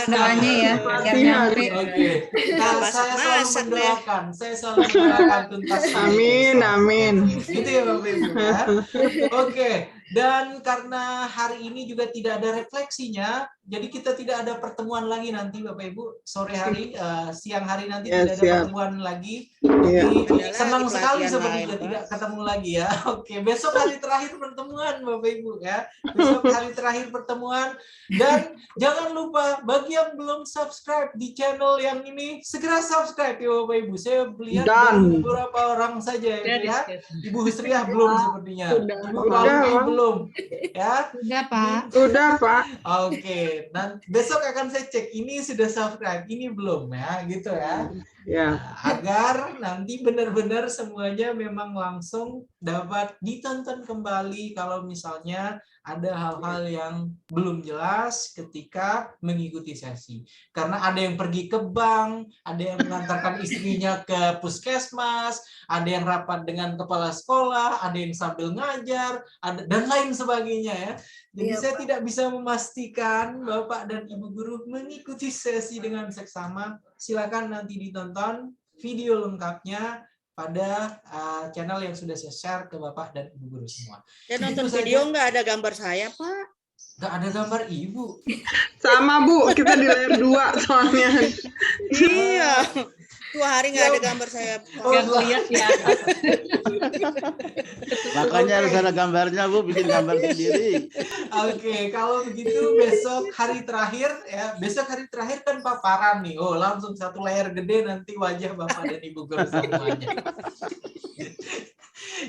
Doanya ya, biar nyampe.
Oke. Nah, saya selalu mendoakan. Saya selalu mendoakan tuntas.
Amin.
Gitu ya Bapak Ibu ya. Oke. Dan karena hari ini juga tidak ada refleksinya, jadi kita tidak ada pertemuan lagi nanti Bapak Ibu. Sore hari, siang hari nanti tidak ada pertemuan lagi. Jadi senang sekali sepertinya tidak ketemu lagi ya. Oke, besok hari terakhir pertemuan Bapak Ibu ya. Besok hari terakhir pertemuan. Dan jangan lupa bagi yang belum subscribe di channel yang ini, segera subscribe ya Bapak Ibu. Saya lihat beberapa orang saja ya. Ibu Husriah belum sepertinya. Ibu Palmi belum. Ya.
Sudah Pak.
Sudah Pak.
Oke, nanti besok akan saya cek ini sudah subscribe, ini belum ya, gitu ya.
Ya.
Agar nanti benar-benar semuanya memang langsung dapat ditonton kembali kalau misalnya ada hal-hal yang belum jelas ketika mengikuti sesi. Karena ada yang pergi ke bank, ada yang mengantarkan istrinya ke puskesmas, ada yang rapat dengan kepala sekolah, ada yang sambil ngajar, dan lain sebagainya ya. Jadi saya tidak bisa memastikan Bapak dan Ibu Guru mengikuti sesi dengan seksama. Silakan nanti ditonton video lengkapnya pada channel yang sudah saya share ke Bapak dan Ibu Guru semua.
Dan nonton video nggak ada gambar saya, Pak?
Nggak ada gambar Ibu.
Sama Bu, kita di layar 2 soalnya.
Iya. 2 hari nggak ada gambar saya.
Nggak lihat ya.
Makanya harus ada gambarnya Bu, bikin gambar sendiri.
Oke, kalau begitu besok hari terakhir ya, besok hari terakhir kan paparan nih. Oh, langsung satu layar gede nanti wajah Bapak dan Ibu Guru semuanya.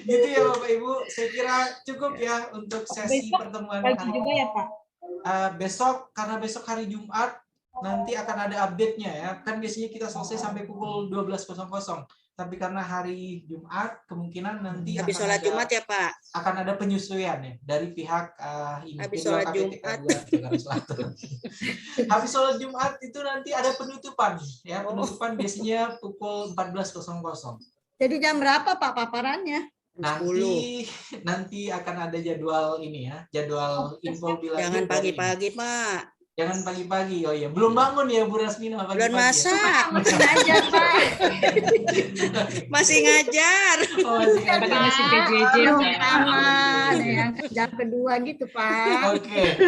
Gitu ya Bapak Ibu, saya kira cukup ya untuk sesi pertemuan hari ini.
Juga ya Pak.
Besok, karena besok hari Jumat, nanti akan ada update-nya ya. Kan biasanya kita selesai sampai pukul 12.00. Tapi karena hari Jumat, kemungkinan nanti
habis sholat Jumat ya Pak?
Akan ada penyesuaian ya dari pihak ini.
Habis sholat Jumat.
Habis sholat Jumat itu nanti ada penutupan ya. Penutupan biasanya pukul 14.00.
Jadi jam berapa Pak paparannya?
Nanti akan ada jadwal ini ya, jadwal info bila.
Jangan pagi-pagi Pak.
Jangan pagi-pagi. Oh iya, belum bangun ya Bu Rasmina pagi-pagi.
Belum masak.
Masih ngajar Pak.
Masih ngajar.
Oh, masih ngajar.
Masih PJJ.
Aman ya. Jam kedua gitu Pak.
Oke.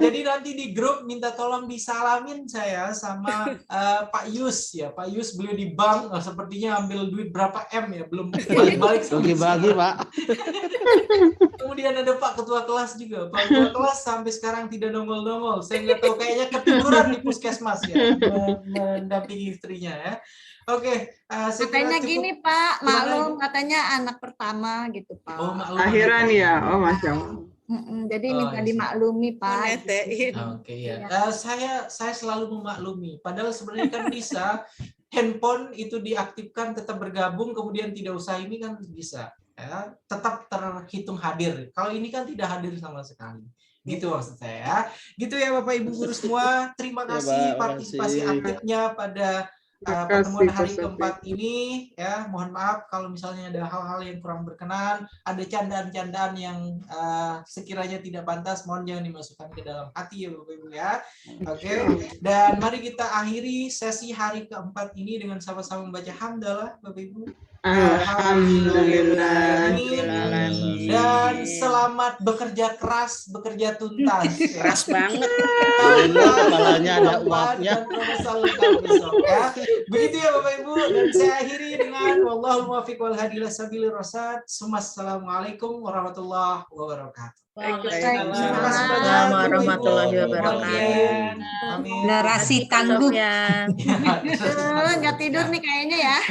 Jadi nanti di grup minta tolong disalamin saya sama Pak Yus ya. Pak Yus beliau di bank sepertinya ambil duit berapa M ya, belum balik-balik.
Bagi-bagi Pak.
Kemudian ada Pak Ketua Kelas juga. Pak Ketua Kelas sampai sekarang tidak nongol-nongol. Saya nggak tahu, kayaknya ketiduran di puskesmas ya, mendampingi istrinya ya. Oke.
Katanya gini Pak, maklum katanya anak pertama gitu Pak.
Oh, maklum.
Akhiran ya, oh Masya Allah.
Jadi minta dimaklumi Pak.
Oke ya. Saya selalu memaklumi. Padahal sebenarnya kan bisa handphone itu diaktifkan tetap bergabung, kemudian tidak usah ini kan bisa. Ya, tetap terhitung hadir. Kalau ini kan tidak hadir sama sekali. Gitu maksud saya. Gitu ya Bapak Ibu Guru semua. Terima kasih partisipasi aktifnya pada pertemuan hari keempat ini ya. Mohon maaf kalau misalnya ada hal-hal yang kurang berkenan, ada candaan-candaan yang sekiranya tidak pantas, mohon jangan dimasukkan ke dalam hati ya Bapak Ibu ya. Oke. Dan mari kita akhiri sesi hari keempat ini dengan sama-sama membaca hamdalah Bapak Ibu.
Alhamdulillah.
Dan selamat bekerja keras, bekerja tuntas.
Keras banget.
Kepalanya ada uapnya.
Ya. Begitu ya Bapak Ibu, dan saya akhiri dengan wallahul muwaffiq wal hadi ila sabilir rasyad. Assalamualaikum warahmatullahi wabarakatuh.
Waalaikumsalam warahmatullahi wabarakatuh.
Narasi tangguh.
Nggak tidur nih kayaknya ya.